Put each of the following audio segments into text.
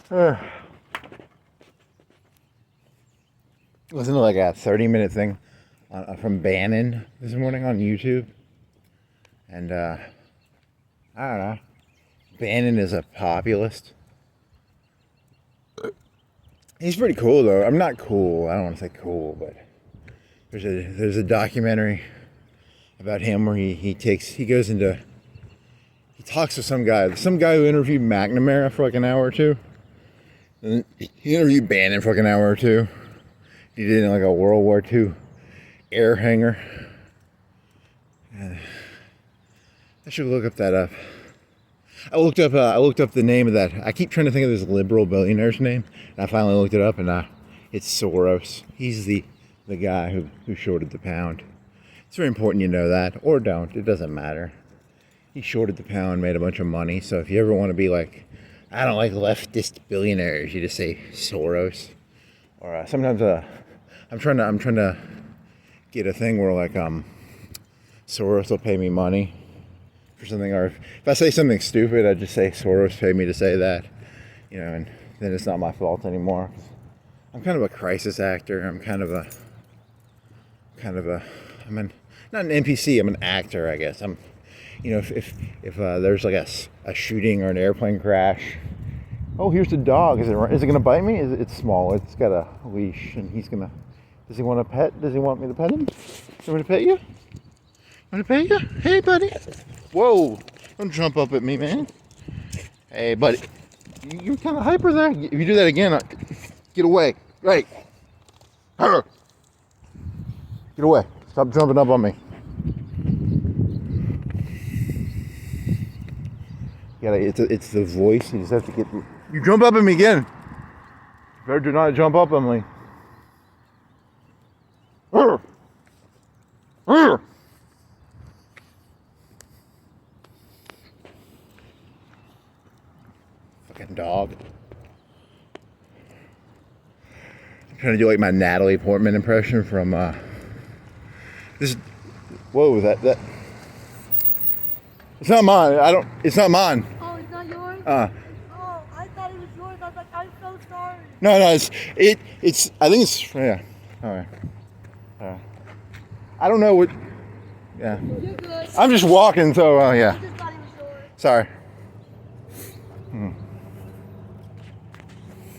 Listen to like a 30-minute thing from Bannon this morning on YouTube. And I don't know. Bannon is a populist. He's pretty cool though. I'm not cool. I don't want to say cool, but there's a documentary about him where he talks to some guy who interviewed McNamara for like an hour or two. And he interviewed Bannon for like an hour or two. He did it in like a World War II air hangar. I should look up that up. I looked up the name of that. I keep trying to think of this liberal billionaire's name, and I finally looked it up, and it's Soros. He's the guy who shorted the pound. It's very important you know that, or don't. It doesn't matter. He shorted the pound, made a bunch of money. So if you ever want to be like, I don't like leftist billionaires, you just say Soros. Or sometimes I'm trying to get a thing where like Soros will pay me money for something, or if I say something stupid, I just say Soros paid me to say that, and then it's not my fault anymore. I'm kind of a crisis actor. I'm not an NPC. I'm an actor, I guess. I'm, if there's like a shooting or an airplane crash. Oh, here's the dog. Is it gonna bite me? It's small. It's got a leash, and does he want a pet? Does he want me to pet him? Do you want me to pet you? Want to pet you? Hey, buddy. Whoa! Don't jump up at me, man. Hey, buddy. You're kind of hyper there. If you do that again, get away. Right. Get away. Stop jumping up on me. It's the voice. You just have to get. You jump up at me again. Better do not jump up on me. Fucking dog. I'm trying to do like my Natalie Portman impression from this. Whoa, that. It's not mine. It's not mine. Oh, it's not yours? Oh, I thought it was yours. I was like, I'm so sorry. No, it's. I think it's. Yeah. All right. I don't know what. Yeah. You're good. I'm just walking, so yeah. I just thought it was yours. Sorry.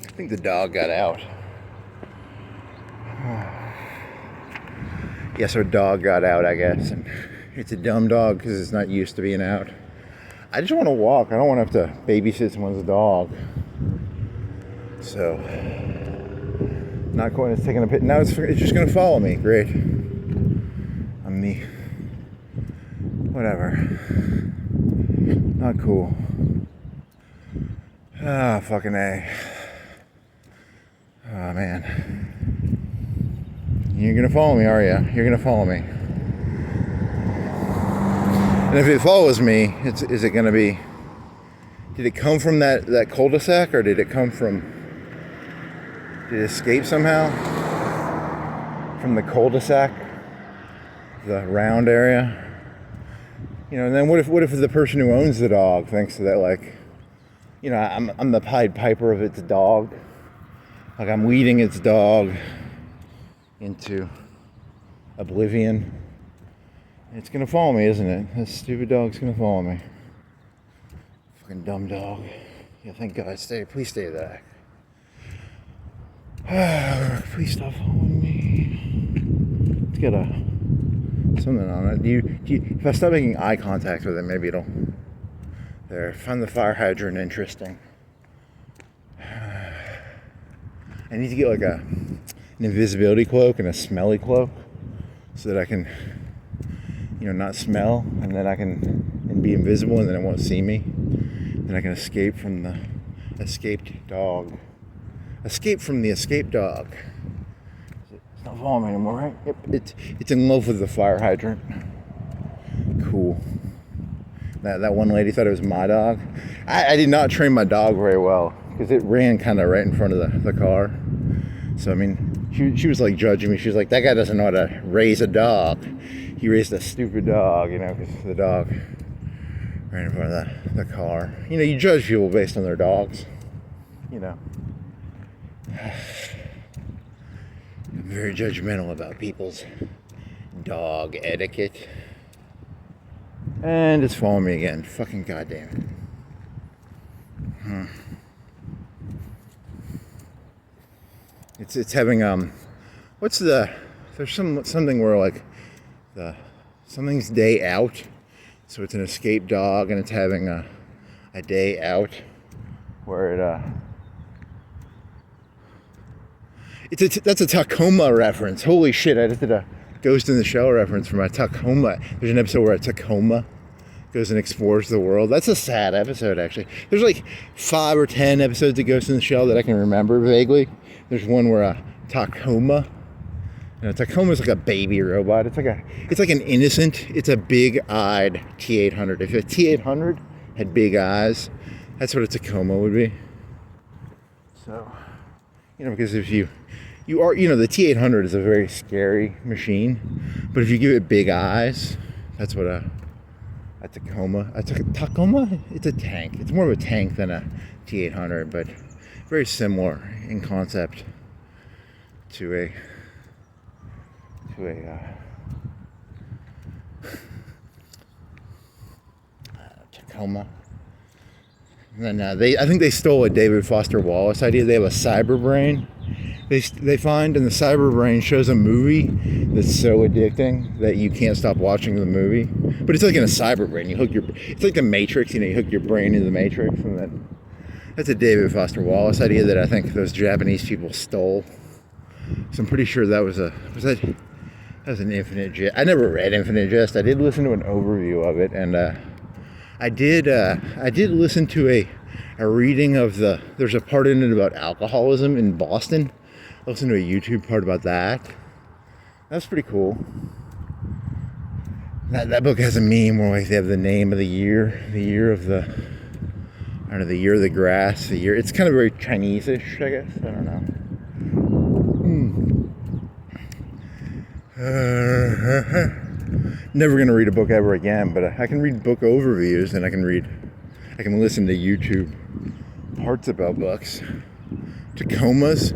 I think the dog got out. Yes, our dog got out, I guess. And it's a dumb dog because it's not used to being out. I just want to walk. I don't want to have to babysit someone's dog. So, not going. It's taking a pit. Now it's just going to follow me. Great. I'm the. Whatever. Not cool. Ah, fucking A. Oh, man. You're going to follow me, are you? You're going to follow me. And if it follows me, is it going to be... Did it come from that cul-de-sac, or did it come from... Did it escape somehow? From the cul-de-sac? The round area? And then what if the person who owns the dog thinks that, like... I'm the Pied Piper of its dog. Like, I'm leading its dog into oblivion. It's gonna follow me, isn't it? This stupid dog's gonna follow me. Fucking dumb dog. Yeah, thank God. Please stay back. Please stop following me. Let's get something on it. If I stop making eye contact with it, maybe it'll. There, find the fire hydrant interesting. I need to get like an invisibility cloak and a smelly cloak so that I can, not smell, and then I can be invisible, and then it won't see me. Then I can escape from the escaped dog. Escape from the escaped dog. It's not following me anymore, right? Yep, it's in love with the fire hydrant. Cool. That one lady thought it was my dog. I did not train my dog very well because it ran kind of right in front of the car. So, I mean, she was like judging me. She was like, that guy doesn't know how to raise a dog. He raised a stupid dog, because the dog ran in front of the car. You judge people based on their dogs. you know, I'm very judgmental about people's dog etiquette. And it's following me again. Fucking goddamn it. It's having what's the, there's something where like something's day out, so it's an escape dog and it's having a day out where that's a Tacoma reference. Holy shit, I just did a Ghost in the Shell reference for my Tacoma. There's an episode where a Tacoma goes and explores the world. That's a sad episode, actually. There's like 5 or 10 episodes of Ghost in the Shell that I can remember vaguely. There's one where a Tacoma, Tacoma's like a baby robot. It's like an innocent, it's a big-eyed T-800. If a T-800 had big eyes, that's what a Tacoma would be. So, because if you are, the T-800 is a very scary machine, but if you give it big eyes, that's what a Tacoma. Tacoma? It's a tank. It's more of a tank than a T-800, but very similar in concept to a Tacoma. And then I think they stole a David Foster Wallace idea. They have a cyber brain. They find, and the cyber brain shows a movie that's so addicting that you can't stop watching the movie. But it's like in a cyber brain. It's like the Matrix. You hook your brain into the Matrix, and then that's a David Foster Wallace idea that I think those Japanese people stole. So I'm pretty sure that was an Infinite Jest. I never read Infinite Jest. I did listen to an overview of it, and I did listen to a reading of there's a part in it about alcoholism in Boston. I listened to a YouTube part about that. That's pretty cool. That book has a meme where like they have the name of the year of the year of the grass, it's kind of very Chinese-ish, I guess. I don't know. Never gonna read a book ever again, but I can read book overviews and I can listen to YouTube parts about books. Tacoma's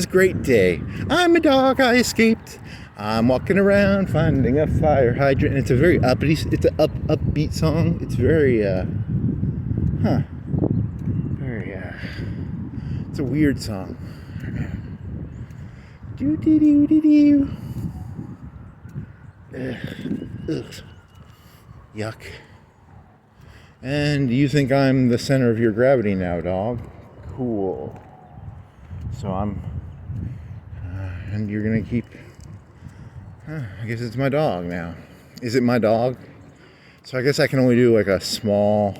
great day. I'm a dog, I escaped. I'm walking around finding a fire hydrant. And it's a very upbeat song. It's very it's a weird song. Do. Ugh. Yuck. And you think I'm the center of your gravity now, dog? Cool. So and you're gonna keep, I guess it's my dog now. Is it my dog? So I guess I can only do like a small,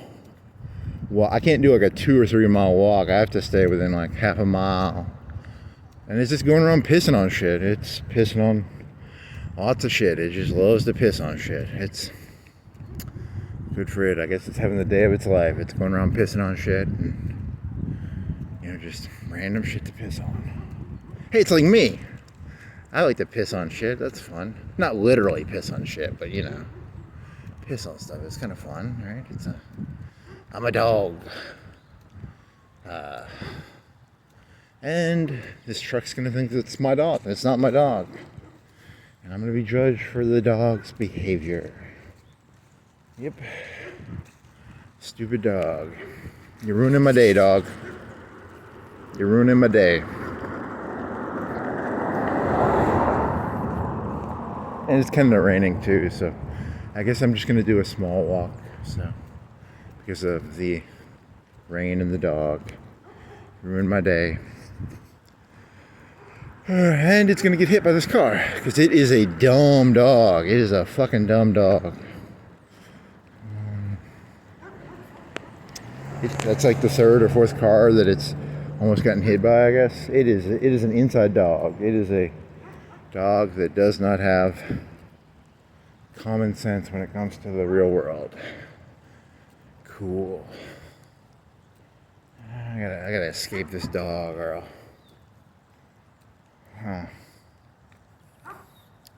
I can't do like a 2 or 3 mile walk. I have to stay within like half a mile. And it's just going around pissing on shit. It's pissing on lots of shit. It just loves to piss on shit. It's good for it. I guess it's having the day of its life. It's going around pissing on shit and, just random shit to piss on. Hey, it's like me. I like to piss on shit. That's fun. Not literally piss on shit, but piss on stuff. It's kind of fun, right? I'm a dog. And this truck's gonna think that it's my dog. It's not my dog. And I'm gonna be judged for the dog's behavior. Yep. Stupid dog. You're ruining my day, dog. You're ruining my day. And it's kind of raining too, so I guess I'm just gonna do a small walk. So because of the rain and the dog, ruined my day. And it's gonna get hit by this car because it is a dumb dog. It is a fucking dumb dog. That's like the 3rd or 4th car that it's almost gotten hit by, I guess. It is an inside dog. It is a dog that does not have common sense when it comes to the real world. Cool. I gotta escape this dog, or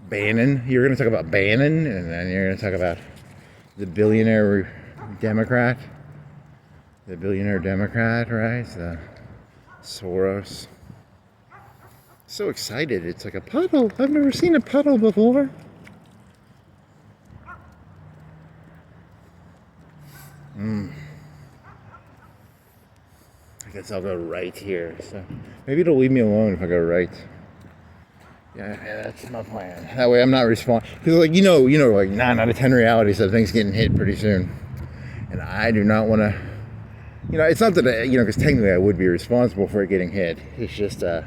Bannon. You're gonna talk about Bannon, and then you're gonna talk about the billionaire Democrat. The billionaire Democrat, right? Soros. So excited. It's like a puddle. I've never seen a puddle before. I guess I'll go right here. So maybe it'll leave me alone if I go right. Yeah, that's my plan. That way I'm not responsible. Because, like, like 9 out of 10 realities of things getting hit pretty soon. And I do not want to, it's not that, because technically I would be responsible for it getting hit. It's just, as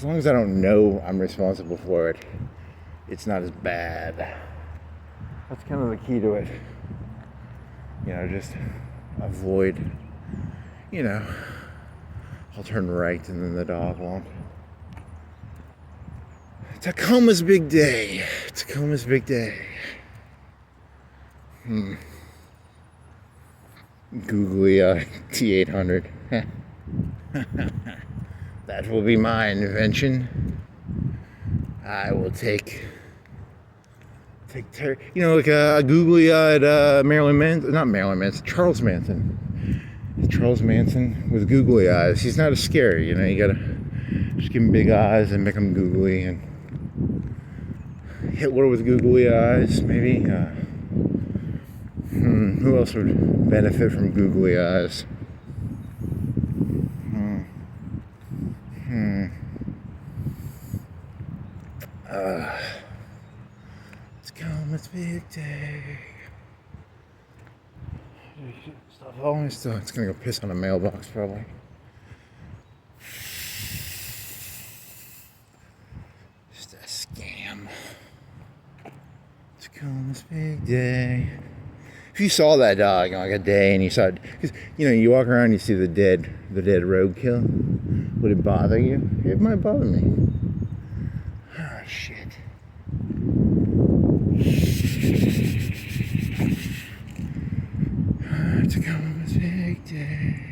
long as I don't know I'm responsible for it, it's not as bad. That's kind of the key to it. Just avoid, I'll turn right and then the dog won't. Tacoma's big day. Tacoma's big day. Googly T800. That will be my invention. I will take like a googly-eyed Marilyn Manson, not Marilyn Manson, Charles Manson. Charles Manson with googly eyes. He's not as scary, you gotta just give him big eyes and make him googly. And Hitler with googly eyes, maybe. Who else would benefit from googly eyes? It's Comet's big day. Stop following still. It's gonna go piss on a mailbox probably. Just a scam. It's Comet's big day. If you saw that dog like a day and you saw it, because you walk around and you see the dead roadkill, would it bother you? It might bother me. Oh shit. Tacoma's big day.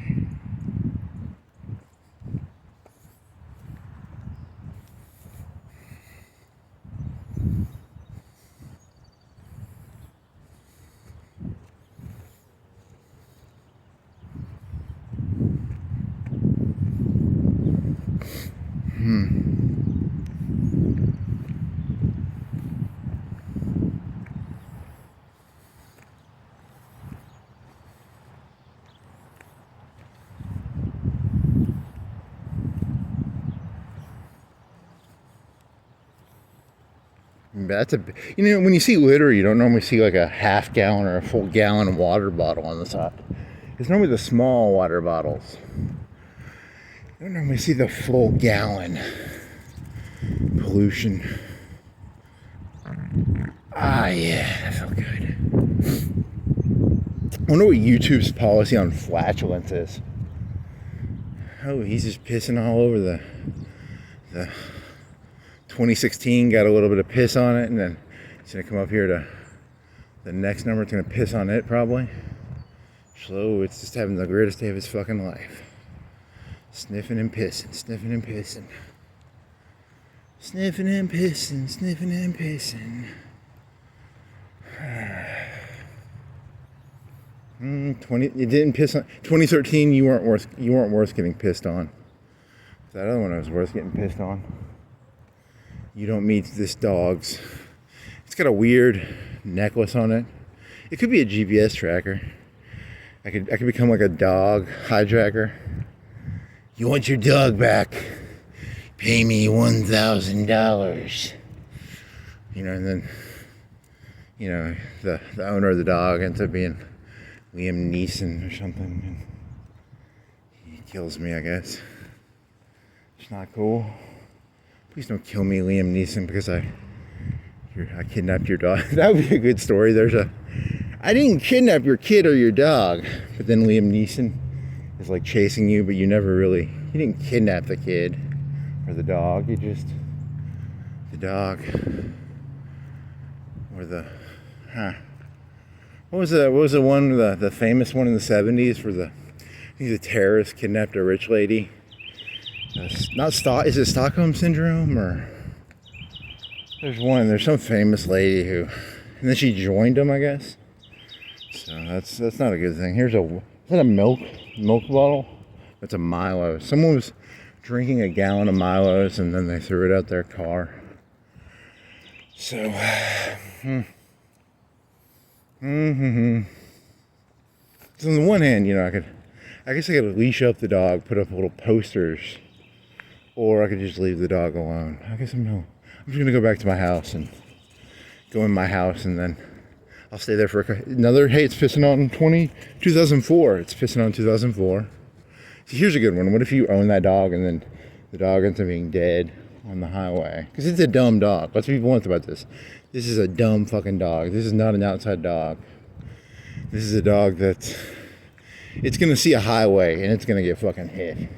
That's when you see litter, you don't normally see like a half gallon or a full gallon water bottle on the side. It's normally the small water bottles. You don't normally see the full gallon. Pollution. Ah, yeah, that felt good. I wonder what YouTube's policy on flatulence is. Oh, he's just pissing all over the 2016 got a little bit of piss on it, and then it's gonna come up here to the next number. It's gonna piss on it probably. So it's just having the greatest day of his fucking life. Sniffing and pissing, sniffing and pissing. Sniffing and pissing, sniffing and pissing. It didn't piss on 2013. You weren't worth getting pissed on. That other one was worth getting pissed on. You don't meet this dog's. It's got a weird necklace on it. It could be a GPS tracker. I could become like a dog hijacker. You want your dog back? Pay me $1,000. And then, the owner of the dog ends up being Liam Neeson or something. And he kills me, I guess. It's not cool. Please don't kill me, Liam Neeson, because I kidnapped your dog. That would be a good story. I didn't kidnap your kid or your dog, but then Liam Neeson is like chasing you, but you didn't kidnap the kid or the dog. The dog or what was the one, the famous one in the 70s for I think the terrorist kidnapped a rich lady. Is it Stockholm Syndrome, or there's some famous lady and then she joined him, I guess. So that's not a good thing. Is that a milk bottle? It's a Milo. Someone was drinking a gallon of Milos and then they threw it out their car. So, So on the one hand, I guess I could leash up the dog, put up little posters, or I could just leave the dog alone. I guess I'm just gonna go back to my house and go in my house, and then I'll stay there for another. Hey, it's pissing on 2004. It's pissing on 2004. So here's a good one. What if you own that dog and then the dog ends up being dead on the highway? Because it's a dumb dog. Let's be blunt about this. This is a dumb fucking dog. This is not an outside dog. This is a dog it's gonna see a highway and it's gonna get fucking hit.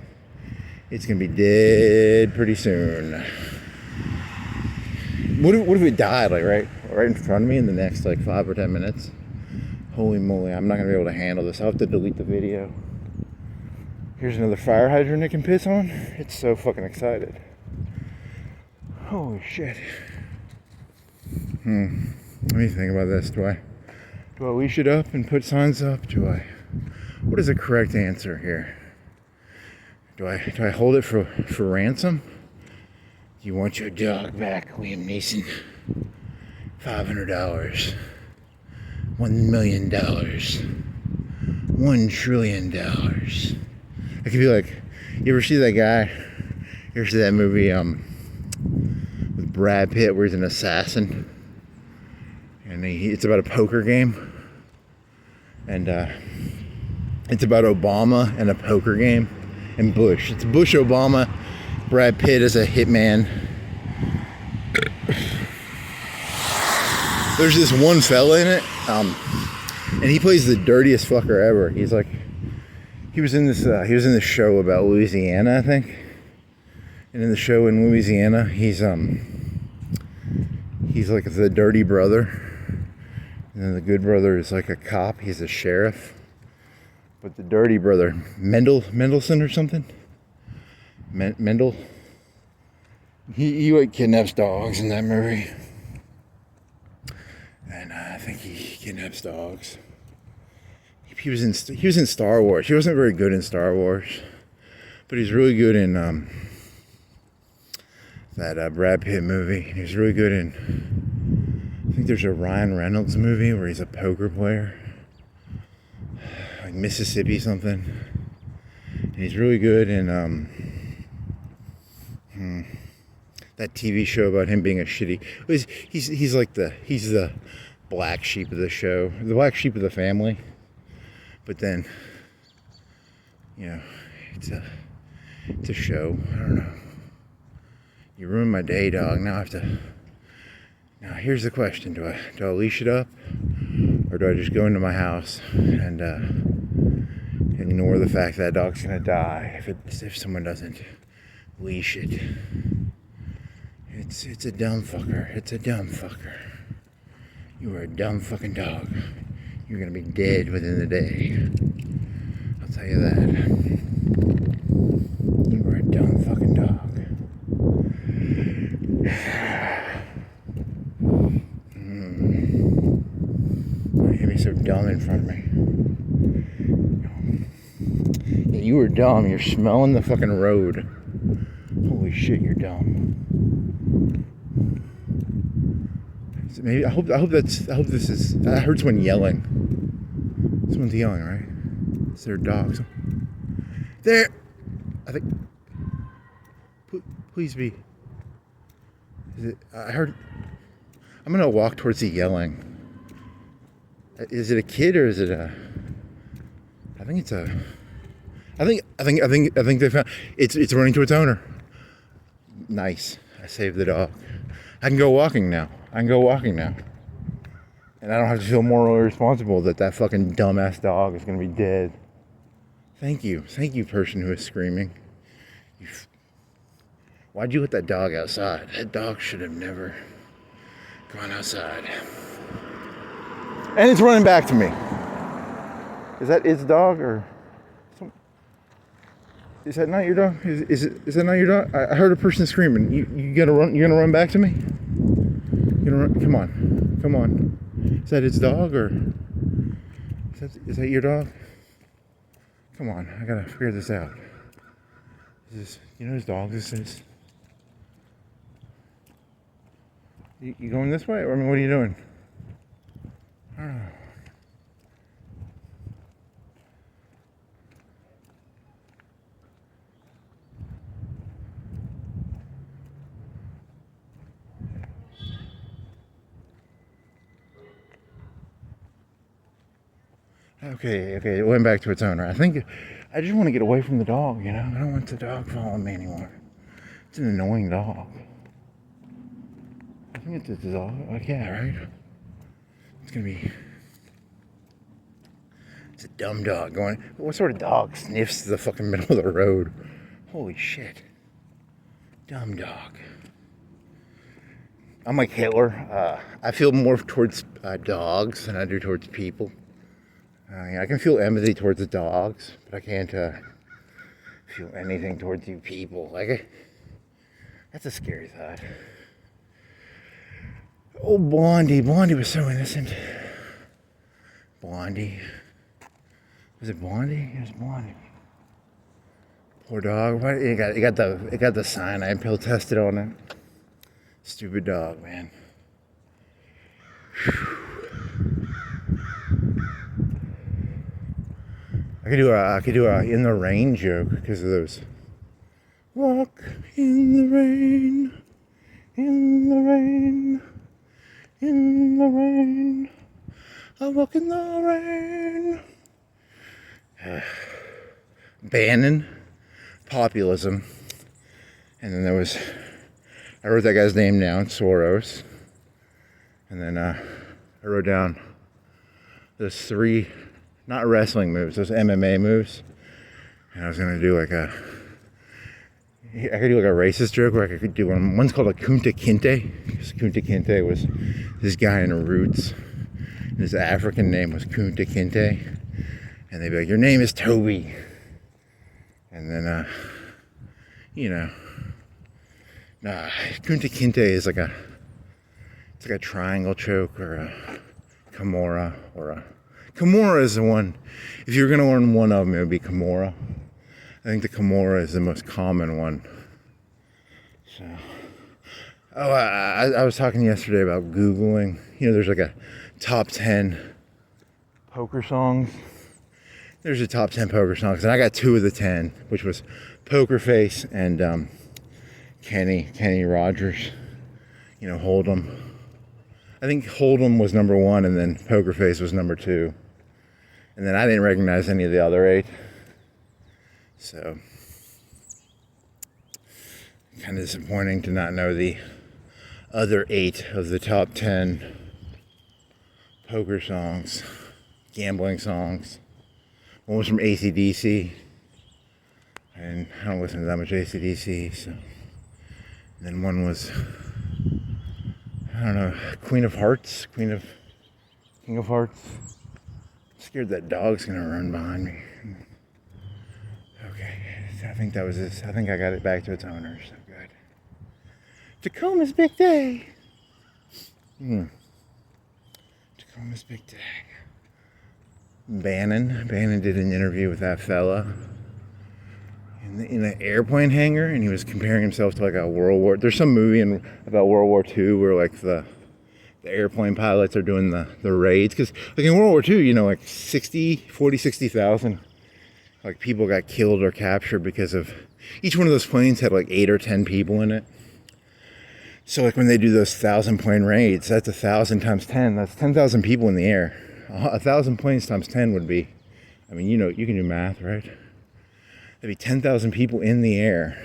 It's gonna be dead pretty soon. What if it died like right in front of me in the next like 5 or 10 minutes? Holy moly, I'm not gonna be able to handle this. I'll have to delete the video. Here's another fire hydrant I can piss on. It's so fucking excited. Holy shit. Let me think about this. Do I leash it up and put signs up? What is the correct answer here? Do I hold it for ransom? You want your dog back, Liam Neeson? $500. $1 million. $1 trillion. It could be like, you ever see that guy? You ever see that movie with Brad Pitt where he's an assassin? And it's about a poker game. And it's about Obama and a poker game. And Bush. It's Bush, Obama, Brad Pitt as a hitman. There's this one fella in it, and he plays the dirtiest fucker ever. He was in this show about Louisiana, I think. And in the show in Louisiana, he's like the dirty brother. And then the good brother is like a cop. He's a sheriff. But the dirty brother, Mendelsohn or something? Mendel? He like kidnaps dogs in that movie. And I think he kidnaps dogs. He was in Star Wars. He wasn't very good in Star Wars. But he's really good in that Brad Pitt movie. He was really good in, I think there's a Ryan Reynolds movie where he's a poker player. Like Mississippi something. And he's really good in that TV show about him being a shitty. He's the black sheep of the show, the black sheep of the family. But then, it's a show. I don't know. You ruined my day, dog. Now here's the question: do I leash it up, or do I just go into my house and ignore the fact that dog's gonna die if someone doesn't leash it? It's a dumb fucker. It's a dumb fucker. You are a dumb fucking dog. You're gonna be dead within the day. I'll tell you that. You are a dumb fucking dog. Why you be so dumb in front of me? Yeah, you were dumb. You're smelling the fucking road. Holy shit, you're dumb. Maybe I hope this is. I heard someone yelling. Someone's yelling, right? It's their dogs. There. I think. Please be. Is it? I heard. I'm gonna walk towards the yelling. Is it a kid or is it a? I think it's a. I think they found. It's running to its owner. Nice. I saved the dog. I can go walking now. And I don't have to feel morally responsible that fucking dumbass dog is going to be dead. Thank you, person who is screaming. Why'd you let that dog outside? That dog should have never gone outside. And it's running back to me. Is that its dog or? Is that not your dog? Is that not your dog? I heard a person screaming. You gonna run? You gonna run back to me? You gonna run? Come on. Is that its dog or? Is that your dog? Come on, I gotta figure this out. You know whose dog this is? You going this way? Or I mean, what are you doing? I don't know. Okay, it went back to its owner. I think I just want to get away from the dog, you know? I don't want the dog following me anymore. It's an annoying dog. I think it's a dog. Like, yeah, right? It's gonna be... It's a dumb dog going... What sort of dog sniffs the fucking middle of the road? Holy shit. Dumb dog. I'm like Hitler. I feel more towards dogs than I do towards people. I can feel empathy towards the dogs, but I can't feel anything towards you people. That's a scary thought. Oh, Blondie was so innocent. Blondie. Was it Blondie? It was Blondie. Poor dog. Why it got the cyanide pill tested on it. Stupid dog, man. I could do a in the rain joke because of those. Walk in the rain, in the rain, in the rain. I walk in the rain. Bannon, populism, and then I wrote that guy's name down, Soros, and then I wrote down those 3. Not wrestling moves, those MMA moves. And I was gonna do I could do like a racist joke where I could do one. One's called a Kunta Kinte, because Kunta Kinte was this guy in the Roots. And his African name was Kunta Kinte. And they'd be like, your name is Toby. And then, Kunta Kinte is like a triangle choke or a Kimura or a... Kimura is the one, if you're going to learn one of them, it would be Kimura. I think the Kimura is the most common one. So, I was talking yesterday about Googling. You know, there's like a top 10 poker songs. There's a top 10 poker songs, and I got 2 of the 10, which was Poker Face and Kenny Rogers. You know, Hold'em. I think Hold'em was number 1, and then Poker Face was number 2. And then I didn't recognize any of the other 8. So, kind of disappointing to not know the other 8 of the top 10 poker songs, gambling songs. One was from AC/DC. And I don't listen to that much AC/DC, so. And then one was, I don't know, King of Hearts. Scared that dog's gonna run behind me. Okay, I think that was this. I think I got it back to its owner, so good. Tacoma's big day. Tacoma's big day. Bannon did an interview with that fella in an airplane hangar, and he was comparing himself to like a World War. There's some movie about World War II where like the airplane pilots are doing the raids, because like in World War II, you know, like 60,000 like people got killed or captured because of each one of those planes had like 8 or 10 people in it. So like when they do those 1,000 plane raids, that's 1,000 times 10. That's 10,000 people in the air. 1,000 planes times 10 would be, I mean, you know, you can do math, right? That'd be 10,000 people in the air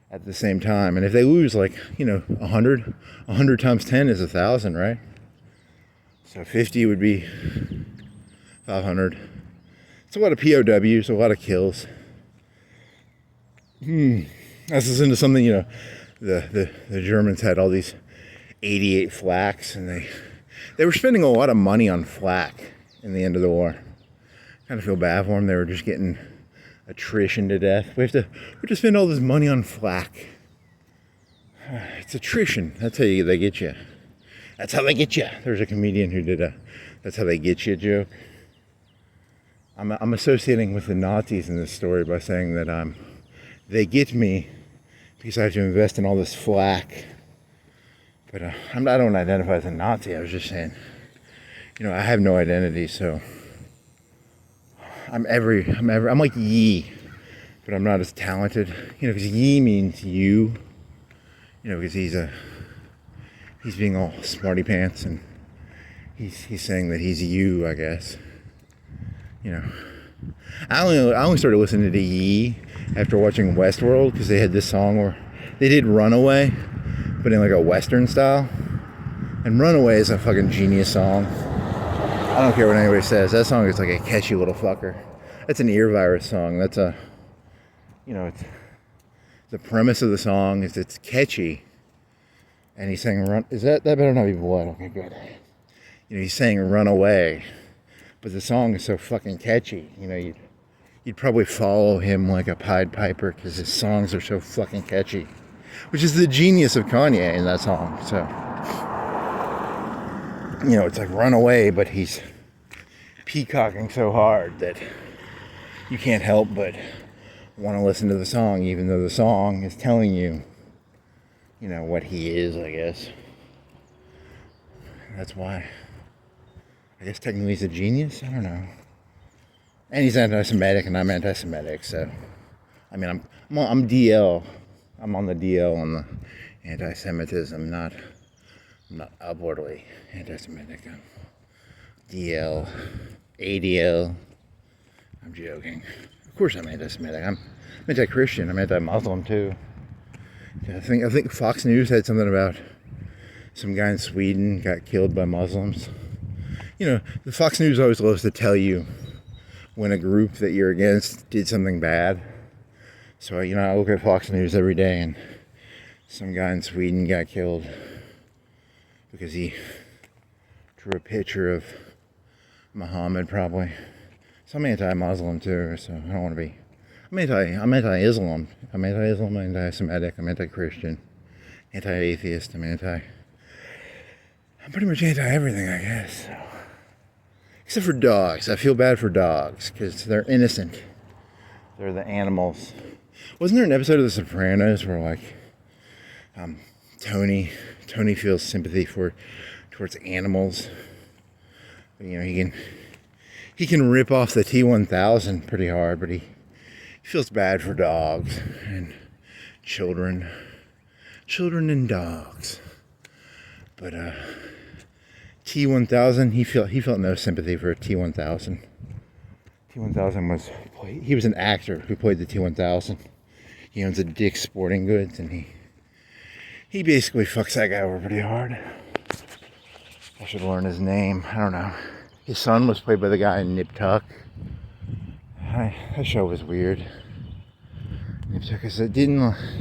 at the same time. And if they lose, like, you know, 100 times 10 is 1,000, right? So 50 would be 500. It's a lot of POWs, a lot of kills. Let's listen to something, you know, the Germans had all these 88 flaks, and they were spending a lot of money on flak in the end of the war. Kind of feel bad for them. They were just getting attrition to death. We have to spend all this money on flak. It's attrition. That's how they get you. That's how they get you. There's a comedian who did a "that's how they get you" joke. I'm associating with the Nazis in this story by saying that they get me because I have to invest in all this flack. But I don't identify as a Nazi. I was just saying, I have no identity, so I'm like Yi, but I'm not as talented. Because Yi means you. Because he's being all smarty pants, and he's saying that he's you, I guess. I only started listening to Yi after watching Westworld, because they had this song where they did Runaway, but in like a Western style. And Runaway is a fucking genius song. I don't care what anybody says. That song is like a catchy little fucker. That's an ear virus song. That's it's the premise of the song is it's catchy. And he's saying, that better not be blood. Okay, good. He's saying run away. But the song is so fucking catchy. You'd probably follow him like a Pied Piper because his songs are so fucking catchy. Which is the genius of Kanye in that song. So, it's like run away, but he's peacocking so hard that you can't help but want to listen to the song, even though the song is telling you, what he is, I guess. That's why. I guess technically he's a genius. I don't know. And he's anti-Semitic, and I'm anti-Semitic, so I'm DL. I'm on the DL on the anti-Semitism. I'm not upwardly anti-Semitic. I'm DL, ADL. I'm joking. Of course I'm anti-Semitic. I'm anti-Christian. I'm anti-Muslim too. I think Fox News had something about some guy in Sweden got killed by Muslims. The Fox News always loves to tell you when a group that you're against did something bad. So, I look at Fox News every day, and some guy in Sweden got killed because he drew a picture of Muhammad, probably. So I'm anti-Muslim too, so I don't want to be. I'm anti-Islam. I'm anti-Semitic. I'm anti-Christian. Anti-atheist. I'm pretty much anti-everything, I guess. So. Except for dogs. I feel bad for dogs because they're innocent. They're the animals. Wasn't there an episode of The Sopranos where Tony feels sympathy towards animals? But, he can rip off the T-1000 pretty hard, but he feels bad for dogs and children and dogs. But T-1000, he felt no sympathy for a T-1000. T-1000 he was an actor who played the T-1000. He owns a Dick's Sporting Goods, and he basically fucks that guy over pretty hard. I should learn his name. I don't know. His son was played by the guy in Nip Tuck. That show was weird. Nip Tuck I don't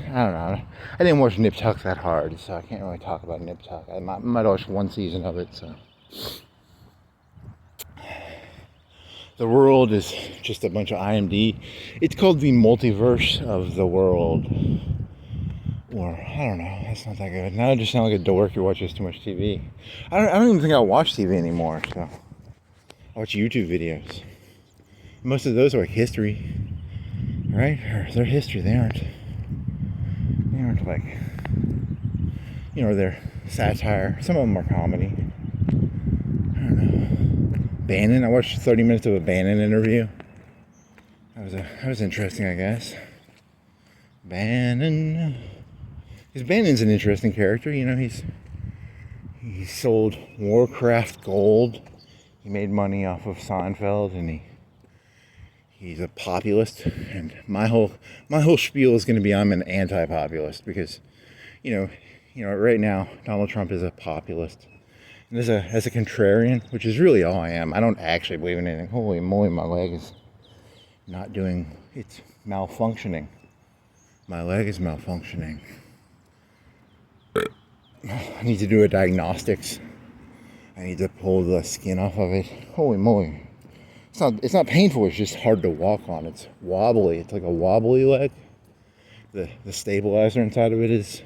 know. I didn't watch Nip Tuck that hard, so I can't really talk about Nip Tuck. I might watch one season of it, so. The world is just a bunch of IMD. It's called the multiverse of the world. Or, I don't know, that's not that good. Now I just sound like a dork who watches too much TV. I don't even think I watch TV anymore, so. I watch YouTube videos. Most of those are like history, right? Or they're history, they aren't like, they're satire. Some of them are comedy. I don't know. Bannon, I watched 30 minutes of a Bannon interview. That was interesting, I guess. Bannon. Because Bannon's an interesting character, he sold Warcraft gold. He made money off of Seinfeld, and he's a populist. And my whole spiel is going to be I'm an anti-populist because, right now Donald Trump is a populist. And as a contrarian, which is really all I am, I don't actually believe in anything. Holy moly, my leg is it's malfunctioning. My leg is malfunctioning. I need to do a diagnostics. I need to pull the skin off of it. Holy moly. It's not painful, it's just hard to walk on. It's wobbly. It's like a wobbly leg. The stabilizer inside of it is,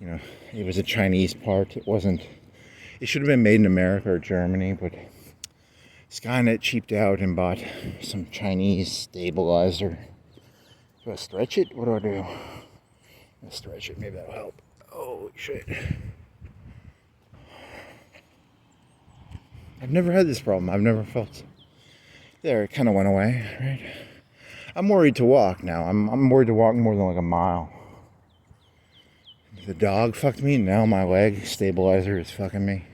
it was a Chinese part. It should have been made in America or Germany, but Skynet cheaped out and bought some Chinese stabilizer. Do I stretch it? What do I do? I'll stretch it. Maybe that'll help. Oh, shit. I've never had this problem. I've never felt... There, it kind of went away, right? I'm worried to walk now. I'm worried to walk more than like a mile. The dog fucked me. Now my leg stabilizer is fucking me.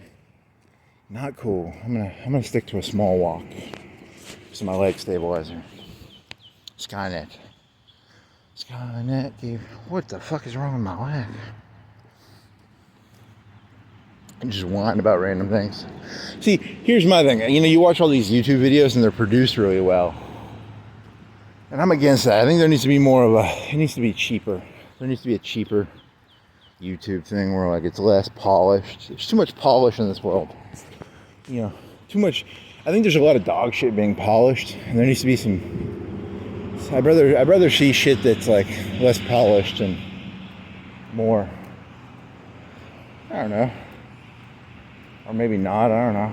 Not cool. I'm gonna stick to a small walk. So my leg stabilizer. Skynet. Skynet gave... What the fuck is wrong with my leg? I'm just whining about random things. See, here's my thing. You know, you watch all these YouTube videos and they're produced really well. And I'm against that. I think there needs to be more of a... It needs to be cheaper. There needs to be a cheaper YouTube thing where like it's less polished. There's too much polish in this world. You know, too much... I think there's a lot of dog shit being polished. And there needs to be some... I'd rather see shit that's like less polished and more... I don't know. Or maybe not, I don't know.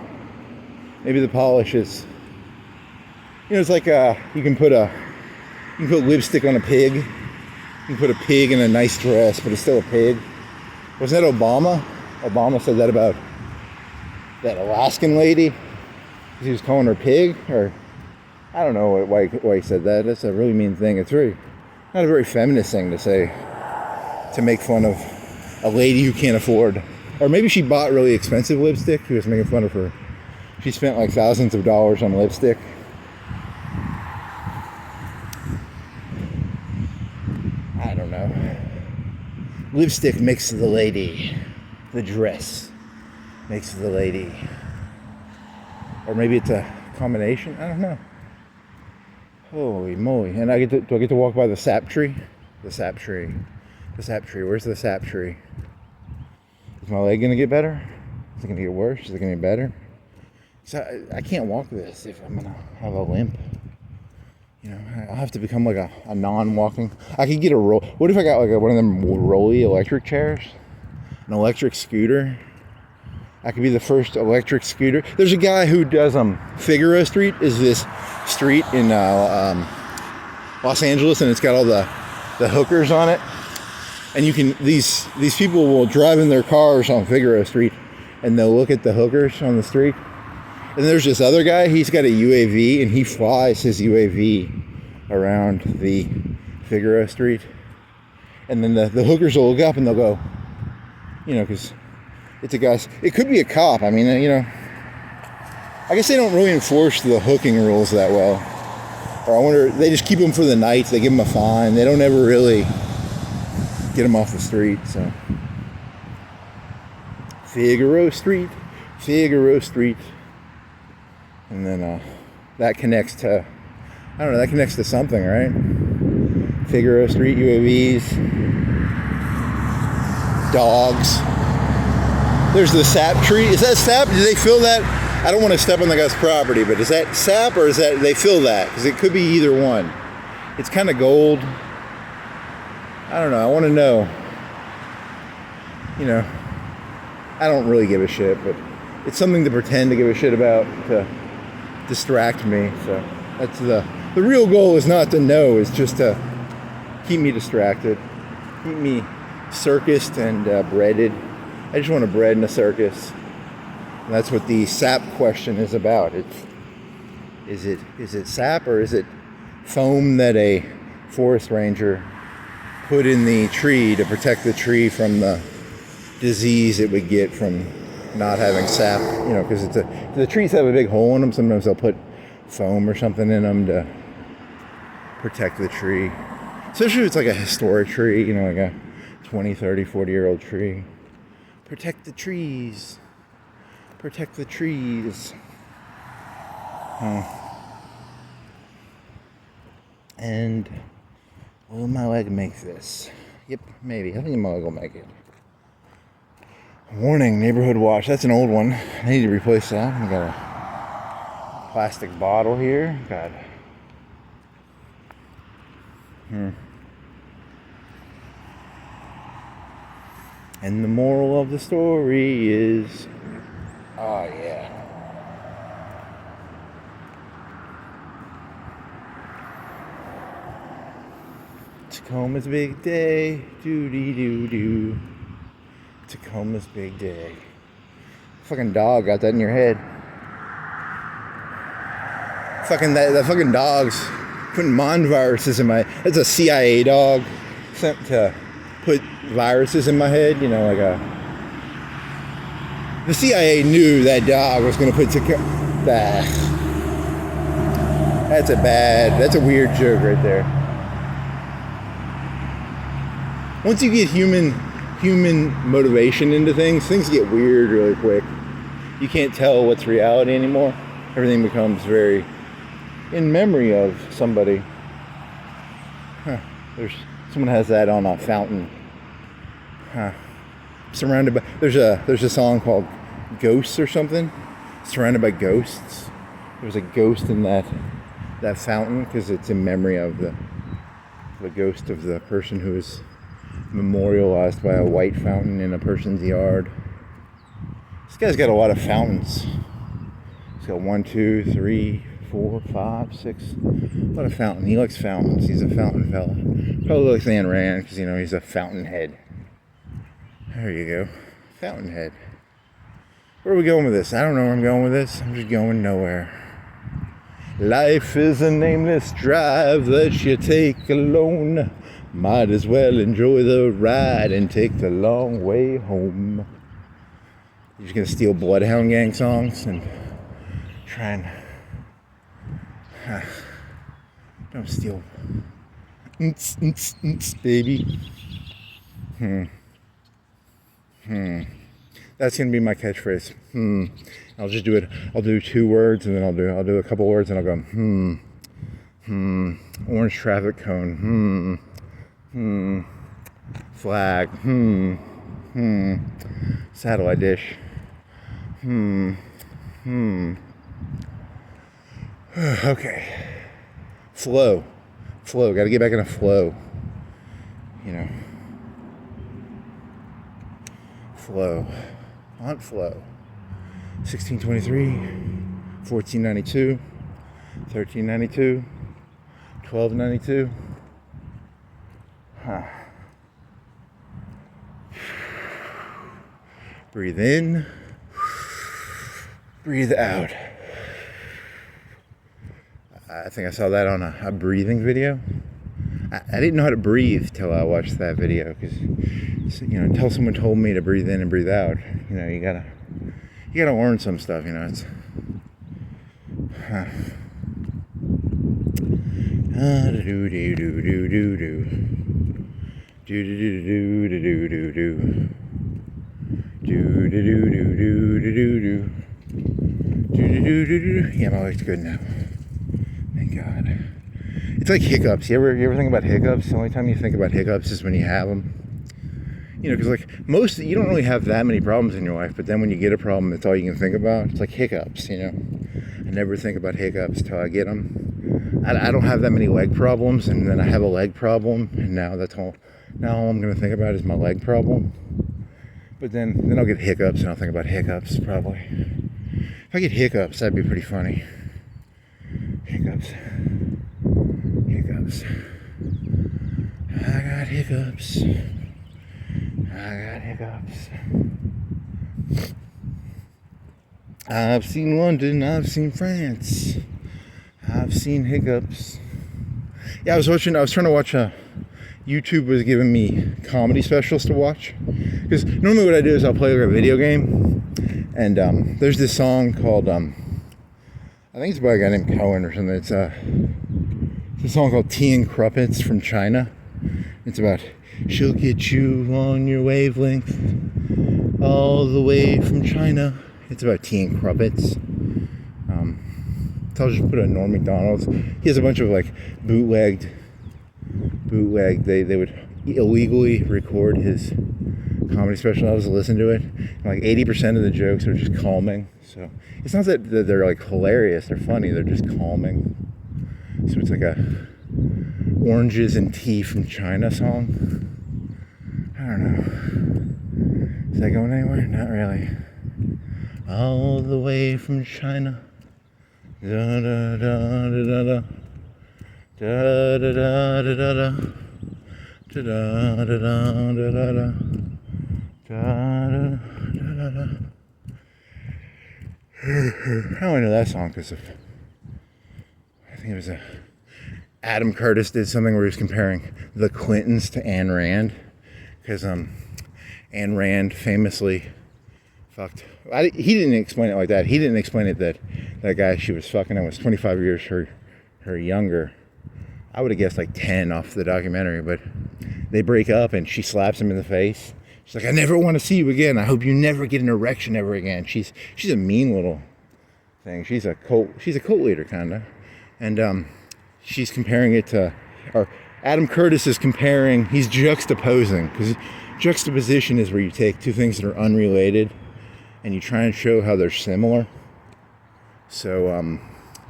Maybe the polish is... You know, it's like you can put lipstick on a pig. You can put a pig in a nice dress, but it's still a pig. Wasn't that Obama? Obama said that about that Alaskan lady. He was calling her pig, or... I don't know why he said that. That's a really mean thing. It's not a very feminist thing to say, to make fun of a lady who can't afford. Or maybe she bought really expensive lipstick. She was making fun of her. She spent like thousands of dollars on lipstick. I don't know. Lipstick makes the lady. The dress makes the lady. Or maybe it's a combination. I don't know. Holy moly. And do I get to walk by the sap tree? The sap tree. The sap tree. Where's the sap tree? Is my leg gonna get better? Is it gonna get worse? Is it gonna get better? So I can't walk this if I'm gonna have a limp. You know, I'll have to become like a non-walking. I could get a roll. What if I got like one of them rolly electric chairs? An electric scooter? I could be the first electric scooter. There's a guy who does Figueroa Street is this street in Los Angeles, and it's got all the hookers on it. And you can these people will drive in their cars on Figueroa Street, and they'll look at the hookers on the street. And there's this other guy. He's got a UAV, and he flies his UAV around the Figueroa Street. And then the hookers will look up and they'll go, you know, because it's a guy. It could be a cop. I mean, you know, I guess they don't really enforce the hooking rules that well. Or I wonder, they just keep them for the night. They give them a fine. They don't ever really get them off the street. So Figueroa Street, and then that connects to, I don't know, that connects to something, right? Figueroa Street, UAVs, dogs. There's the sap tree. Is that sap? Do they fill that? I don't want to step on the guy's property, but is that sap or is that they fill that? Because it could be either one. It's kind of gold. I don't know. I want to know. You know, I don't really give a shit, but it's something to pretend to give a shit about to distract me. So that's the real goal is not to know, it's just to keep me distracted, keep me circused and breaded. I just want to bread in a circus. And that's what the sap question is about. Is it sap or is it foam that a forest ranger put in the tree to protect the tree from the disease it would get from not having sap? You know, because the trees have a big hole in them. Sometimes they'll put foam or something in them to protect the tree. Especially if it's like a historic tree, you know, like a 20, 30, 40-year-old tree. Protect the trees. Protect the trees. And will my leg make this? Yep, maybe. I think my leg will make it. Warning, neighborhood watch. That's an old one. I need to replace that. I got a plastic bottle here. God. And the moral of the story is, oh yeah. Tacoma's big day. Doo-dee-doo-doo. Tacoma's big day. Fucking dog got that in your head. Fucking that fucking dog's putting Mon viruses in my. That's a CIA dog sent to put viruses in my head. You know, like the CIA knew that dog was gonna put That's a weird joke right there. Once you get human motivation into things get weird really quick. You can't tell what's reality anymore. Everything becomes very in memory of somebody. Someone has that on a fountain. Surrounded by there's a song called Ghosts or something. Surrounded by ghosts. There's a ghost in that fountain because it's in memory of the ghost of the person who was memorialized by a white fountain in a person's yard. This guy's got a lot of fountains. He's got 1, 2, 3, 4, 5, 6. A lot of fountains. He likes fountains. He's a fountain fella. Probably likes Ayn Rand because, you know, he's a fountainhead. There you go. Fountainhead. Where are we going with this? I don't know where I'm going with this. I'm just going nowhere. Life is a nameless drive that you take alone. Might as well enjoy the ride and take the long way home. You're just gonna steal Bloodhound Gang songs and try and don't steal. Baby. That's gonna be my catchphrase. I'll just do it. I'll do 2 words and then I'll do a couple words and I'll go orange traffic cone. Flag. Satellite dish. Okay. Flow. Gotta get back in a flow. You know. Flow. On flow. 1623, 1492, 1392, 1292. Breathe in. Breathe out. I think I saw that on a breathing video. I didn't know how to breathe till I watched that video because, you know, until someone told me to breathe in and breathe out, you know, you gotta learn some stuff, you know. It's yeah, my life's good now. Thank God. It's like hiccups. You ever think about hiccups? The only time you think about hiccups is when you have them. You know, because like you don't really have that many problems in your life, but then when you get a problem, that's all you can think about. It's like hiccups, you know. I never think about hiccups till I get them. I don't have that many leg problems, and then I have a leg problem, and now that's all. Now all I'm going to think about is my leg problem. But then I'll get hiccups, and I'll think about hiccups probably. If I get hiccups, that'd be pretty funny. Hiccups. I got hiccups. I've seen London, I've seen France, I've seen hiccups. Yeah, I was trying to watch YouTube was giving me comedy specials to watch. Because normally what I do is I'll play like a video game. And there's this song called, I think it's by a guy named Cohen or something. It's a song called Tea and Crumpets from China. It's about, she'll get you on your wavelength all the way from China. It's about tea and crumpets. So I'll just put a Norm Macdonald's. He has a bunch of like bootlegged. They would illegally record his comedy special. I was listening to it. And like 80% of the jokes are just calming. So it's not that they're like hilarious. They're funny. They're just calming. So it's like a oranges and tea from China song. I don't know. Is that going anywhere? Not really. All the way from China. Da da da da da da da da da da da. Da da da da da da da da da da. How do I know that song? Because I think it was Adam Curtis did something where he was comparing the Clintons to Ayn Rand, because Ayn Rand famously fucked. He didn't explain it like that. He didn't explain it that that guy she was fucking was 25 years her younger. I would have guessed like 10 off the documentary, but they break up and she slaps him in the face. She's like, I never want to see you again. I hope you never get an erection ever again. She's a mean little thing. She's a cult leader kind of. And she's comparing it to, or Adam Curtis is comparing, he's juxtaposing, because juxtaposition is where you take two things that are unrelated and you try and show how they're similar. So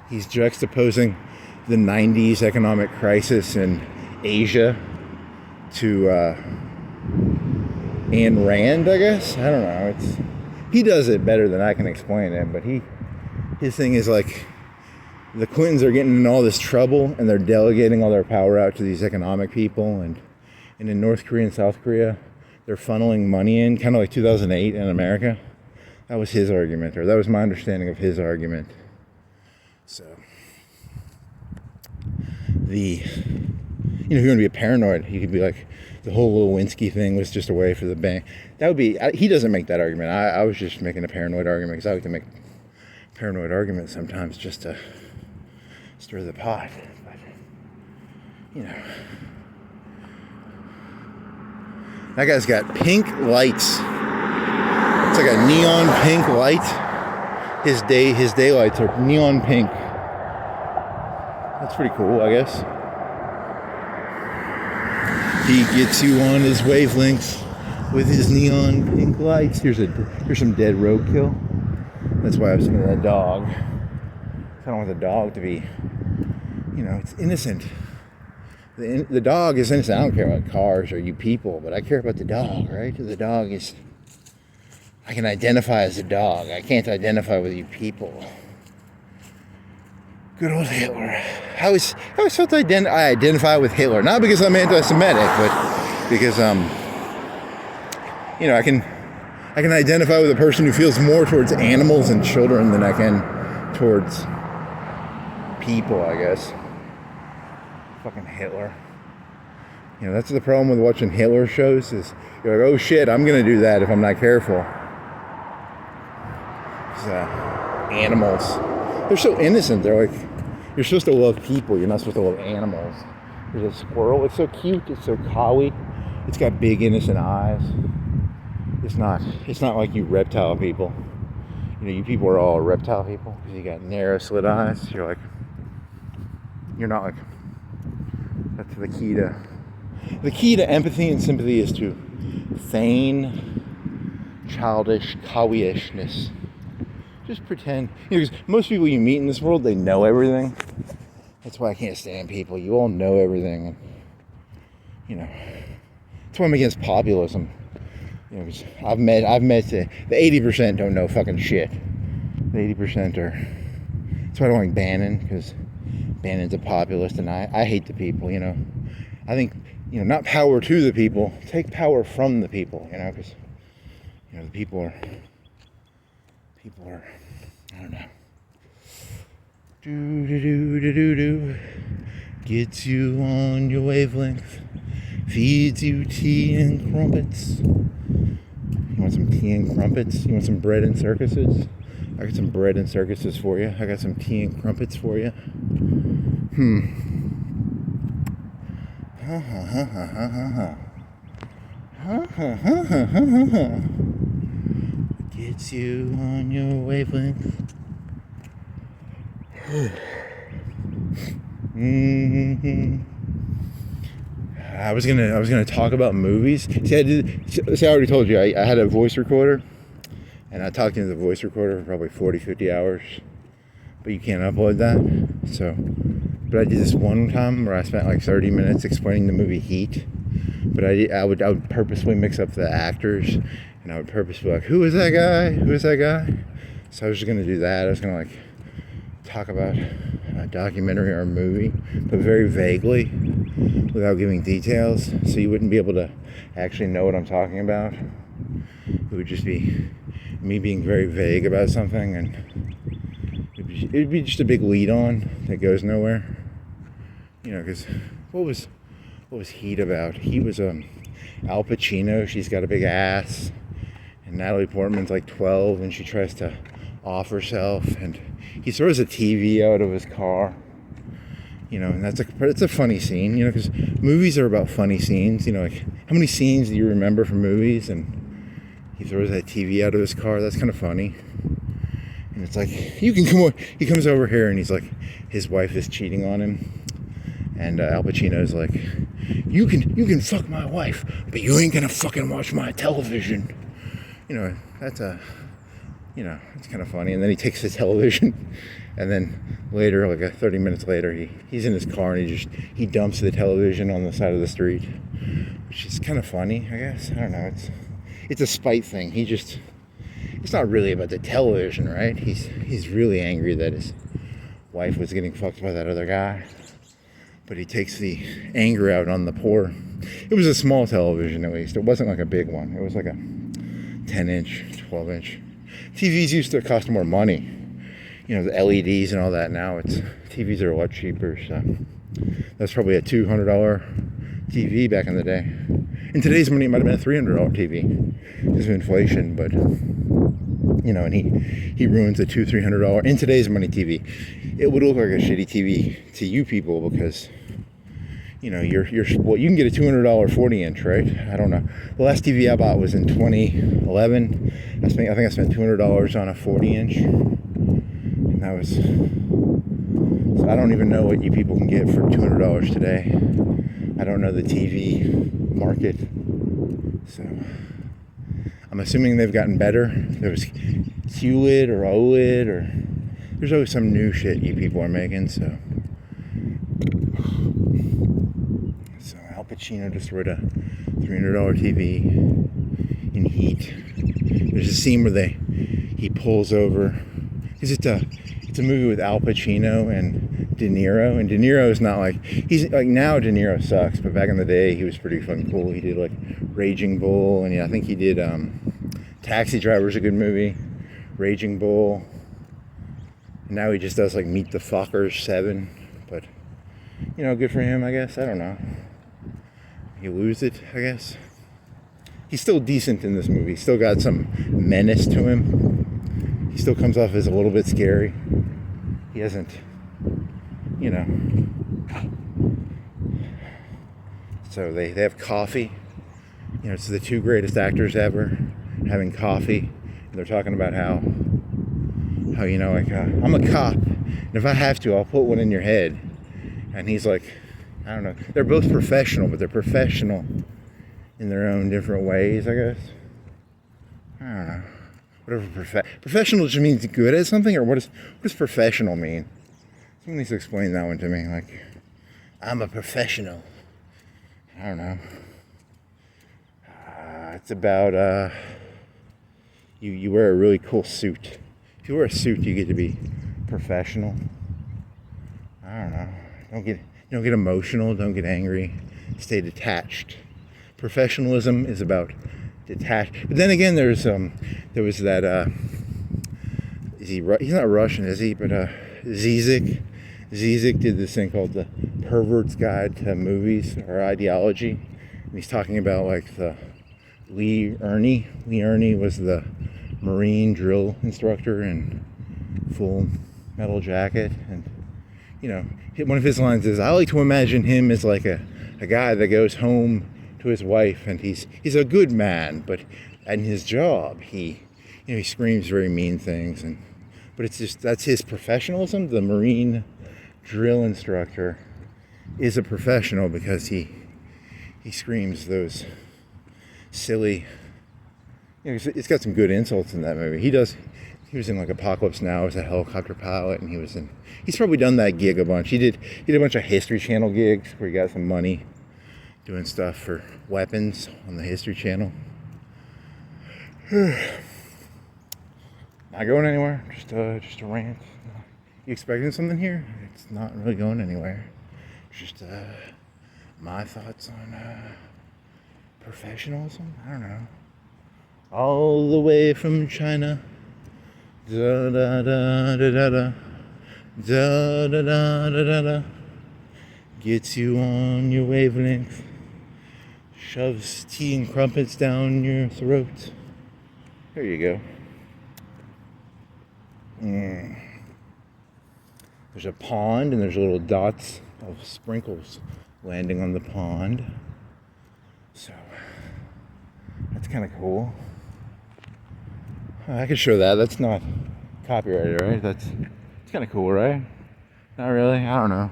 he's juxtaposing the 90s economic crisis in Asia to Ayn Rand, I guess. I don't know. He does it better than I can explain it, but his thing is like, the Clintons are getting in all this trouble and they're delegating all their power out to these economic people, and in North Korea and South Korea they're funneling money in, kind of like 2008 in America. That was his argument, or that was my understanding of his argument. So if you're going to be a paranoid, you could be like, the whole Lewinsky thing was just a way for the bank. That would be, he doesn't make that argument. I was just making a paranoid argument, because I like to make paranoid arguments sometimes just to stir the pot. But, that guy's got pink lights. It's like a neon pink light. His daylights are neon pink. That's pretty cool, I guess. He gets you on his wavelengths with his neon pink lights. Here's some dead roadkill. That's why I was thinking of that dog. I don't want the dog to be, it's innocent. The dog is innocent. I don't care about cars or you people, but I care about the dog, right? The dog is, I can identify as a dog. I can't identify with you people. Good old Hitler. I always felt I identify with Hitler, not because I'm anti-Semitic, but because I can identify with a person who feels more towards animals and children than I can towards people, I guess. Fucking Hitler. That's the problem with watching Hitler shows, is you're like, oh shit, I'm gonna do that if I'm not careful. Animals. They're so innocent. They're like, you're supposed to love people. You're not supposed to love animals. There's a squirrel. It's so cute. It's so kawaii. It's got big innocent eyes. It's not like you reptile people. You people are all reptile people because you got narrow slit eyes. You're not like, that's the key to empathy and sympathy is to feign childish kawaii-ishness. Just pretend. Because most people you meet in this world, they know everything. That's why I can't stand people. You all know everything. That's why I'm against populism. Because I've met the 80% don't know fucking shit. The 80% are. That's why I don't like Bannon, because Bannon's a populist, and I hate the people. I think not power to the people, take power from the people. Because the people are, I don't know. Do. Gets you on your wavelength. Feeds you tea and crumpets. You want some tea and crumpets? You want some bread and circuses? I got some bread and circuses for you. I got some tea and crumpets for you. Gets you on your wavelength. I was gonna talk about movies. See, I already told you I had a voice recorder, and I talked into the voice recorder for probably 40-50 hours, but you can't upload that. But I did this one time where I spent like 30 minutes explaining the movie Heat. But I would purposely mix up the actors, and I would purposely be like, who is that guy? Who is that guy? So I was just gonna do that. I was gonna talk about a documentary or a movie, but very vaguely, without giving details, so you wouldn't be able to actually know what I'm talking about. It would just be me being very vague about something, and it'd be just a big lead on that goes nowhere. Because what was Heat about? He was Al Pacino. She's got a big ass, and Natalie Portman's like 12, and she tries to off herself, and he throws a TV out of his car. And it's a funny scene. Because movies are about funny scenes. Like how many scenes do you remember from movies? And he throws that TV out of his car. That's kind of funny. And it's like, you can come on. He comes over here, and he's like, his wife is cheating on him, and Al Pacino's like, you can fuck my wife, but you ain't gonna fucking watch my television. That's it's kind of funny. And then he takes the television, and then later, like 30 minutes later, he's in his car, and he dumps the television on the side of the street, which is kind of funny, I guess. I don't know. It's a spite thing. It's not really about the television, right? He's really angry that his wife was getting fucked by that other guy, but he takes the anger out on the poor. It was a small television, at least. It wasn't like a big one. It was like a 10-inch, 12-inch. TVs used to cost more money. The LEDs and all that. Now TVs are a lot cheaper. So that's probably a $200 TV back in the day. In today's money, it might have been a $300 TV because of inflation. But and he ruins a $200-300 in today's money TV. It would look like a shitty TV to you people because you can get a $200 40-inch, right? I don't know. The last TV I bought was in 2011. I think I spent $200 on a 40-inch, and that was. So I don't even know what you people can get for $200 today. I don't know the TV market, so I'm assuming they've gotten better. There was QLED or OLED, or there's always some new shit you people are making. So Al Pacino destroyed a $300 TV in Heat. There's a scene where he pulls over. It's a movie with Al Pacino and De Niro, and De Niro is not like, he's like, now De Niro sucks, but back in the day he was pretty fucking cool. He did like Raging Bull, and I think he did Taxi Driver's a good movie, Raging Bull. And now he just does like Meet the Fockers 7, but good for him, I guess. I don't know. He lose it, I guess. He's still decent in this movie. He's still got some menace to him. He still comes off as a little bit scary. He hasn't, So they have coffee. It's the two greatest actors ever having coffee. And they're talking about how I'm a cop, and if I have to, I'll put one in your head. And he's like, I don't know. They're both professional, but they're professional in their own different ways, I guess. I don't know. Whatever professional just means good at something, or what does professional mean? Someone needs to explain that one to me. Like, I'm a professional. I don't know. It's about you wear a really cool suit. If you wear a suit, you get to be professional. I don't know. Don't get emotional. Don't get angry. Stay detached. Professionalism is about detached. But then again, there was that. He's not Russian, is he? But Zizek. Zizek did this thing called the Pervert's Guide to Movies or Ideology, and he's talking about like the Lee Ernie. Lee Ernie was the Marine drill instructor in Full Metal Jacket, and one of his lines is, I like to imagine him as like a guy that goes home to his wife, and he's a good man, but in his job he screams very mean things, but it's just, that's his professionalism. The Marine drill instructor is a professional because he screams those silly, it's got some good insults in that movie. He was in like Apocalypse Now as a helicopter pilot, and he's probably done that gig a bunch. He did a bunch of History Channel gigs where he got some money doing stuff for weapons on the History Channel. Not going anywhere, just a rant. You expecting something here? It's not really going anywhere. It's just my thoughts on professionalism. I don't know. All the way from China. Da da da da da da. Da da da da da da. Gets you on your wavelength. Shoves tea and crumpets down your throat. There you go. There's a pond and there's little dots of sprinkles landing on the pond. So that's kind of cool. I could show that. That's not copyrighted, right? It's kind of cool, right? Not really. I don't know.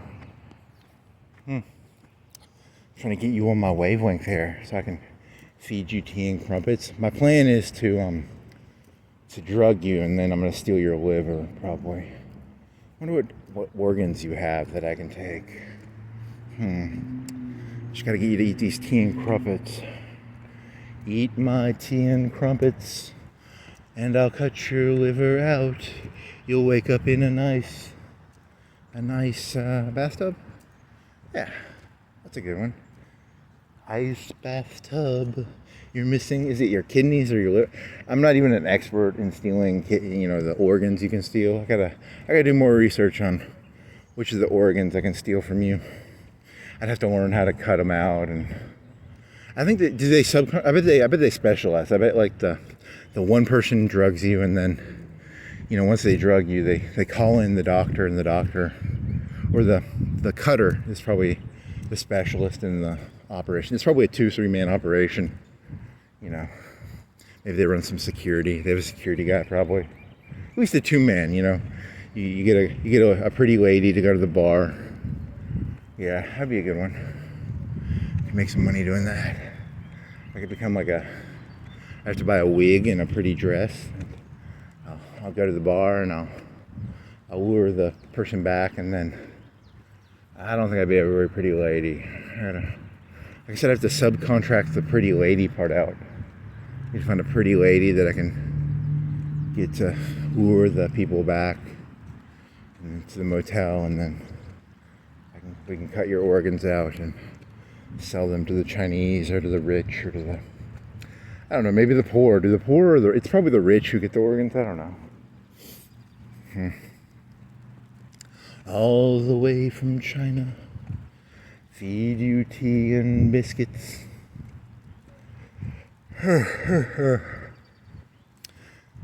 Trying to get you on my wavelength here so I can feed you tea and crumpets. My plan is to drug you and then I'm gonna steal your liver probably. I wonder what organs you have that I can take. Just gotta get you to eat these tea and crumpets. Eat my tea and crumpets and I'll cut your liver out. You'll wake up in a nice bathtub. Yeah, that's a good one. Ice bathtub. You're missing, is it your kidneys or your liver? I'm not even an expert in stealing, the organs you can steal. I gotta do more research on which of the organs I can steal from you. I'd have to learn how to cut them out, and I think that I bet they specialize. I bet like the one person drugs you, and then once they drug you, they call in the doctor, and the doctor or the cutter is probably the specialist in the operation. It's probably a 2-3 man operation. Maybe they run some security. They have a security guy probably. At least a 2-man. You get a pretty lady to go to the bar. Yeah, that'd be a good one. You can make some money doing that. I could become I have to buy a wig and a pretty dress. I'll go to the bar and I'll lure the person back, and then I don't think I'd be a very pretty lady. Like I said, I have to subcontract the pretty lady part out. I need to find a pretty lady that I can get to lure the people back to the motel, and then we can cut your organs out and sell them to the Chinese or to the rich or to I don't know, maybe the poor. Do the poor or it's probably the rich who get the organs? I don't know. All the way from China. Feed you tea and biscuits.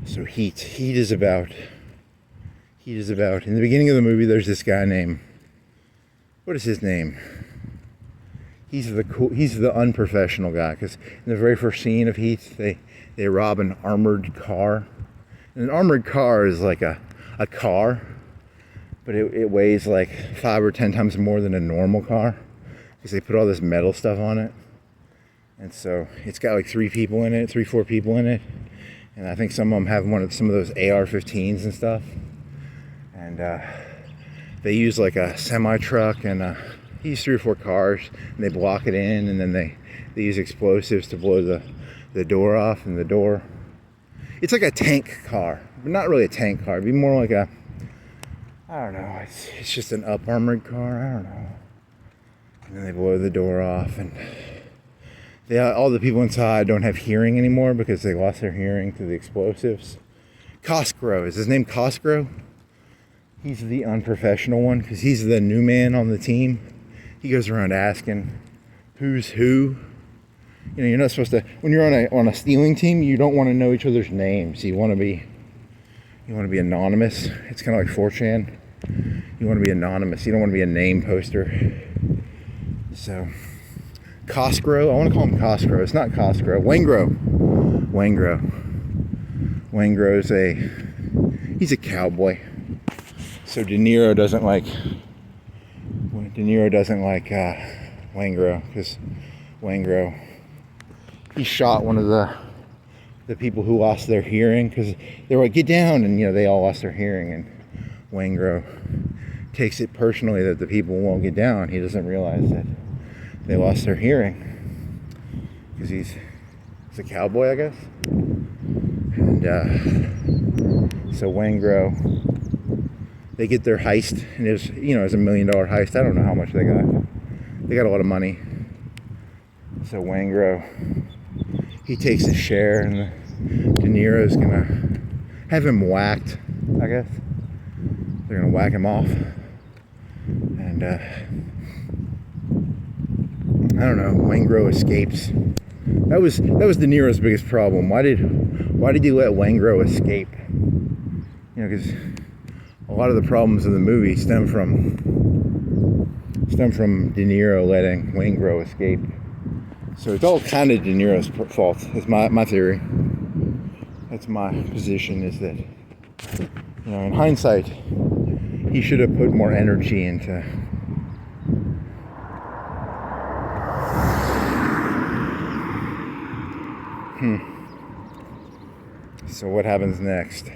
So heat is about. In the beginning of the movie, there's this guy named. What is his name? He's the unprofessional guy, because in the very first scene of Heat, they rob an armored car. And an armored car is like a car, but it weighs like 5 or 10 times more than a normal car, because they put all this metal stuff on it. And so it's got like 4 people in it, and I think some of them have some of those AR-15s and stuff. And they use like a semi-truck and they use 3 or 4 cars, and they block it in, and then they use explosives to blow the door off, and the door. It's like a tank car, but not really a tank car. It'd be more like I don't know. It's just an up armored car. I don't know. And then they blow the door off, and all the people inside don't have hearing anymore because they lost their hearing to the explosives. Cosgrove, is his name Cosgrove? He's the unprofessional one because he's the new man on the team. He goes around asking who's who. You're not supposed to, when you're on a stealing team, you don't want to know each other's names. You want to be anonymous. It's kind of like 4chan. You want to be anonymous. You don't want to be a name poster. So Cosgrove, I want to call him Cosgrove. It's not Cosgrove. Waingro. Waingro's he's a cowboy. So De Niro doesn't like Waingro, because Waingro, he shot one of the people who lost their hearing, because they were like, get down, and they all lost their hearing, and Waingro takes it personally that the people won't get down. He doesn't realize that they lost their hearing because he's a cowboy, I guess. And so Waingro they get their heist, and it was, you know, it was $1 million heist. I don't know how much they got. They got a lot of money. So Waingro, he takes a share, and De Niro's gonna have him whacked, I guess. They're gonna whack him off. And I don't know, Waingro escapes. That was De Niro's biggest problem. Why did he let Waingro escape? You know, because a lot of the problems in the movie stem from De Niro letting Waingro escape. So it's all kind of De Niro's fault. It's my theory. That's my position, is that, you know, in hindsight, he should have put more energy into So what happens next?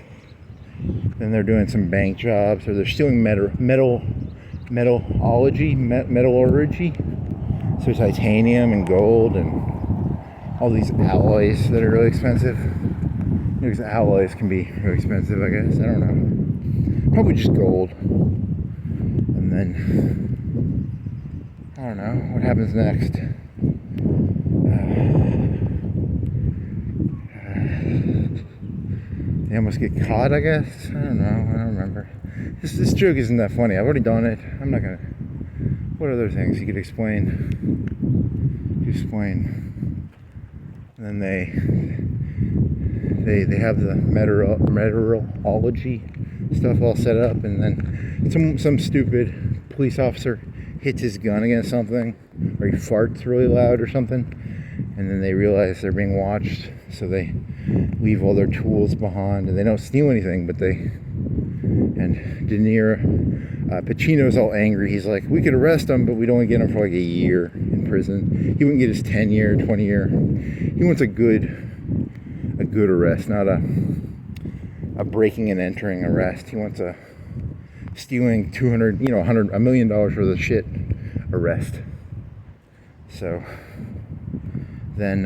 Then they're doing some bank jobs, or they're stealing metallurgy. So titanium and gold and all these alloys that are really expensive. Because alloys can be really expensive, I guess. I don't know. Probably just gold. And then, I don't know, what happens next? They almost get caught, I guess. I don't know. I don't remember. This joke isn't that funny. I've already done it. I'm not gonna. What other things you could explain? And then they have the meteorology stuff all set up, and then some stupid police officer hits his gun against something, or he farts really loud or something, and then they realize they're being watched, so they leave all their tools behind, and they don't steal anything, but and De Niro, Pacino's all angry. He's like, we could arrest him, but we'd only get him for like a year in prison. He wouldn't get his 10-year, 20-year. He wants a good arrest, not a breaking and entering arrest. He wants a stealing $100 million worth of shit arrest. So then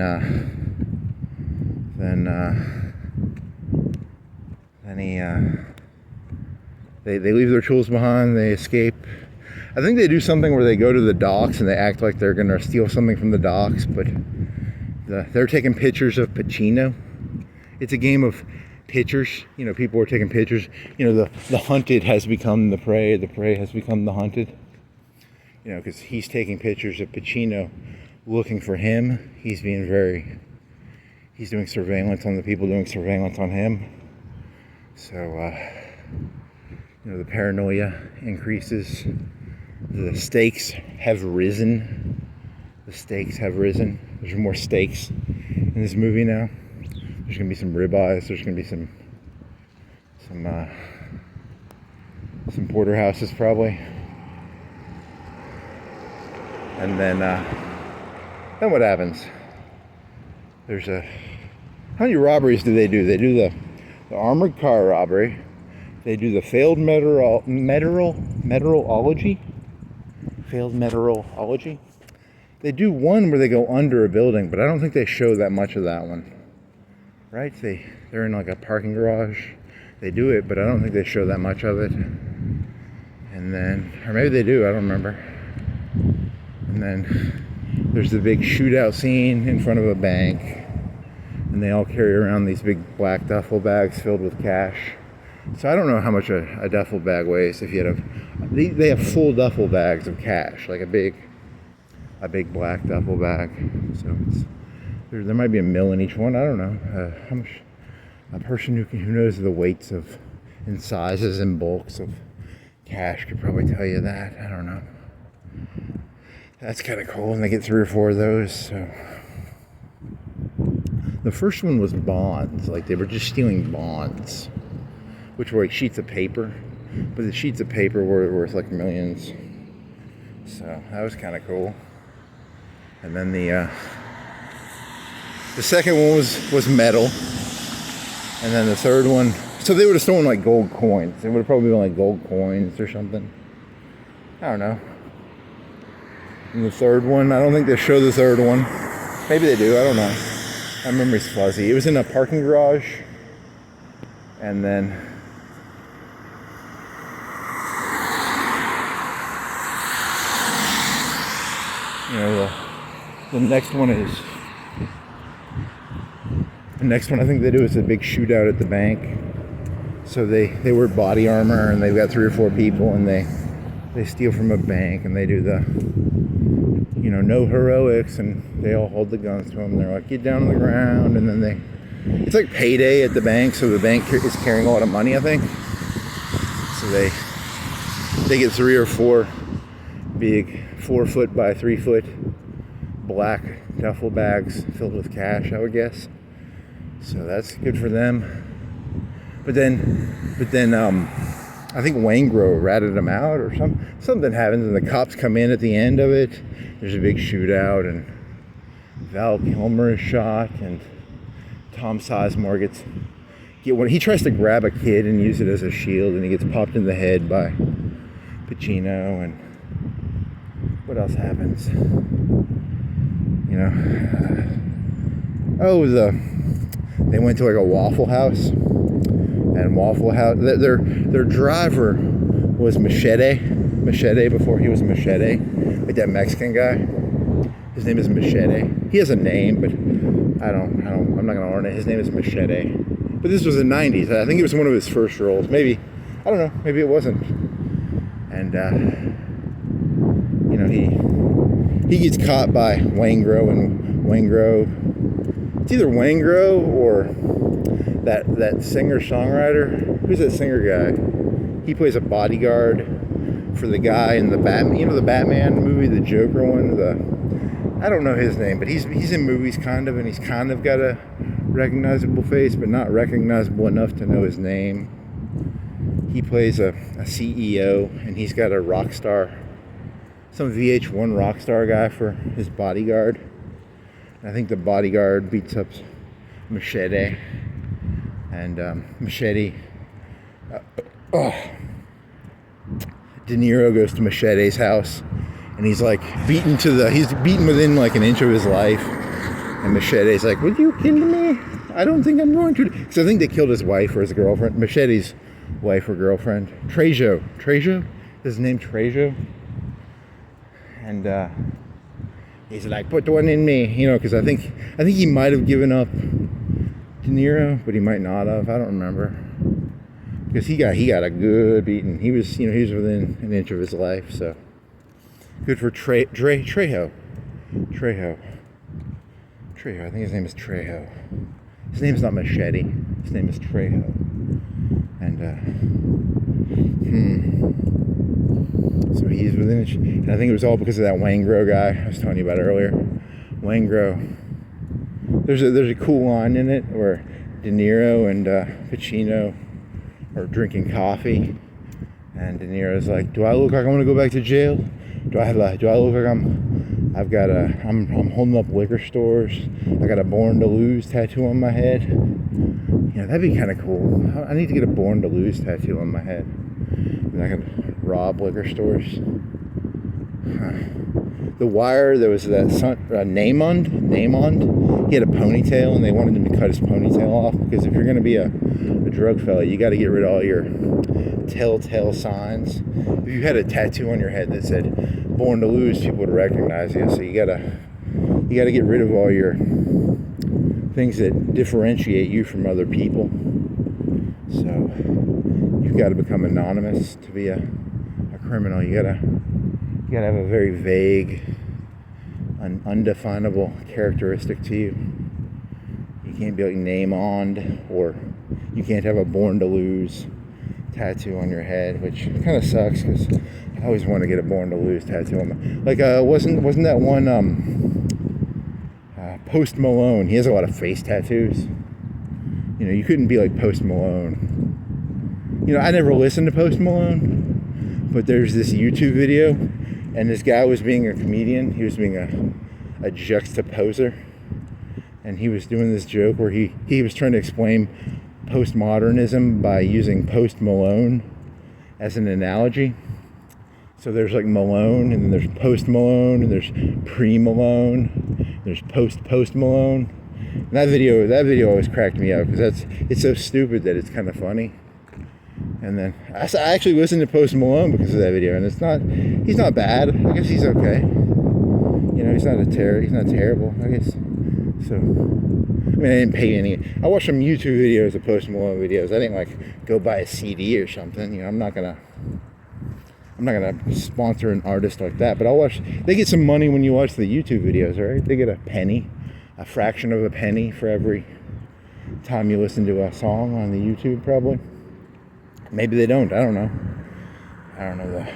they leave their tools behind, they escape. I think they do something where they go to the docks and they act like they're gonna steal something from the docks, but they're taking pictures of Pacino. It's a game of pictures. You know, people are taking pictures. You know, the hunted has become the prey has become the hunted. You know, because he's taking pictures of Pacino looking for him. He's doing surveillance on the people doing surveillance on him. So, you know, the paranoia increases. The stakes have risen. There's more stakes in this movie now. There's gonna be some ribeyes. There's gonna be some porterhouses probably. And then what happens? How many robberies do? They do the armored car robbery. They do the failed meteorology. They do one where they go under a building, but I don't think they show that much of that one. Right? They're in like a parking garage. They do it, but I don't think they show that much of it. And then, or maybe they do, I don't remember. And then there's the big shootout scene in front of a bank. And they all carry around these big black duffel bags filled with cash. So I don't know how much a duffel bag weighs. If you had they have full duffel bags of cash, like a big black duffel bag. So there might be $1 million in each one. I don't know how much. A person who knows the weights and sizes and bulks of cash could probably tell you that. I don't know. That's kind of cool, and they get 3 or 4 of those. So the first one was bonds. Like, they were just stealing bonds, which were like sheets of paper, but the sheets of paper were worth like millions. So that was kind of cool. And then the second one was metal, and then the third one. So they would have stolen like gold coins. It would have probably been like gold coins or something. I don't know. And the third one, I don't think they show the third one. Maybe they do. I don't know. My memory's fuzzy. It was in a parking garage, and then You know, the next one is, the next one I think they do is a big shootout at the bank. So they wear body armor and they've got 3 or 4 people and they steal from a bank and they do the, you know, no heroics, and they all hold the guns to them. They're like, get down on the ground, and then it's like payday at the bank, so the bank is carrying a lot of money, I think. So they get 3 or 4 big 4-foot by 3-foot black duffel bags filled with cash, I would guess. So that's good for them. But then I think Waingro ratted them out, or something happens, and the cops come in at the end of it. There's a big shootout, and Val Kilmer is shot, and Tom Sizemore he tries to grab a kid and use it as a shield, and he gets popped in the head by Pacino. And what else happens? You know, they went to like a Waffle House, and Waffle House, their driver was Machete before he was Machete, like that Mexican guy. His name is Machete. He has a name, but I'm not gonna learn it. His name is Machete. But this was the 90s. I think it was one of his first roles. Maybe, I don't know, maybe it wasn't. And you know, he gets caught by Waingro, and Waingro, it's either Waingro or that singer-songwriter. Who's that singer guy? He plays a bodyguard for the guy in the Batman, you know, the Batman movie, the Joker one. I don't know his name, but he's in movies kind of, and he's kind of got a recognizable face, but not recognizable enough to know his name. He plays a CEO, and he's got a rock star, some VH1 rock star guy for his bodyguard. And I think the bodyguard beats up Machete, and Machete. De Niro goes to Machete's house, and he's like he's beaten within like an inch of his life. And Machete's like, "Would you kill me? I don't think I'm going to." Because I think they killed his wife or his girlfriend. Machete's wife or girlfriend. Trejo? His name Trejo. And he's like, "Put one in me," you know, because I think he might have given up De Niro, but he might not have. I don't remember. Because he got a good beating. He was within an inch of his life. So good for Trejo. I think his name is Trejo. His name is not Machete. His name is Trejo. And so he's within it. And I think it was all because of that Waingro guy I was telling you about earlier. Waingro. There's a cool line in it where De Niro and Pacino are drinking coffee, and De Niro's like, "Do I look like I'm gonna go back to jail? Do I look like I'm holding up liquor stores? I got a Born to Lose tattoo on my head." You know, that'd be kind of cool. I need to get a Born to Lose tattoo on my head, and I can rob liquor stores. The Wire, there was that son, Namond. He had a ponytail, and they wanted him to cut his ponytail off, because if you're going to be a drug fella, you got to get rid of all your telltale signs. If you had a tattoo on your head that said "Born to Lose," people would recognize you. So you gotta get rid of all your things that differentiate you from other people. So you've got to become anonymous to be a criminal. You gotta have a very vague, undefinable characteristic to you. You can't be like Namond, or you can't have a Born to Lose tattoo on your head, which kind of sucks, because I always want to get a Born to Lose tattoo on my, like wasn't that one Post Malone? He has a lot of face tattoos. You know, you couldn't be like Post Malone. You know, I never listened to Post Malone, but there's this YouTube video, and this guy was being a comedian. He was being a juxtaposer, and he was doing this joke where he was trying to explain postmodernism by using Post Malone as an analogy. So there's like Malone, and then there's Post Malone, and there's pre-Malone, there's post Malone. And that video always cracked me up, because it's so stupid that it's kind of funny. And then I actually listened to Post Malone because of that video, and he's not bad. I guess he's okay. You he's not terrible, I guess. So, I mean, I didn't pay any. I watched some YouTube videos of Post Malone videos. I didn't like go buy a CD or something. I'm not gonna sponsor an artist like that. But I'll watch. They get some money when you watch the YouTube videos, right? They get a penny, a fraction of a penny for every time you listen to a song on the YouTube, probably. Maybe they don't. I don't know. Though.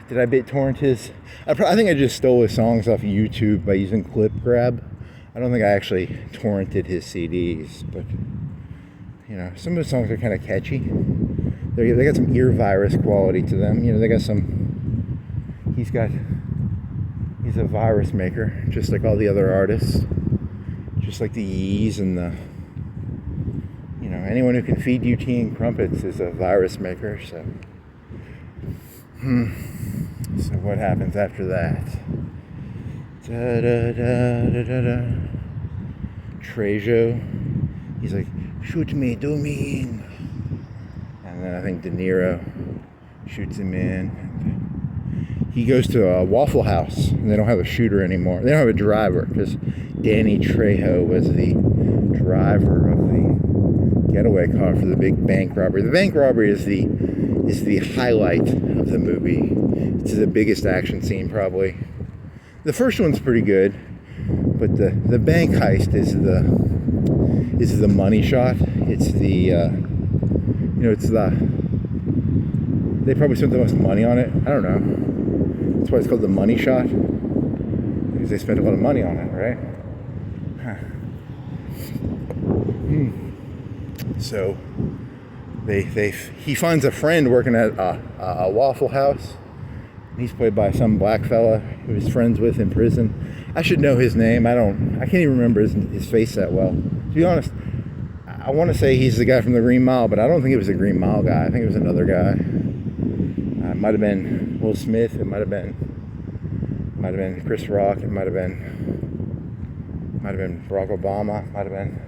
Did I BitTorrent his? I think I just stole his songs off YouTube by using ClipGrab. I don't think I actually torrented his CDs, but some of the songs are kind of catchy. They got some ear virus quality to them. They got some. He's a virus maker, just like all the other artists, just like the Yees and the. Anyone who can feed you tea and crumpets is a virus maker. So. So what happens after that? Trejo, he's like, shoot me, do me in. And then I think De Niro shoots him in. He goes to a Waffle House, and they don't have a shooter anymore. They don't have a driver, because Danny Trejo was the driver of the getaway car for the big bank robbery. The bank robbery is the highlight of the movie. It's the biggest action scene, probably. The first one's pretty good, but the bank heist is the money shot. It's the they probably spent the most money on it. I don't know. That's why it's called the money shot, because they spent a lot of money on it, right? So he finds a friend working at a Waffle House. He's played by some black fella who he's friends with in prison. I should know his name. I can't even remember his face that well. To be honest, I want to say he's the guy from the Green Mile, but I don't think it was the Green Mile guy. I think it was another guy. It might have been Will Smith. It might have been Chris Rock. It might have been Barack Obama. It might have been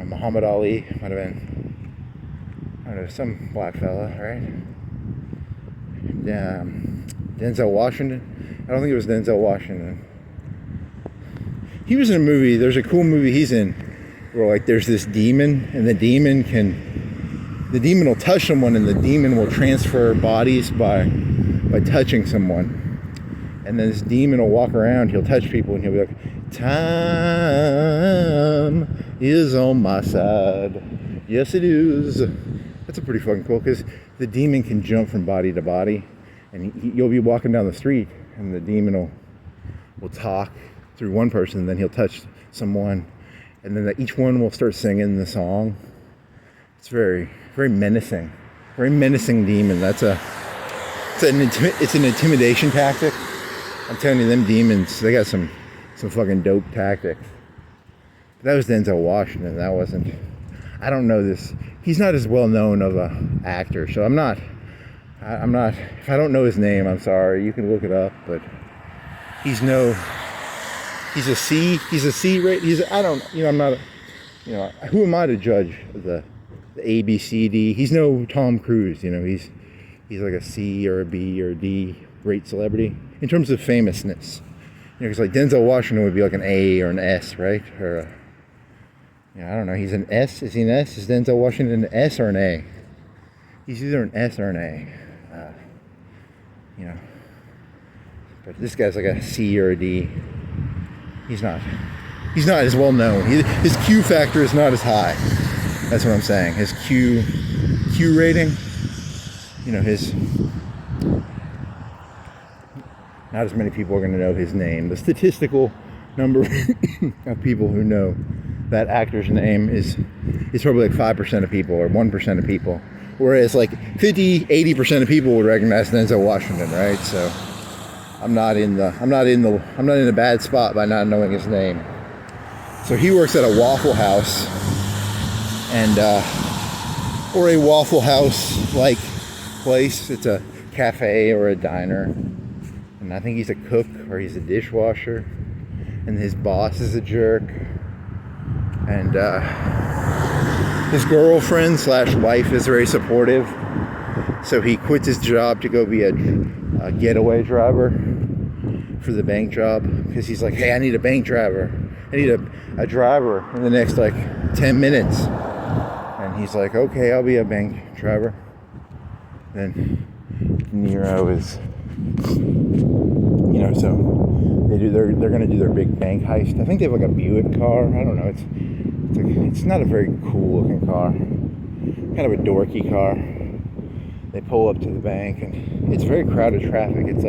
Muhammad Ali. It might have been some black fella, right? Denzel Washington. I don't think it was Denzel Washington. He was in a movie. There's a cool movie he's in where like there's this demon, and the demon will touch someone, and the demon will transfer bodies by touching someone. And then this demon will walk around. He'll touch people, and he'll be like, "Time is on my side. Yes, it is." That's a pretty fucking cool, because the demon can jump from body to body, and you'll be walking down the street, and the demon will talk through one person, and then he'll touch someone, and then each one will start singing the song. It's very, very menacing demon. It's an intimidation tactic. I'm telling you, them demons, they got some fucking dope tactics. But that was Denzel Washington. That wasn't. I don't know this. He's not as well known of a actor, so I'm not. If I don't know his name, I'm sorry. You can look it up, but he's a C. He's a C rate. I'm not. Who am I to judge the A, B, C, D? He's no Tom Cruise. He's like a C or a B or a D rate celebrity in terms of famousness. Because like Denzel Washington would be like an A or an S, right? Or I don't know. He's an S. Is he an S? Is Denzel Washington an S or an A? He's either an S or an A. But this guy's like a C or a D. He's not as well known. His Q factor is not as high. That's what I'm saying. His Q rating. Not as many people are going to know his name. The statistical number of people who know that actor's name is probably like 5% of people or 1% of people. Whereas like 50-80% of people would recognize Denzel Washington, right? So I'm not in a bad spot by not knowing his name. So he works at a Waffle House, and or a Waffle House like place. It's a cafe or a diner, and I think he's a cook or he's a dishwasher, and his boss is a jerk, and his girlfriend / wife is very supportive. So he quits his job to go be a a getaway driver for the bank job, because he's like, hey, I need a bank driver. I need a driver in the next like 10 minutes. And he's like, okay, I'll be a bank driver. Then Nero is, so they're gonna do their big bank heist. I think they have like a Buick car. I don't know. It's not a very cool looking car. Kind of a dorky car. They pull up to the bank, and it's very crowded traffic. It's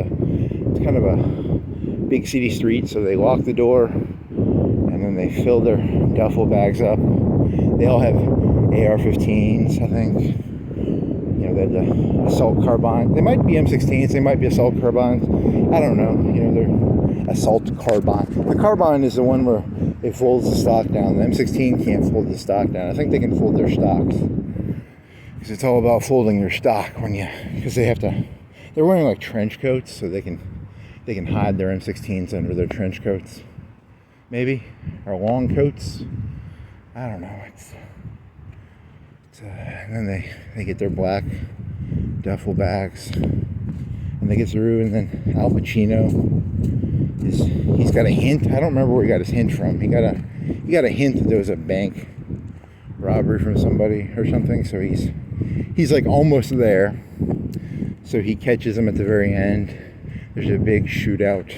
kind of a big city street, so they lock the door, and then they fill their duffel bags up. They all have AR-15s, I think. They have the assault carbine. They might be M16s. They might be assault carbines. I don't know. They're assault carbine. The carbine is the one where it folds the stock down. The M16 can't fold the stock down. I think they can fold their stocks, because it's all about folding your stock because they're wearing like trench coats, so they can hide their M16s under their trench coats, maybe, or long coats. I don't know. And then they get their black duffel bags, and they get through, and then Al Pacino he's got a hint. I don't remember where he got his hint from. He got a hint that there was a bank robbery from somebody or something, so he's like almost there. So he catches him at the very end. There's a big shootout.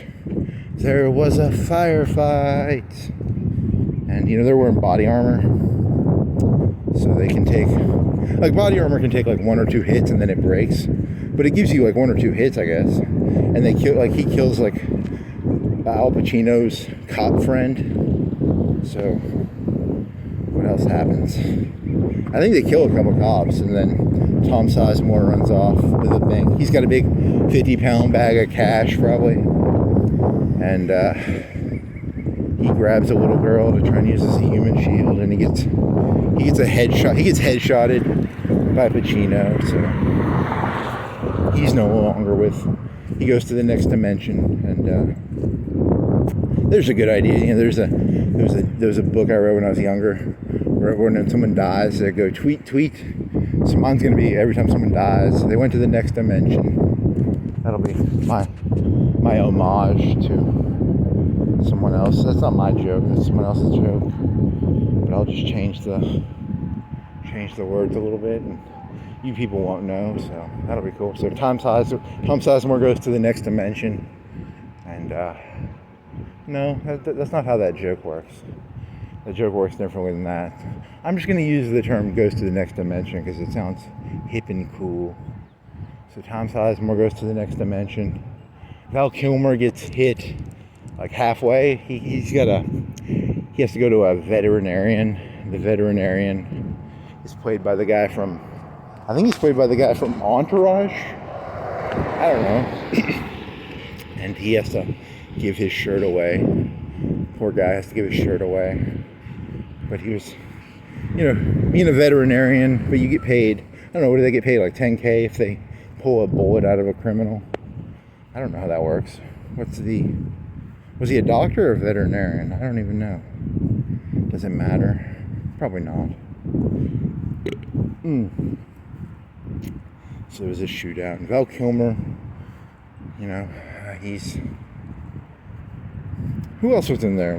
There was a firefight. And they're wearing body armor. So they can take, like, body armor can take like 1 or 2 hits and then it breaks. But it gives you like 1 or 2 hits, I guess. And he kills like Al Pacino's cop friend. So what else happens? I think they kill a couple cops, and then Tom Sizemore runs off with a bank. He's got a big 50-pound bag of cash, probably. And he grabs a little girl to try and use as a human shield, and he gets a headshot. He gets headshotted by Pacino, so he's no longer with. He goes to the next dimension, and there's a good idea. There's a book I read when I was younger, where when someone dies, they go tweet. So mine's gonna be every time someone dies, they went to the next dimension. That'll be my homage to someone else. That's not my joke. That's someone else's joke. But I'll just change the words a little bit, and you people won't know. So that'll be cool. So Tom Sizemore goes to the next dimension, and no, that's not how that joke works. The joke works differently than that. I'm just going to use the term goes to the next dimension because it sounds hip and cool. So Tom Sizemore goes to the next dimension. Val Kilmer gets hit like halfway. He has to go to a veterinarian. The veterinarian is played by the guy from, I think he's played by the guy from Entourage. I don't know. And he has to give his shirt away. Poor guy has to give his shirt away. But he was, being a veterinarian, but you get paid, I don't know, what do they get paid, like $10K if they pull a bullet out of a criminal? I don't know how that works. Was he a doctor or a veterinarian? I don't even know. Does it matter? Probably not. So there was a shootout. And Val Kilmer, who else was in there?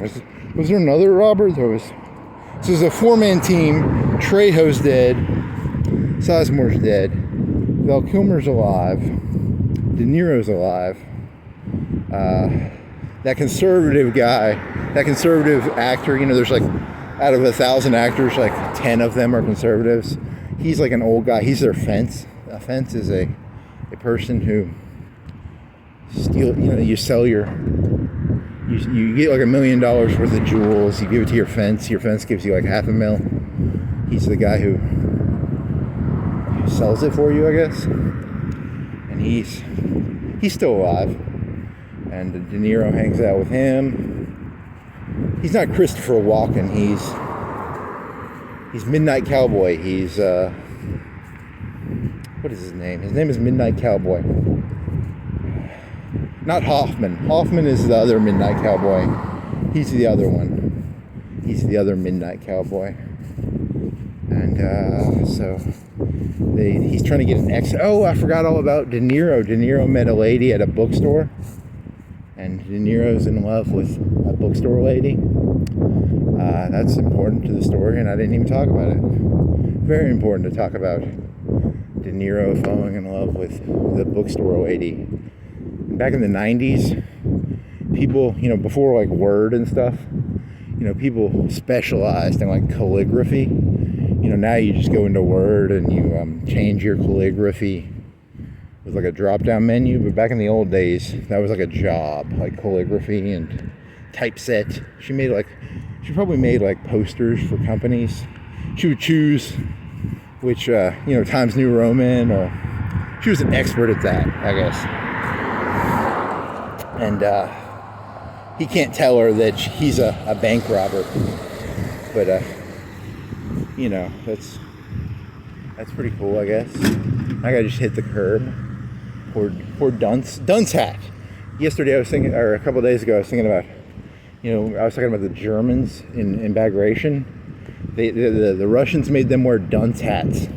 Was there another robber? So it was a 4-man team. Trejo's dead. Sizemore's dead. Val Kilmer's alive. De Niro's alive. That conservative guy, that conservative actor, there's like, out of 1,000 actors, like 10 of them are conservatives. He's like an old guy. He's their fence. A fence is a person who you sell you get like $1 million worth of jewels, you give it to your fence gives you like $500,000. He's the guy who sells it for you, I guess. And he's still alive. And De Niro hangs out with him. He's not Christopher Walken. He's Midnight Cowboy. He's what is his name? His name is Midnight Cowboy. Not Hoffman. Hoffman is the other Midnight Cowboy. He's the other one. He's the other Midnight Cowboy. And so He's trying to get an exit. Oh, I forgot all about De Niro. De Niro met a lady at a bookstore, and De Niro's in love with a bookstore lady. That's important to the story, and I didn't even talk about it. Very important to talk about De Niro falling in love with the bookstore lady. Back in the 90s, people, before like Word and stuff, people specialized in like calligraphy. Now you just go into Word and you change your calligraphy with like a drop-down menu. But back in the old days, that was like a job, like calligraphy and typeset. She probably made like posters for companies. She would choose which, Times New Roman, or she was an expert at that, I guess. And he can't tell her that he's a bank robber, but that's pretty cool, I guess. I gotta just hit the curb. Poor dunce hat. Yesterday I was thinking, or a couple of days ago, I was thinking about, I was talking about the Germans in Bagration. The Russians made them wear dunce hats.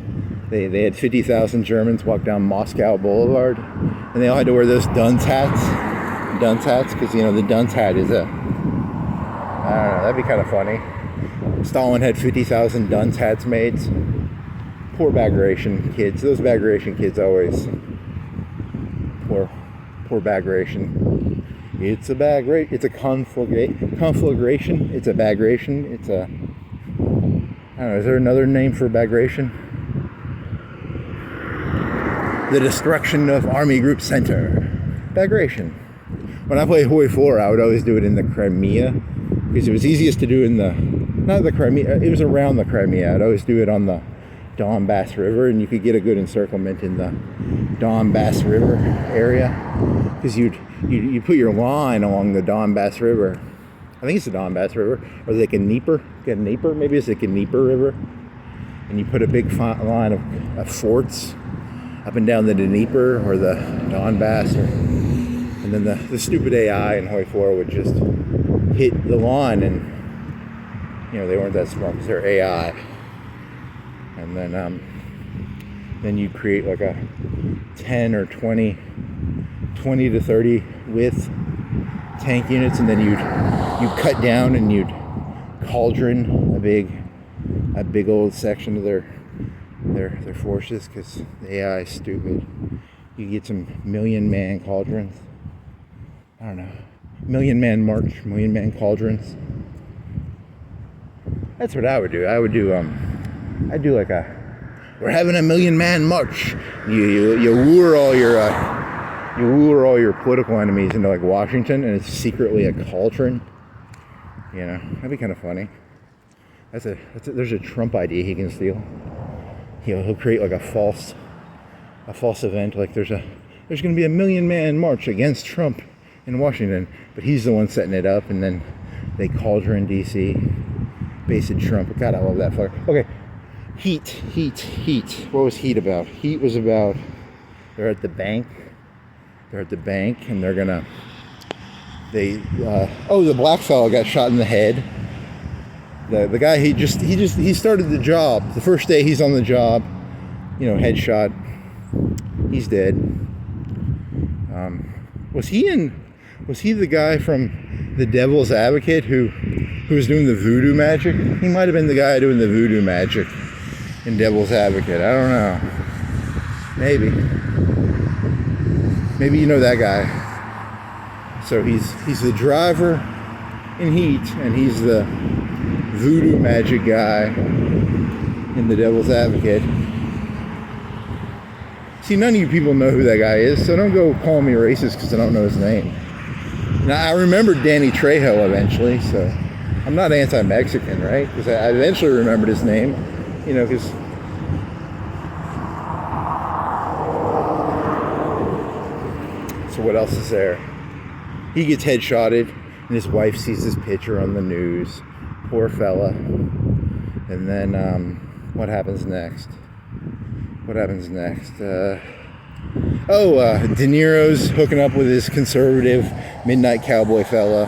They had 50,000 Germans walk down Moscow Boulevard, and they all had to wear those dunce hats. Because the dunce hat is I don't know, that'd be kind of funny. Stalin had 50,000 dunce hats made. Poor Bagration kids. Those Bagration kids always poor Bagration. It's a conflagration. It's a bagration. It's a, I don't know, is there another name for bagration? The destruction of Army Group Center. Bagration. When I played Hoi 4, I would always do it in the Crimea, because it was easiest to do in not the Crimea, it was around the Crimea. I'd always do it on the Donbass River, and you could get a good encirclement in the Donbass River area, because you put your line along the Donbass River. I think it's the Donbass River, or the Dnieper, maybe it's the Dnieper River, and you put a big line of forts up and down the Dnieper or the Donbass, and then the stupid AI in Hoi 4 would just hit the line, and they weren't that smart because they're AI. And then you create like a 10 or 20 to 30 width tank units, and then you'd cut down and you'd cauldron a big old section of their forces, because the AI is stupid. You get some million-man cauldrons. I don't know. Million-man march, million-man cauldrons. That's what I would do. I'd do like we're having a million-man march. You lure all your political enemies into like Washington, and it's secretly a cauldron. That'd be kind of funny. There's a Trump idea he can steal. He'll create like a false event, like there's going to be a million-man march against Trump in Washington, but he's the one setting it up, and then they cauldron DC, based Trump. God, I love that fucker. Okay, Heat. What was Heat about? Heat was about they're at the bank, and they're gonna the black fellow got shot in the head. The guy he started the job. The first day he's on the job, headshot. He's dead. Was he the guy from The Devil's Advocate who was doing the voodoo magic? He might have been the guy doing the voodoo magic in Devil's Advocate. I don't know. Maybe you know that guy. So he's the driver in Heat, and he's the voodoo magic guy in The Devil's Advocate. See, none of you people know who that guy is, so don't go calling me racist because I don't know his name. Now, I remembered Danny Trejo eventually, so I'm not anti-Mexican, right? Because I eventually remembered his name, because... So what else is there? He gets headshotted, and his wife sees his picture on the news. Poor fella. And then, what happens next? De Niro's hooking up with his conservative midnight cowboy fella,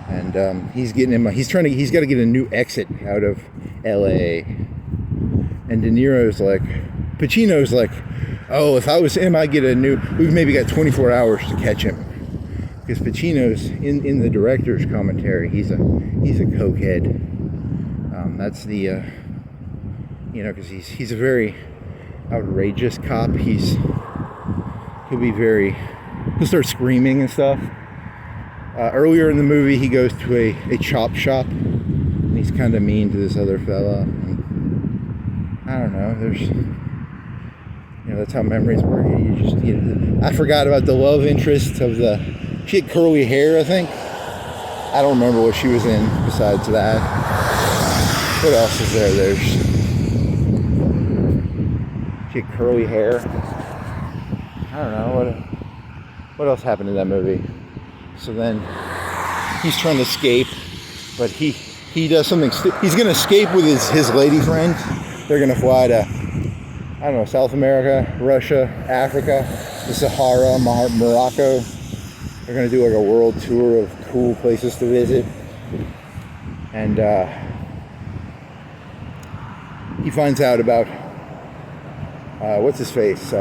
and he's got to get a new exit out of LA, and De Niro's like, Pacino's like, oh, if I was him, I'd get we've maybe got 24 hours to catch him. Because Pacino's, in the director's commentary, he's a cokehead. That's the, because he's a very outrageous cop. He'll start screaming and stuff. Earlier in the movie, he goes to a chop shop, and he's kind of mean to this other fella. And I don't know. That's how memories work. I forgot about the love interest of she had curly hair, I think. I don't remember what she was in besides that. What else is there? She had curly hair. I don't know what else happened in that movie. So then he's trying to escape, but he does something. He's gonna escape with his lady friend. They're gonna fly to, I don't know, South America, Russia, Africa, the Sahara, Morocco. They're gonna do like a world tour of cool places to visit, and he finds out about what's his face.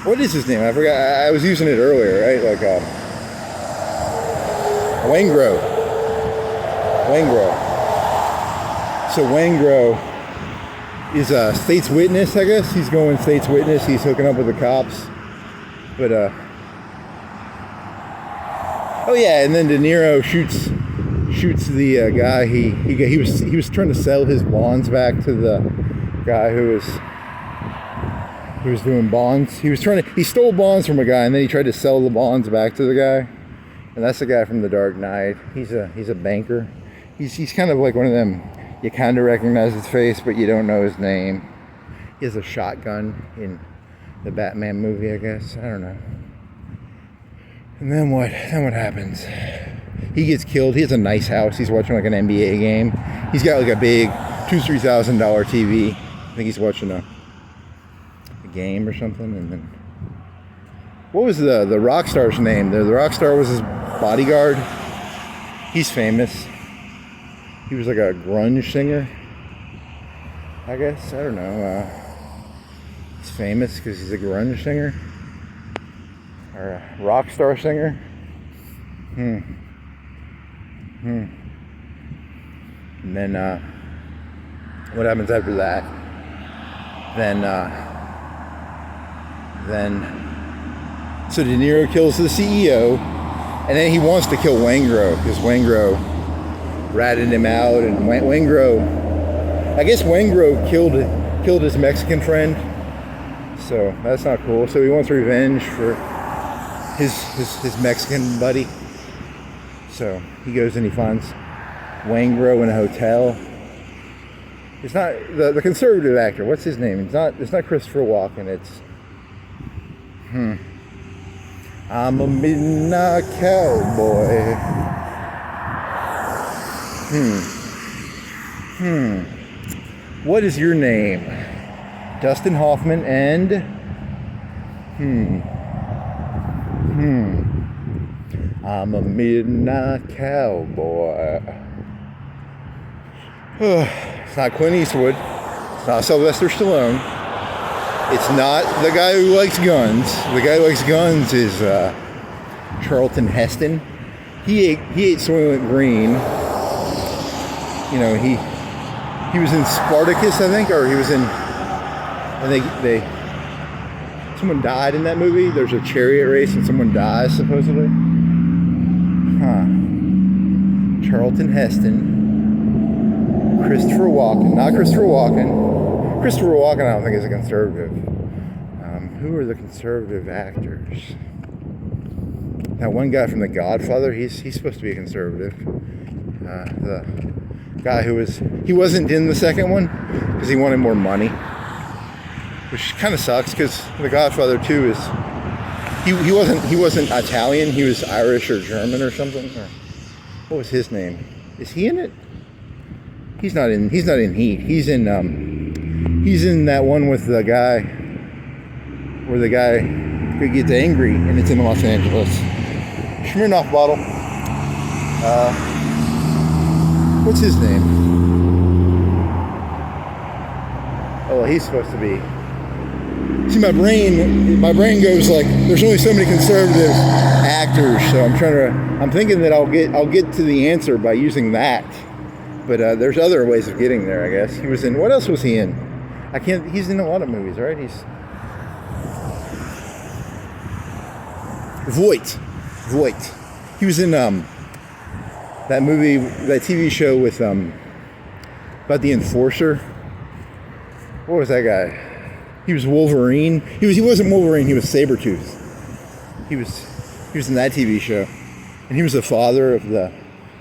What is his name? I forgot. I was using it earlier, right? Like Waingro. So Waingro is a state's witness, I guess. He's going state's witness. He's hooking up with the cops. But oh yeah, and then De Niro shoots the guy. He was trying to sell his bonds back to the guy who was doing bonds. He stole bonds from a guy, and then he tried to sell the bonds back to the guy. And that's the guy from The Dark Knight. He's a banker. He's kind of like one of them. You kind of recognize his face, but you don't know his name. He has a shotgun in the Batman movie, I guess. I don't know. And then what happens? He gets killed. He has a nice house. He's watching like an NBA game. He's got like a big $2,000-$3,000 TV. I think he's watching a game or something. And then what was the rock star's name? The rock star was his bodyguard. He's famous. He was like a grunge singer, I guess. I don't know. He's famous because he's a grunge singer or a rock star singer. And then what happens after that? Then so De Niro kills the CEO, and then he wants to kill Waingro because Waingro ratted him out, and I guess Waingro killed his Mexican friend, so that's not cool. So he wants revenge for his Mexican buddy. So he goes and he finds Waingro in a hotel. It's not the conservative actor. What's his name? It's not Christopher Walken. It's I'm a midnight cowboy. What is your name? Dustin Hoffman and I'm a midnight cowboy. It's not Clint Eastwood. It's not Sylvester Stallone. It's not the guy who likes guns. The guy who likes guns is Charlton Heston. He ate Soylent Green. You know, he was in Spartacus, I think, or he was in. And someone died in that movie. There's a chariot race and someone dies supposedly. Charlton Heston, Christopher Walken, not Christopher Walken. Christopher Walken, I don't think is a conservative. Who are the conservative actors? That one guy from The Godfather, he's supposed to be a conservative. The guy he wasn't in the second one because he wanted more money, which kind of sucks because The Godfather 2 is he wasn't Italian, he was Irish or German or something. Or what was his name? Is he in it? He's not in Heat. He's in that one with the guy where the guy gets angry, and it's in Los Angeles. Smirnoff bottle. What's his name? Oh, well, he's supposed to be. See, my brain goes like, there's only so many conservative actors, so I'm thinking that I'll get to the answer by using that. But there's other ways of getting there, I guess. He was in, what else was he in? He's in a lot of movies, right? Voight. He was in that movie, that TV show with about the Enforcer. What was that guy? He was Wolverine. He wasn't Wolverine. He was Sabretooth. He was in that TV show, and he was the father of the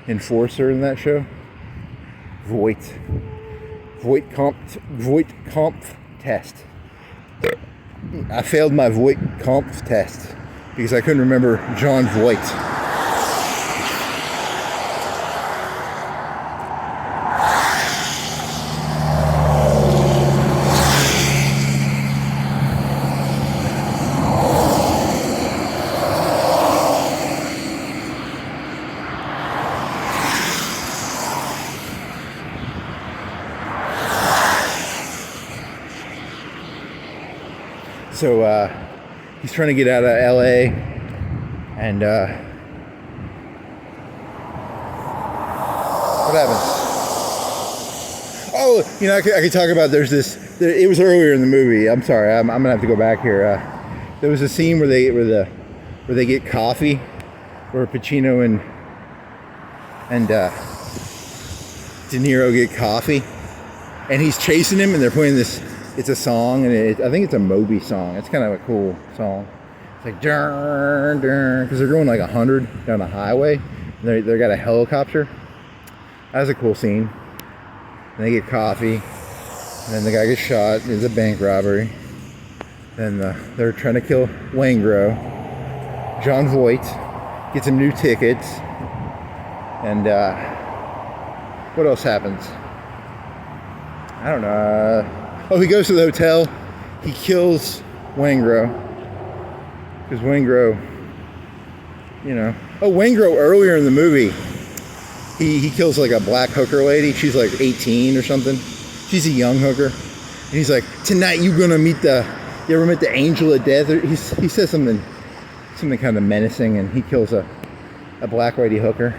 Enforcer in that show. Voight Kampf test. I failed my Voight Kampf test because I couldn't remember John Voight. So he's trying to get out of LA, and what happens? Oh, I could talk about. It was earlier in the movie. I'm sorry. I'm gonna have to go back here. There was a scene where they get coffee, where Pacino and De Niro get coffee, and he's chasing him, and they're playing this. It's a song, and I think it's a Moby song. It's kind of a cool song. It's like dun dun, because they're going like 100 down the highway. And they got a helicopter. That's a cool scene. And they get coffee, and then the guy gets shot. It's a bank robbery. Then they're trying to kill Waingro. John Voight gets him new tickets, and what else happens? I don't know. Oh, he goes to the hotel. He kills Waingro. Because Waingro, Oh, Waingro earlier in the movie, he kills like a black hooker lady. She's like 18 or something. She's a young hooker. And he's like, tonight you're gonna meet you ever met the angel of death? He says something kind of menacing, and he kills a black lady hooker.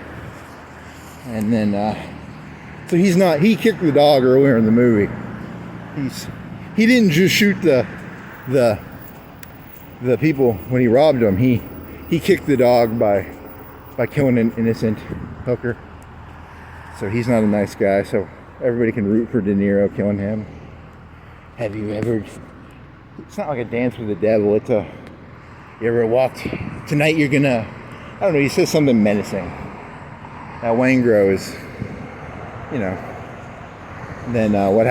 And then, so he kicked the dog earlier in the movie. He didn't just shoot the people when he robbed them. He kicked the dog by killing an innocent hooker. So he's not a nice guy. So everybody can root for De Niro killing him. Have you ever? It's not like a dance with the devil. It's you ever walked? Tonight you're gonna. I don't know. He says something menacing. That Waingro is, Then what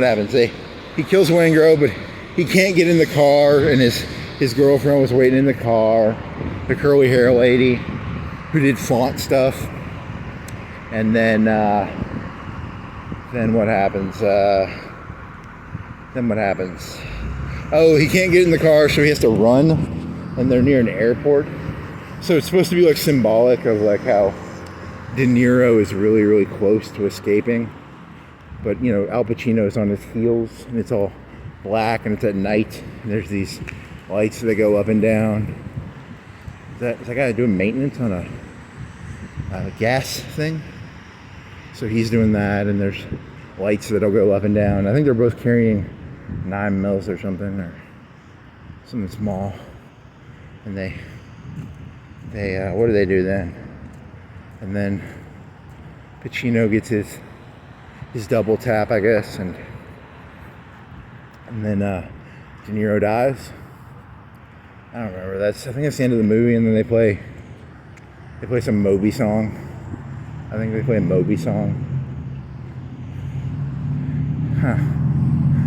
happens? He kills Waingro, but he can't get in the car, and his girlfriend was waiting in the car, the curly hair lady who did font stuff. And then what happens? Oh, he can't get in the car, so he has to run, and they're near an airport. So it's supposed to be like symbolic of like how De Niro is really, really close to escaping. But, Al Pacino's on his heels, and it's all black, and it's at night, and there's these lights that go up and down. Is that guy doing maintenance on a gas thing? So he's doing that, and there's lights that'll go up and down. I think they're both carrying 9mm or something small. And they what do they do then? And then Pacino gets his double tap, I guess, and then De Niro dies. I don't remember. I think that's the end of the movie, and then they play some Moby song. I think they play a Moby song. Huh.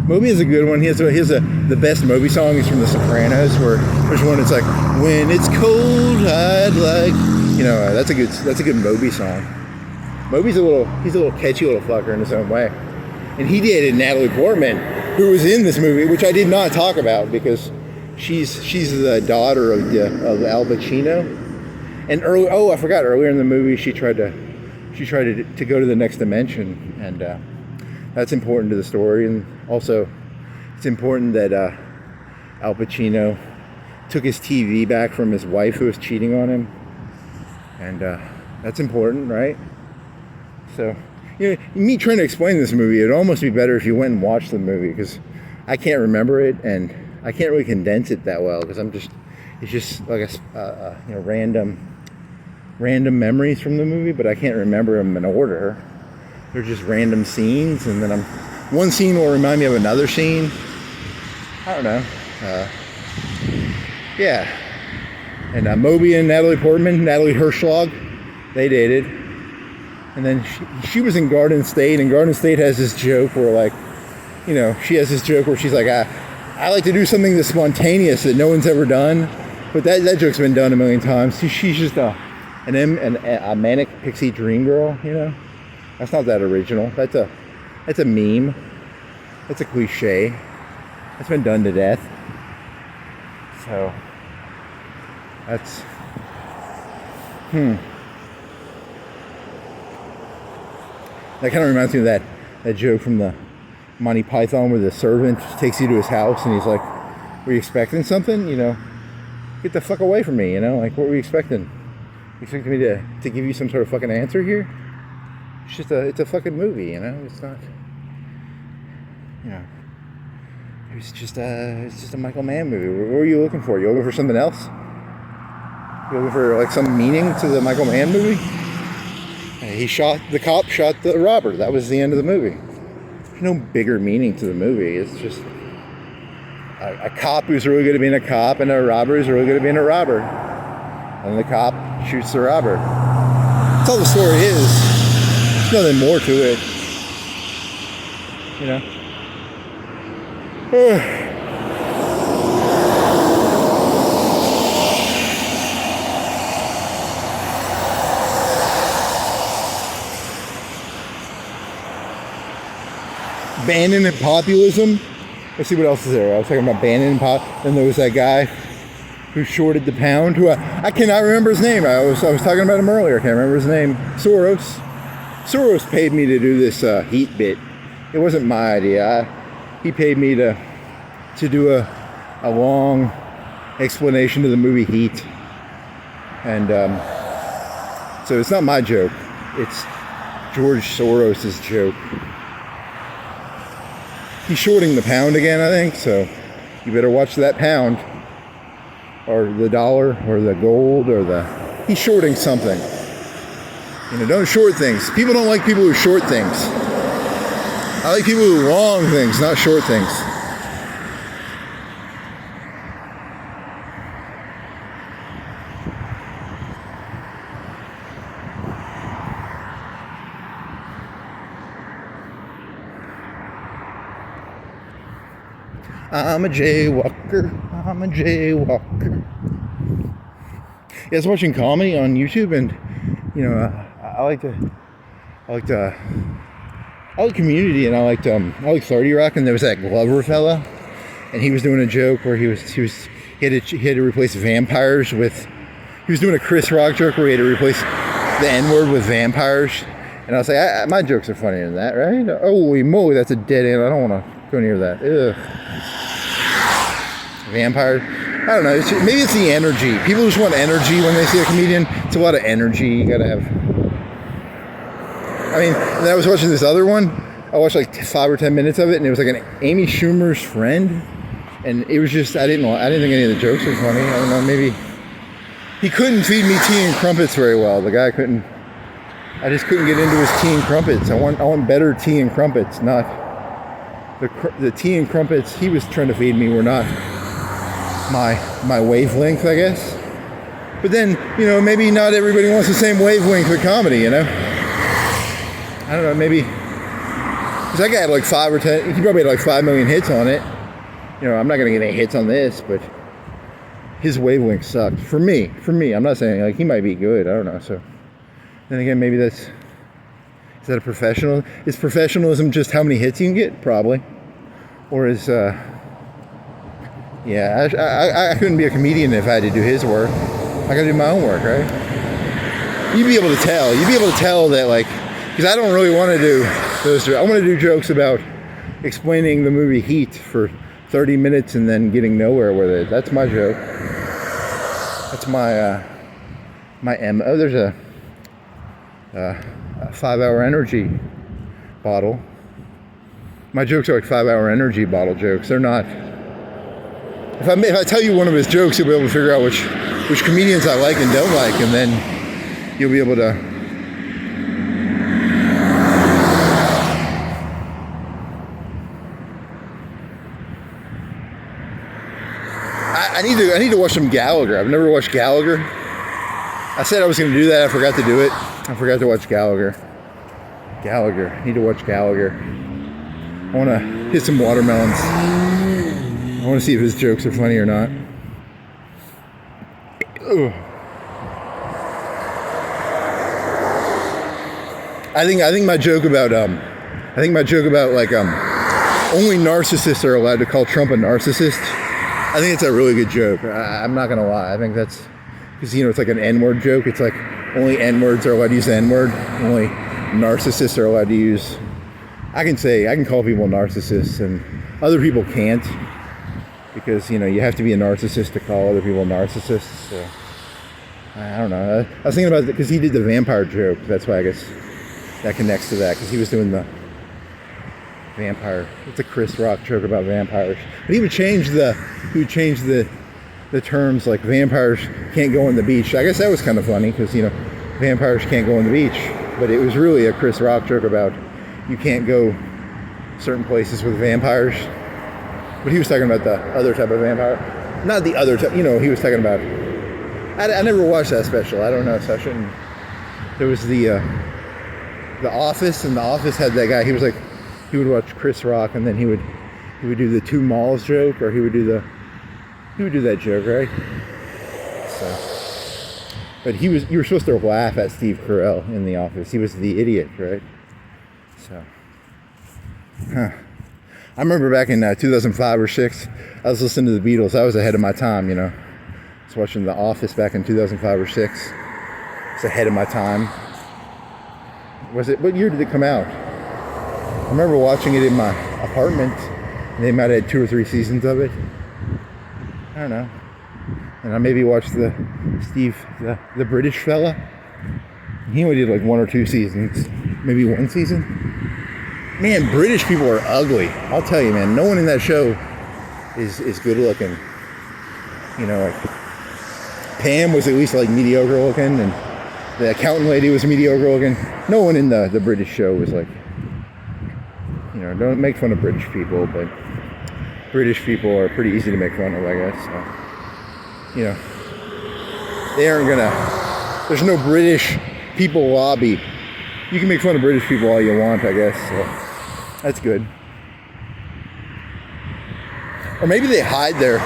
Moby is a good one. The best Moby song is from The Sopranos, where there's one that's like, when it's cold, I'd like, that's a good Moby song. Moby's he's a little catchy little fucker in his own way. And he dated Natalie Portman, who was in this movie, which I did not talk about because she's the daughter of Al Pacino. And I forgot, earlier in the movie, she tried to go to the next dimension, and that's important to the story. And also, it's important that Al Pacino took his TV back from his wife who was cheating on him, and that's important, right? So, me trying to explain this movie, it'd almost be better if you went and watched the movie, because I can't remember it, and I can't really condense it that well, because it's just like a random memories from the movie, but I can't remember them in order. They're just random scenes, and then one scene will remind me of another scene. I don't know. Yeah. And Moby and Natalie Hirschlag, they dated. And then she was in Garden State, and Garden State has this joke where, like, she has this joke where she's like, I like to do something that's spontaneous that no one's ever done. But that joke's been done a million times. She's just a manic pixie dream girl, That's not that original. That's a meme. That's a cliche. That's been done to death. So that's that kind of reminds me of that joke from the Monty Python where the servant takes you to his house and he's like, "Were you expecting something? Get the fuck away from me, Like, what were you expecting? You expecting me to give you some sort of fucking answer here? It's a fucking movie, It's not, it's just a Michael Mann movie. What were you looking for? You looking for something else? You looking for, like, some meaning to the Michael Mann movie? The cop shot the robber. That was the end of the movie. There's no bigger meaning to the movie. It's just a cop who's really good at being a cop, and a robber who's really good at being a robber. And the cop shoots the robber. That's all the story is. There's nothing more to it. Bannon and populism. Let's see what else is there. I was talking about Bannon and Then there was that guy who shorted the pound. Who I cannot remember his name. I was talking about him earlier. I can't remember his name. Soros paid me to do this heat bit. It wasn't my idea. He paid me to do a long explanation of the movie Heat. And so it's not my joke. It's George Soros's joke. He's shorting the pound again, I think, so you better watch that pound, or the dollar, or the gold, he's shorting something. Don't short things. People don't like people who short things. I like people who long things, not short things. I'm a jaywalker. Yeah, I was watching comedy on YouTube, and I like Community, and I like 30 Rock, and there was that Glover fella, and he was doing a joke where he had to replace vampires with. He was doing a Chris Rock joke where he had to replace the N-word with vampires, and I was like, my jokes are funnier than that, right? Holy moly, that's a dead end. I don't want to go near that. Ugh. Vampire. I don't know. Maybe it's the energy. People just want energy when they see a comedian. It's a lot of energy you gotta have. I mean, and I was watching this other one. I watched like 5 or 10 minutes of it, and it was like an Amy Schumer's friend, and it was just I didn't think any of the jokes were funny. I don't know. Maybe he couldn't feed me tea and crumpets very well. The guy couldn't. I just couldn't get into his tea and crumpets. I want better tea and crumpets, not the tea and crumpets he was trying to feed me were not my wavelength, I guess. But then, maybe not everybody wants the same wavelength with comedy, I don't know, maybe. Because that guy had like 5 or 10, he probably had like 5 million hits on it. I'm not going to get any hits on this, but his wavelength sucked. For me. I'm not saying, like, he might be good, I don't know, so. Then again, maybe is that a professional? Is professionalism just how many hits you can get? Probably. Or is, I couldn't be a comedian if I had to do his work. I gotta do my own work, right? You'd be able to tell. You'd be able to tell that, like, because I don't really want to do those jokes. I want to do jokes about explaining the movie Heat for 30 minutes and then getting nowhere with it. That's my joke. That's my M. Oh, there's a 5-hour energy bottle. My jokes are like 5-hour energy bottle jokes. They're not. If I tell you one of his jokes, you'll be able to figure out which comedians I like and don't like, and then you'll be able to. I need to watch some Gallagher. I've never watched Gallagher. I said I was going to do that. I forgot to do it. I forgot to watch Gallagher. I need to watch Gallagher. I want to hit some watermelons. I want to see if his jokes are funny or not. Ugh. I think my joke about like only narcissists are allowed to call Trump a narcissist. I think it's a really good joke. I'm not gonna lie. I think that's because it's like an N-word joke. It's like only N-words are allowed to use the N-word. Only narcissists are allowed to use. I can call people narcissists, and other people can't, because you have to be a narcissist to call other people narcissists. So I don't know. I was thinking about it because he did the vampire joke. That's why I guess that connects to that, because he was doing the vampire. It's a Chris Rock joke about vampires. But he would change the terms, like vampires can't go on the beach. I guess that was kind of funny because vampires can't go on the beach. But it was really a Chris Rock joke about you can't go certain places with vampires. But he was talking about the other type of vampire, not the other type. He was talking about. I never watched that special. I don't know, so I shouldn't. There was the Office, and the Office had that guy. He was like. He would watch Chris Rock, and then he would do the two malls joke, or he would do that joke, right? So, but you were supposed to laugh at Steve Carell in The Office. He was the idiot, right? So, I remember back in 2005 or 6, I was listening to the Beatles. I was ahead of my time, I was watching The Office back in 2005 or 6. It's ahead of my time. What year did it come out? I remember watching it in my apartment. They might have had 2 or 3 seasons of it. I don't know. And I maybe watched the British fella. He only did like 1 or 2 seasons. Maybe 1 season. Man, British people are ugly. I'll tell you, man. No one in that show is good looking. Like Pam was at least like mediocre looking, and the accountant lady was mediocre looking. No one in the British show was like. Don't make fun of British people, but British people are pretty easy to make fun of, I guess. So, they aren't gonna. There's no British people lobby. You can make fun of British people all you want, I guess. So that's good. Or maybe they hide there,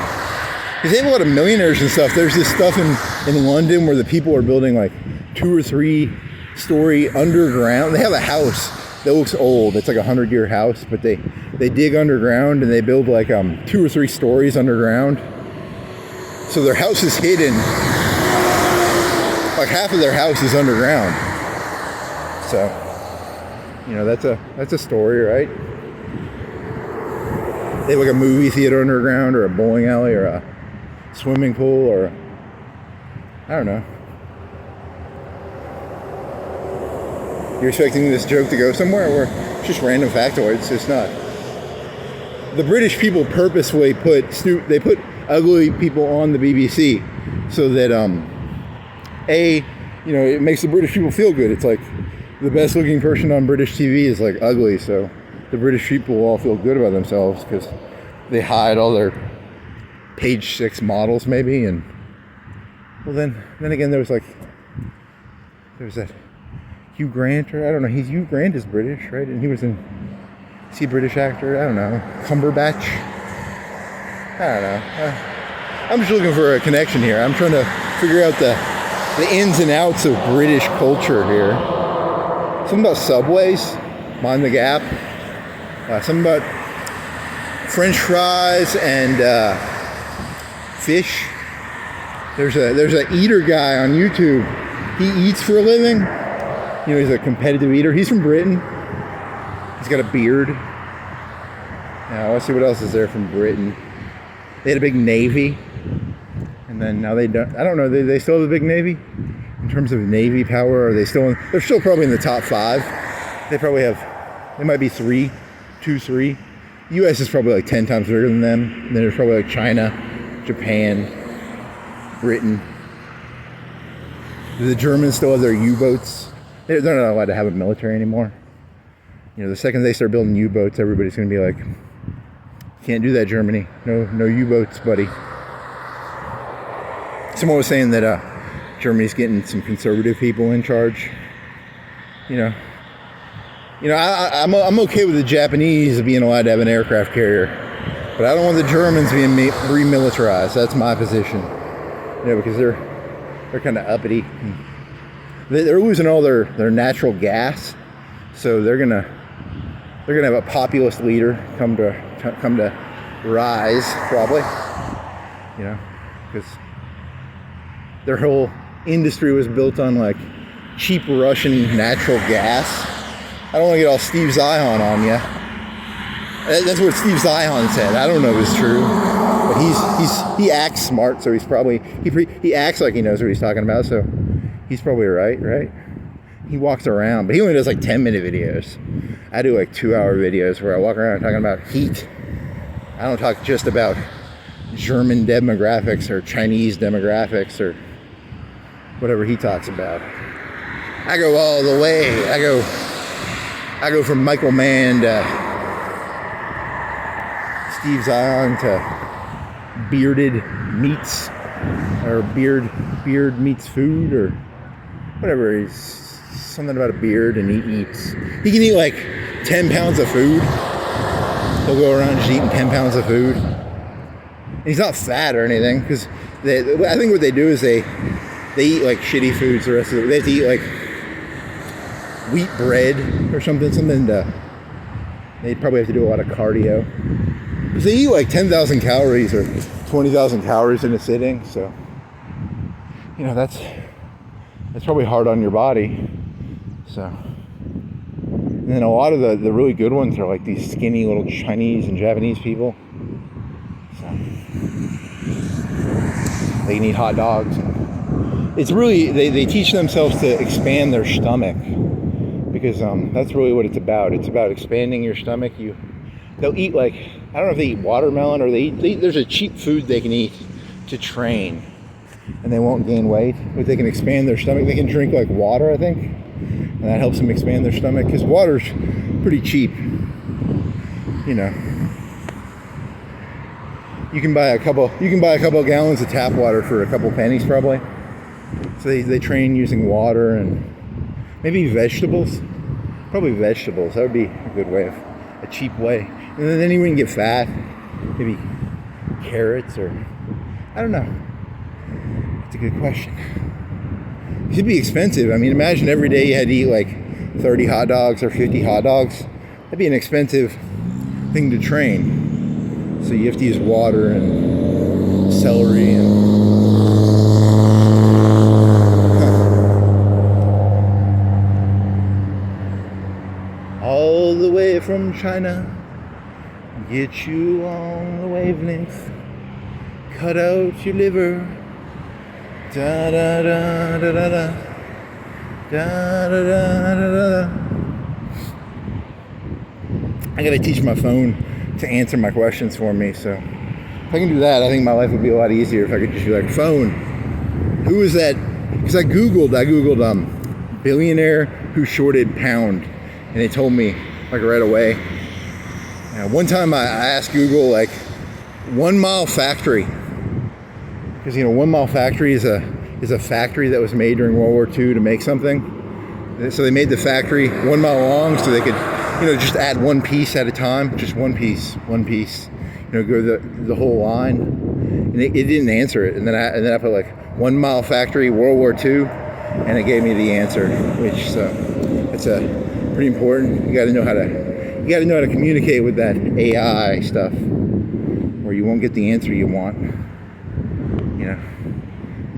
because they have a lot of millionaires and stuff. There's this stuff in London where the people are building like 2 or 3 story underground. They have a house that looks old. It's like a 100-year house, but they dig underground and they build like 2 or 3 stories underground. So their house is hidden. Like half of their house is underground. So, that's a story, right? They have like a movie theater underground, or a bowling alley, or a swimming pool, or I don't know. You're expecting this joke to go somewhere, or it's just random factoids? It's not. The British people purposefully put ugly people on the BBC so that it makes the British people feel good. It's like the best looking person on British TV is like ugly, so the British people all feel good about themselves because they hide all their page 6 models, maybe. And well, then again, there was that Hugh Grant, or I don't know. Hugh Grant is British, right? And he was is he a British actor? I don't know. Cumberbatch? I don't know. I'm just looking for a connection here. I'm trying to figure out the ins and outs of British culture here. Something about Subways, Mind the Gap. Something about French fries and fish. There's a eater guy on YouTube. He eats for a living. You know, he's a competitive eater. He's from Britain. He's got a beard. Now let's see what else is there from Britain. They had a big navy, and then now they don't. I don't know. They still have a big navy in terms of navy power. Are they still? They're still probably in the top 5. They probably have. They might be 3, 2, 3. U.S. is probably like 10 times bigger than them. And then there's probably like China, Japan, Britain. The Germans still have their U-boats. They're not allowed to have a military anymore. You know, the second they start building U-boats, everybody's going to be like, "Can't do that, Germany. No U-boats, buddy." Someone was saying that Germany's getting some conservative people in charge. You know, I'm okay with the Japanese being allowed to have an aircraft carrier, but I don't want the Germans being remilitarized. That's my position. You know, because they're kind of uppity. They're losing all their natural gas, so they're gonna have a populist leader come to rise, probably. You know, because their whole industry was built on like cheap Russian natural gas. I don't want to get all Steve Zion on you. That's what Steve Zion said. I don't know if it's true, but he acts smart, so he's probably he acts like he knows what he's talking about. So he's probably right. He walks around, but he only does like 10-minute videos. I do like 2-hour videos where I walk around talking about heat. I don't talk just about German demographics or Chinese demographics or whatever he talks about. I go all the way. I go from Michael Mann to Steve Zion to bearded meats, or beard meets food, or whatever. He's something about a beard, and he eats. He can eat like 10 pounds of food. He'll go around just eating 10 pounds of food. And he's not fat or anything, because I think what they do is they eat like shitty foods the rest of the day. They have to eat like wheat bread or something they'd probably have to do a lot of cardio, because they eat like 10,000 calories or 20,000 calories in a sitting. So, you know, that's probably hard on your body. So, and then a lot of the really good ones are like these skinny little Chinese and Japanese people. So they can eat hot dogs. It's really, they teach themselves to expand their stomach, because that's really what it's about. It's about expanding your stomach. They'll eat like, I don't know if they eat watermelon, or they eat, there's a cheap food they can eat to train, and they won't gain weight, but they can expand their stomach. They can drink like water, I think, and that helps them expand their stomach, because water's pretty cheap. You know, you can buy a couple of gallons of tap water for a couple pennies probably. So they train using water and maybe vegetables. Probably vegetables. That would be a good way, a cheap way. And then you wouldn't get fat. Maybe carrots, or I don't know. It's a good question. It could be expensive. I mean, imagine every day you had to eat like 30 hot dogs or 50 hot dogs. That'd be an expensive thing to train. So you have to use water and celery and all the way from China, get you on the wavelength, cut out your liver, da da da da da da, da da da da da. I gotta teach my phone to answer my questions for me, so if I can do that, I think my life would be a lot easier if I could just be like, phone, who is that? Because I googled billionaire who shorted pound, and it told me like right away. One time I asked Google like 1 Mile Factory, because 1 Mile Factory is a factory that was made during World War II to make something. So they made the factory 1 mile long so they could just add one piece at a time, just one piece, go the whole line. And it didn't answer it, and then I put like 1 Mile Factory World War II, and it gave me the answer, which it's pretty important. You got to know how to communicate with that AI stuff, or you won't get the answer you want.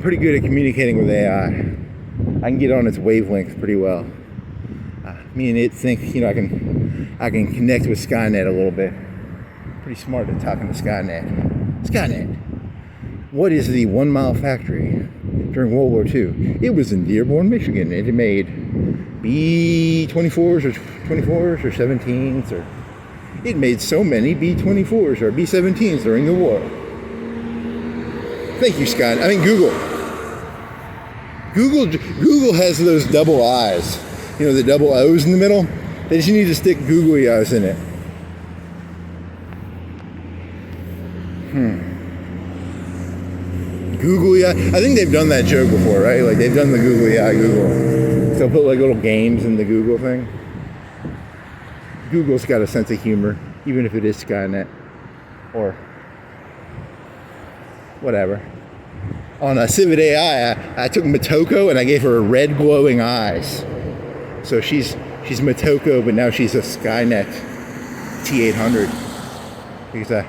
I'm pretty good at communicating with AI. I can get on its wavelength pretty well. Me and it think, I can connect with Skynet a little bit. Pretty smart at talking to Skynet. Skynet. What is the 1 Mile factory during World War II? It was in Dearborn, Michigan. It made B-24s or 24s or 17s, or it made so many B-24s or B-17s during the war. Thank you, Skynet. I mean, Google. Google has those double I's. The double O's in the middle. They just need to stick googly eyes in it. Googly eye. I think they've done that joke before, right? Like they've done the googly eye Google. So they'll put like little games in the Google thing. Google's got a sense of humor, even if it is Skynet or whatever. On a Civet AI, I took Motoko and I gave her red glowing eyes. So she's Motoko, but now she's a Skynet T800 because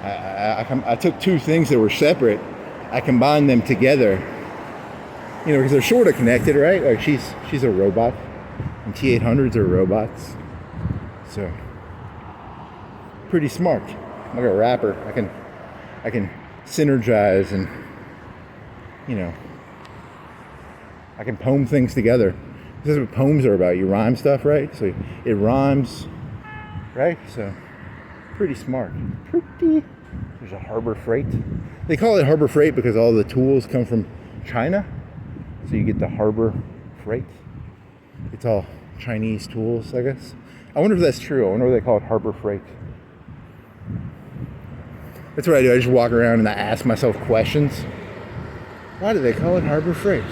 I took two things that were separate. I combined them together, because they're sort of connected, right? Like she's a robot, and T800s are robots. So pretty smart. I'm like a rapper. I can synergize and I can poem things together. This is what poems are about. You rhyme stuff, right? So it rhymes, right? So pretty smart. There's a Harbor Freight. They call it Harbor Freight because all the tools come from China. So you get the Harbor Freight. It's all Chinese tools, I guess. I wonder if that's true. I wonder why they call it Harbor Freight. That's what I do. I just walk around and I ask myself questions. Why do they call it Harbor Freight?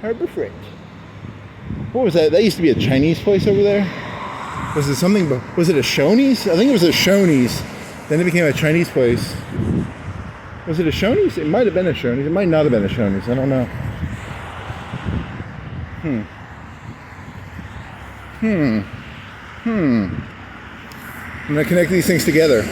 Harbor Freight. What was that? That used to be a Chinese place over there. Was it something? Was it a Shoney's? I think it was a Shoney's. Then it became a Chinese place. Was it a Shoney's? It might have been a Shoney's. It might not have been a Shoney's. I don't know. I'm gonna connect these things together.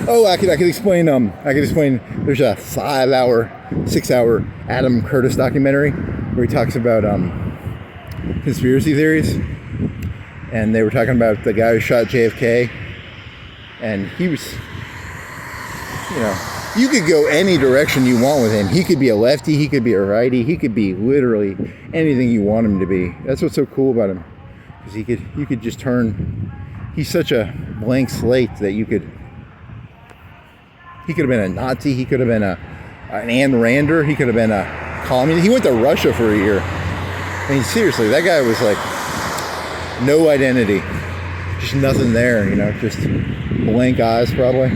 Oh, I could explain. There's a 6-hour Adam Curtis documentary where he talks about conspiracy theories, and they were talking about the guy who shot JFK, and he was, you could go any direction you want with him. He could be a lefty, he could be a righty, he could be literally anything you want him to be. That's what's so cool about him, because you could just turn. He's such a blank slate that he could have been a Nazi, he could have been an Ayn Rander, he could have been a communist. He went to Russia for a year. I mean, seriously, that guy was like no identity, just nothing there, just blank eyes probably.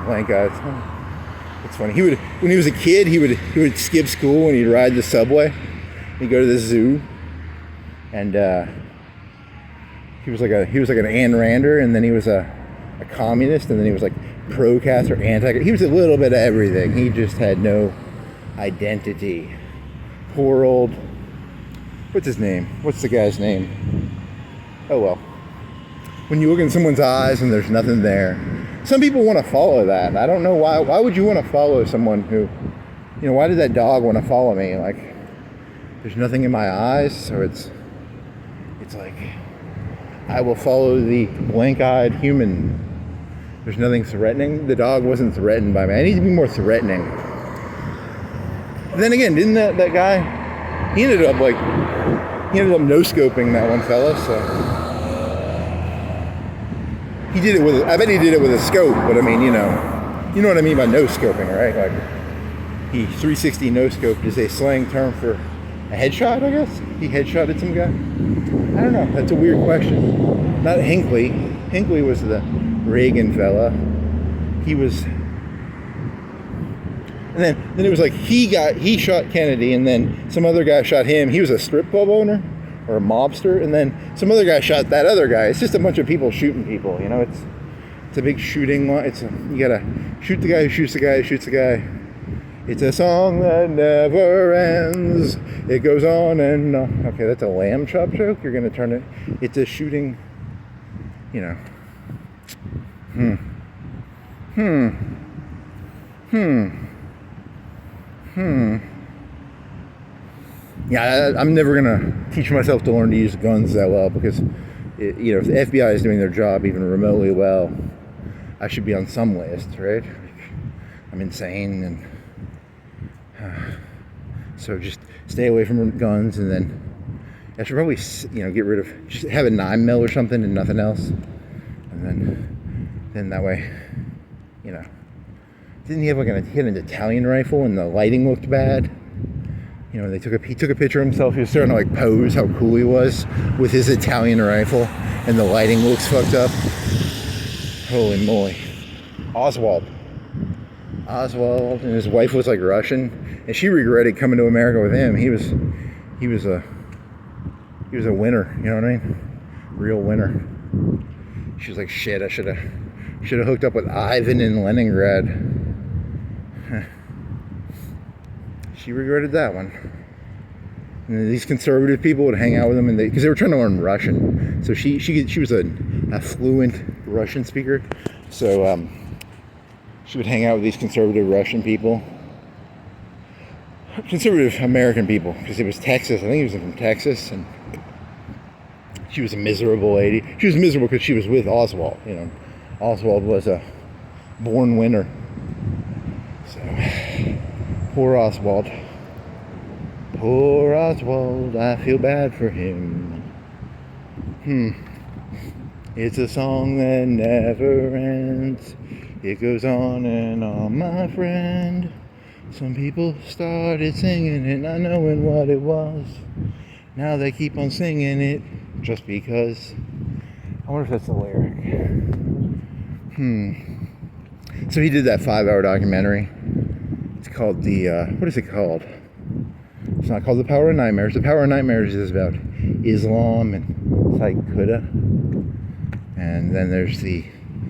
Blank eyes. It's funny. When he was a kid, he would skip school and he'd ride the subway. He'd go to the zoo, and he was like an Ayn Rander, and then he was a communist, and then he was like pro-caste or anti. He was a little bit of everything. He just had no identity. Poor old. What's his name? What's the guy's name? Oh well. When you look in someone's eyes and there's nothing there, some people want to follow that. I don't know why. Why would you want to follow someone who, why did that dog want to follow me? Like, there's nothing in my eyes, so it's like, I will follow the blank-eyed human. There's nothing threatening. The dog wasn't threatened by me. I need to be more threatening. Then again, didn't that guy, he ended up no-scoping that one fella, so. He did it I bet he did it with a scope, but I mean, you know what I mean by no-scoping, right? Like, he 360 no-scoped is a slang term for a headshot, I guess? He headshotted some guy? I don't know. That's a weird question. Not Hinckley. Hinckley was the Reagan fella. He was... And then it was like he shot Kennedy, and then some other guy shot him. He was a strip club owner or a mobster, and then some other guy shot that other guy. It's just a bunch of people shooting people, It's a big shooting line. You gotta shoot the guy who shoots the guy who shoots the guy. It's a song that never ends. It goes on and on. Okay, that's a lamb chop joke. You're gonna turn it. It's a shooting. You know. Yeah, I'm never gonna teach myself to learn to use guns that well because, if the FBI is doing their job even remotely well, I should be on some list, right? I'm insane, and so just stay away from guns, and then I should probably, get rid of, just have a 9mm or something and nothing else, and then that way, Didn't he have he had an Italian rifle and the lighting looked bad? He took a picture of himself. He was starting to pose how cool he was with his Italian rifle, and the lighting looks fucked up. Holy moly. Oswald, and his wife was Russian, and she regretted coming to America with him. He was a winner, you know what I mean? Real winner. She was like, shit, I should have hooked up with Ivan in Leningrad. She regretted that one. And these conservative people would hang out with them, because they were trying to learn Russian. So she was a fluent Russian speaker. So she would hang out with these conservative Russian people, conservative American people, because it was Texas. I think he was from Texas, and she was a miserable lady. She was miserable because she was with Oswald. Oswald was a born winner. So poor Oswald. Poor Oswald, I feel bad for him. It's a song that never ends. It goes on and on, my friend. Some people started singing it, not knowing what it was. Now they keep on singing it just because. I wonder if that's the lyric. So he did that 5-hour documentary. It's called what is it called? It's not called The Power of Nightmares. The Power of Nightmares is about Islam and Psych-Kuda. And then there's the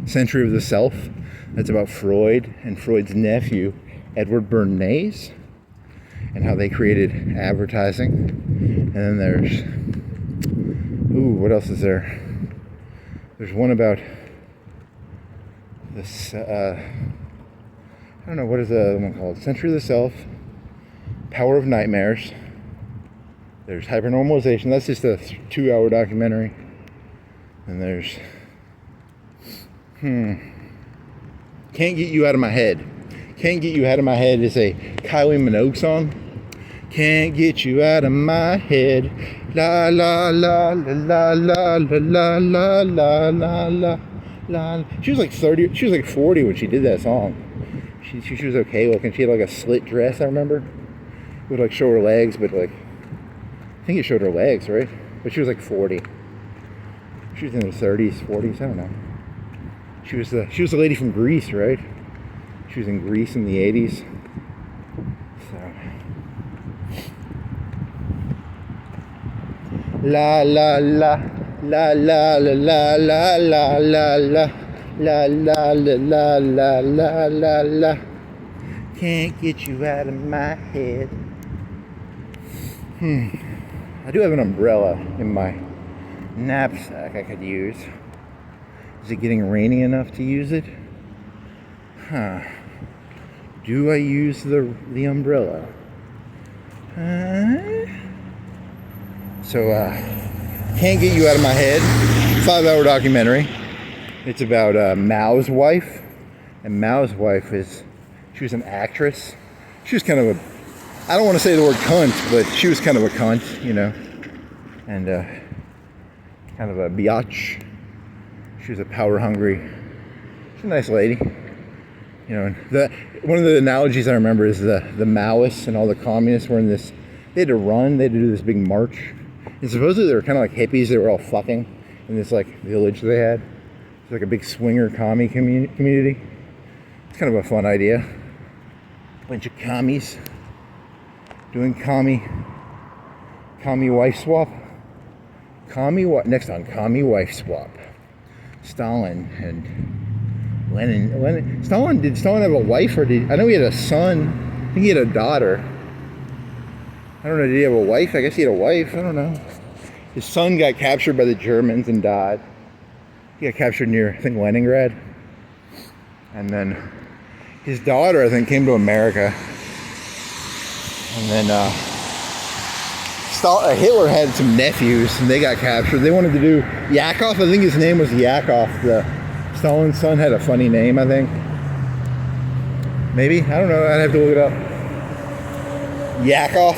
Century of the Self. That's about Freud and Freud's nephew, Edward Bernays, and how they created advertising. And then there's, what else is there? There's one about this, I don't know, what is the other one called? Century of the Self, Power of Nightmares. There's Hypernormalization. That's just a 2-hour documentary. And there's Can't Get You Out of My Head. Can't Get You Out of My Head is a Kylie Minogue song. Can't get you out of my head. La la la la la la la la la la la la. She was 30. She was 40 when she did that song. She was okay looking. She had a slit dress, I remember. It would show her legs, but I think it showed her legs, right? But she was 40. She was in her 30s, 40s, I don't know. She was the lady from Greece, right? She was in Greece in the 80s. So la la la la la la la la la la la la la la la la la la. Can't get you out of my head. I do have an umbrella in my knapsack I could use. Is it getting rainy enough to use it? Do I use the umbrella? So, Can't Get You Out of My Head. 5-hour documentary. It's about Mao's wife. And Mao's wife she was an actress. She was kind of I don't want to say the word cunt, but she was kind of a cunt, and kind of a biatch. She was a power-hungry. She's a nice lady, And one of the analogies I remember is the Maoists and all the communists were in this. They had to run. They had to do this big march, and supposedly they were kind of like hippies. They were all fucking in this village they had. It's a big swinger commie community. It's kind of a fun idea. Bunch of commies doing commie wife swap. Next on commie wife swap. Stalin and Lenin. Did Stalin have a wife, or I know he had a son. think he had a daughter. I don't know, did he have a wife? I guess he had a wife, I don't know. His son got captured by the Germans and died. He got captured near, I think, Leningrad. And then his daughter, I think, came to America. And then Hitler had some nephews, and they got captured. They wanted to do Yakov. I think his name was Yakov. Stalin's son had a funny name, I think. Maybe? I don't know. I'd have to look it up. Yakov.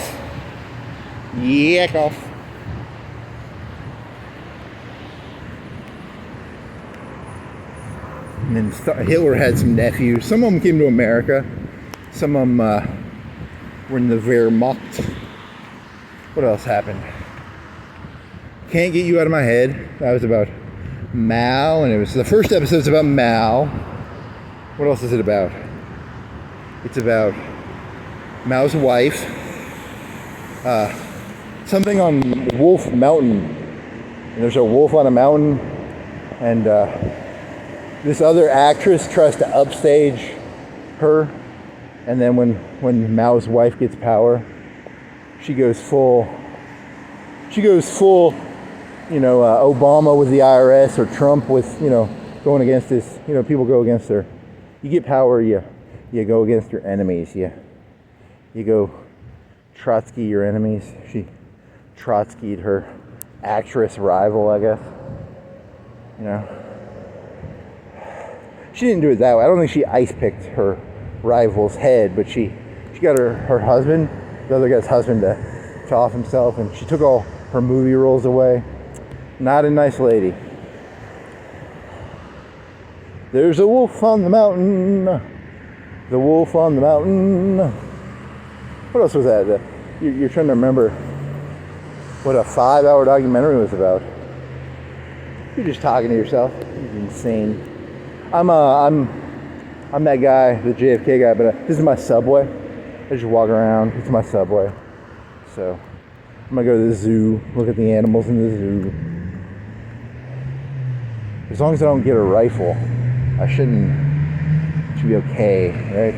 Yakov. And then Hitler had some nephews. Some of them came to America. Some of them were in the Wehrmacht. What else happened? Can't Get You Out of My Head. That was about Mao, and it was the first episode's about Mao. What else is it about? It's about Mao's wife. Something on Wolf Mountain. And there's a wolf on a mountain, and this other actress tries to upstage her, and then when Mao's wife gets power, she goes full, Obama with the IRS, or Trump with, going against this, people go against her. You get power, you go against your enemies, you go Trotsky your enemies. She Trotsky'd her actress rival, I guess. She didn't do it that way. I don't think she ice-picked her rival's head, but she got her husband, the other guy's husband, to off himself, and she took all her movie roles away. Not a nice lady. There's a wolf on the mountain. The wolf on the mountain. What else was that? You're trying to remember what a 5-hour documentary was about. You're just talking to yourself. You're insane. I'm that guy, the JFK guy, but this is my subway. I just walk around. It's my subway. So I'm gonna go to the zoo, look at the animals in the zoo. As long as I don't get a rifle, I should be okay, right?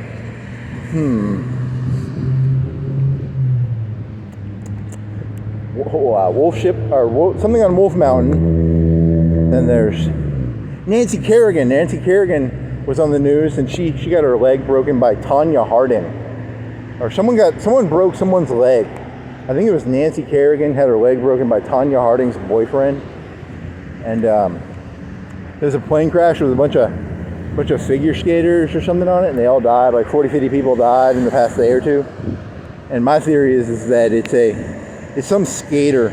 Wolf ship, or something on Wolf Mountain. Then there's Nancy Kerrigan. Nancy Kerrigan was on the news, and she got her leg broken by Tanya Harding, or someone broke someone's leg. I think it was Nancy Kerrigan had her leg broken by Tanya Harding's boyfriend, and there's a plane crash with a bunch of figure skaters or something on it, and they all died. Like 40-50 people died in the past day or two. And my theory is that it's some skater's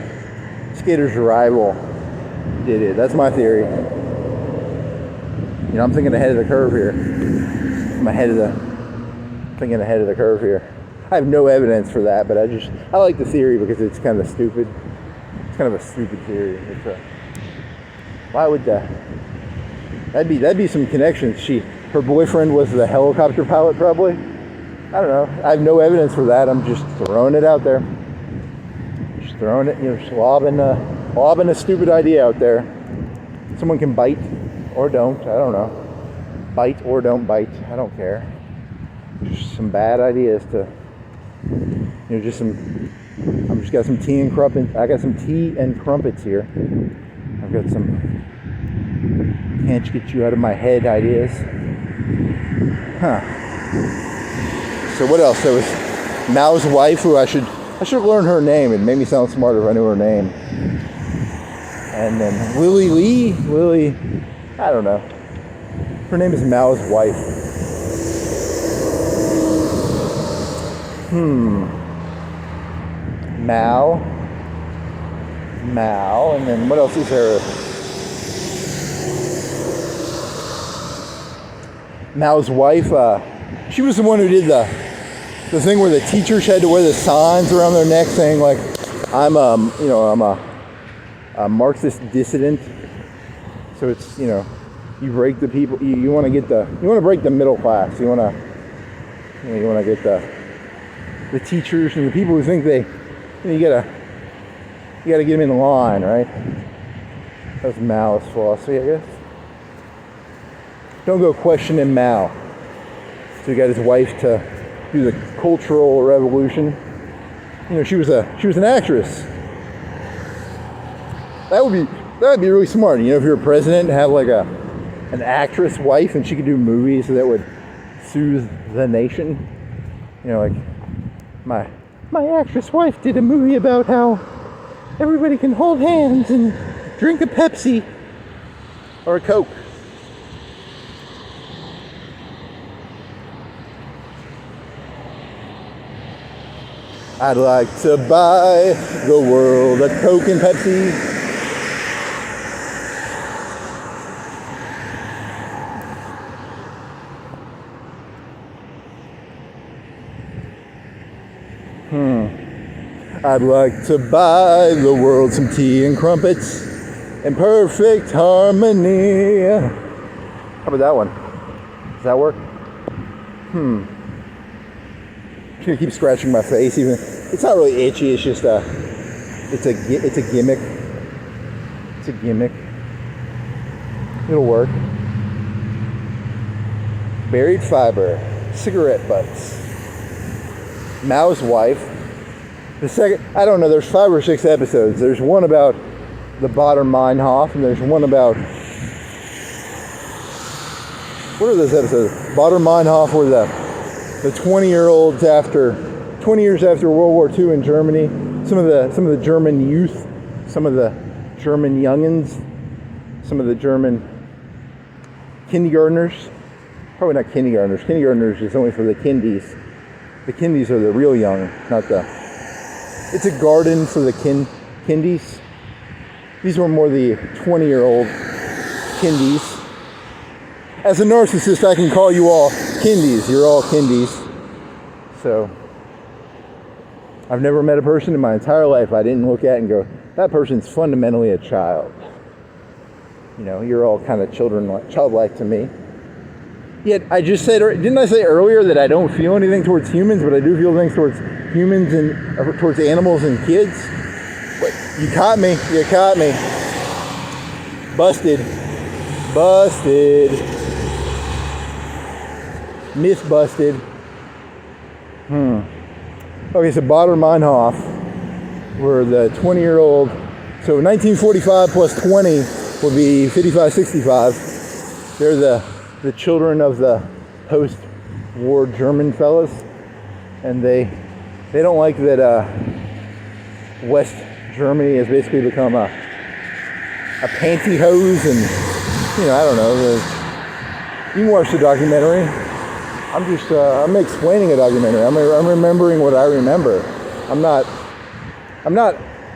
rival did it. That's my theory. I'm thinking ahead of the curve here. Thinking ahead of the curve here. I have no evidence for that, but I like the theory because it's kind of stupid. It's kind of a stupid theory. Why would that? That'd be some connections. Her boyfriend was the helicopter pilot, probably. I don't know. I have no evidence for that. I'm just throwing it out there. Just throwing it, just lobbing a stupid idea out there. Someone can bite or don't. I don't know. Bite or don't bite. I don't care. Just some bad ideas to, I've just got some tea and crumpets. I got some tea and crumpets here. I've got some can't get you out of my head ideas. So what else? There was Mao's wife, who I should learn her name. It made me sound smarter if I knew her name. And then Lily, I don't know. Her name is Mao's wife. Mao, and then what else is there? Mao's wife, she was the one who did the thing where the teachers had to wear the signs around their neck saying, like, I'm a Marxist dissident. So it's, you break the people, you want to break the middle class. You want to get the teachers and the people who think you gotta get them in line, right? That's Mao's philosophy, I guess. Don't go questioning Mao. So he got his wife to through the Cultural Revolution. You know, she was an actress. That would be really smart. You know, if you're a president, have like an actress wife, and she could do movies that would soothe the nation. You know, like my actress wife did a movie about how everybody can hold hands and drink a Pepsi or a Coke. I'd like to buy the world a Coke and Pepsi. I'd like to buy the world some tea and crumpets in perfect harmony. How about that one? Does that work? I'm just gonna keep scratching my face. Even it's not really itchy. It's just it's a gimmick. It's a gimmick. It'll work. Buried fiber, cigarette butts, Mao's wife. The second, I don't know, there's 5 or 6 episodes. There's one about the Bader Meinhof, and there's one about, what are those episodes? Bader Meinhof were the 20-year-olds 20 years after World War II in Germany. Some of the German youth, some of the German youngins, some of the German kindergartners. Probably not kindergartners. Kindergartners is only for the kindies. The kindies are the real young, not the... It's a garden for the kindies. These were more the 20-year-old kindies. As a narcissist, I can call you all kindies. You're all kindies. So, I've never met a person in my entire life I didn't look at and go, that person's fundamentally a child. You know, you're all kind of childlike to me. Yet, I just said, didn't I say earlier that I don't feel anything towards humans, but I do feel things towards humans and towards animals and kids? But you caught me. You caught me. Busted. Busted. Myth busted. Okay, so Bader Meinhof were the 20-year-old. So 1945 plus 20 would be 55, 65. They're the children of the post-war German fellas, and they don't like that West Germany has basically become a pantyhose, and you know, I don't know. You can watch the documentary. I'm explaining a documentary. I'm remembering what I remember. I'm not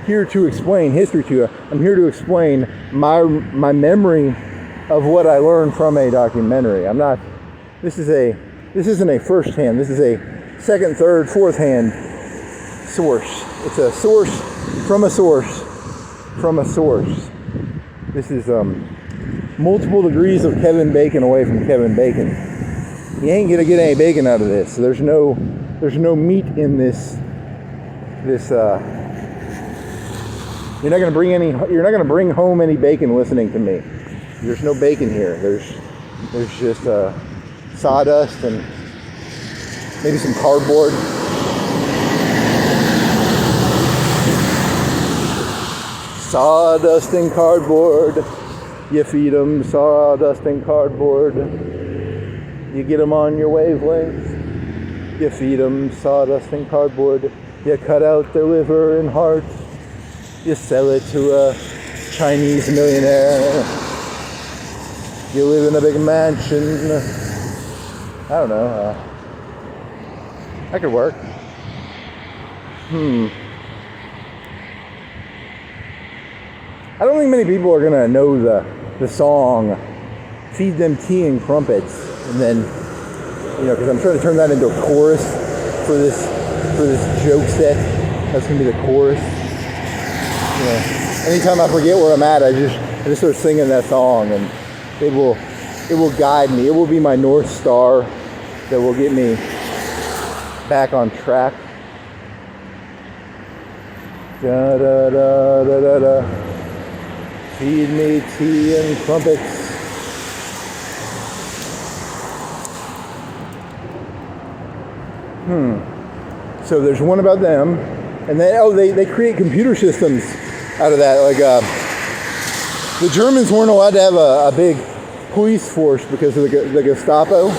here to explain history to you. I'm here to explain my memory of what I learned from a documentary. This isn't a first hand. This is a second, third, fourth hand source. It's a source from a source from a source. This is multiple degrees of Kevin Bacon away from Kevin Bacon. You ain't gonna get any bacon out of this. There's no meat in this. You're not gonna bring home any bacon listening to me. There's no bacon here. There's just sawdust and maybe some cardboard. Sawdust and cardboard. You feed them sawdust and cardboard. You get them on your wavelength. You feed them sawdust and cardboard. You cut out their liver and heart. You sell it to a Chinese millionaire. You live in a big mansion. I don't know. That could work. I don't think many people are gonna know the song "Feed Them Tea and Crumpets," and then, you know, because I'm trying to turn that into a chorus for this joke set. That's gonna be the chorus. You know, anytime I forget where I'm at, I just start singing that song, and it will guide me. It will be my North Star that will get me back on track. Da da da da da da. Feed me tea and crumpets. So there's one about them, and then they create computer systems out of that. Like the Germans weren't allowed to have a big police force because of the Gestapo.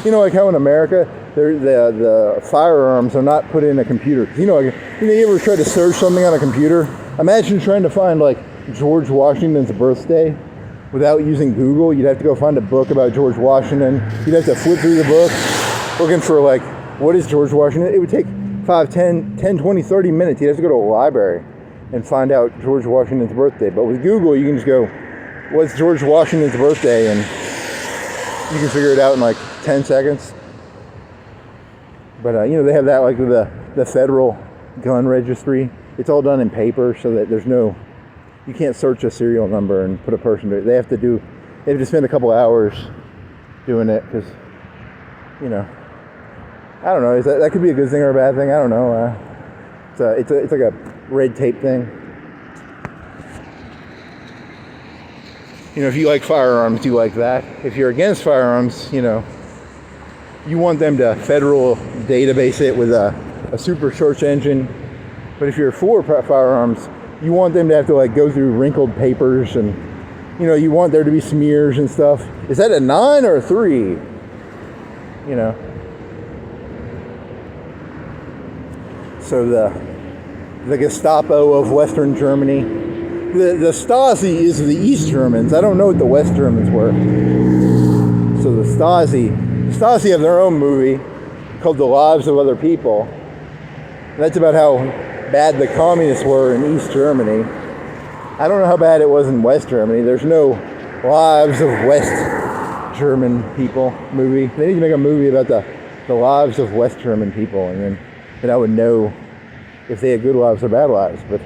You know, like how in America the firearms are not put in a computer. You know, like, you ever try to search something on a computer? Imagine trying to find like George Washington's birthday without using Google. You'd have to go find a book about George Washington. You'd have to flip through the book looking for like, what is George Washington? It would take 5, 10, 20, 30 minutes. You'd have to go to a library and find out George Washington's birthday. But with Google, you can just go, what's George Washington's birthday? And you can figure it out in like 10 seconds. But, you know, they have that like with the federal gun registry. It's all done in paper so that there's no, you can't search a serial number and put a person to it. They have to spend a couple hours doing it because, you know, I don't know. That could be a good thing or a bad thing. I don't know. It's like a red tape thing. You know, if you like firearms, you like that. If you're against firearms, you know, you want them to federal database it with a super search engine. But if you're for firearms, you want them to have to like go through wrinkled papers and, you know, you want there to be smears and stuff. Is that a 9 or a 3? You know. So the Gestapo of Western Germany. The Stasi is the East Germans. I don't know what the West Germans were. So the Stasi have their own movie called The Lives of Other People. That's about how bad the communists were in East Germany. I don't know how bad it was in West Germany. There's no Lives of West German people movie. They need to make a movie about the lives of West German people, and then I would know if they had good lives or bad lives. But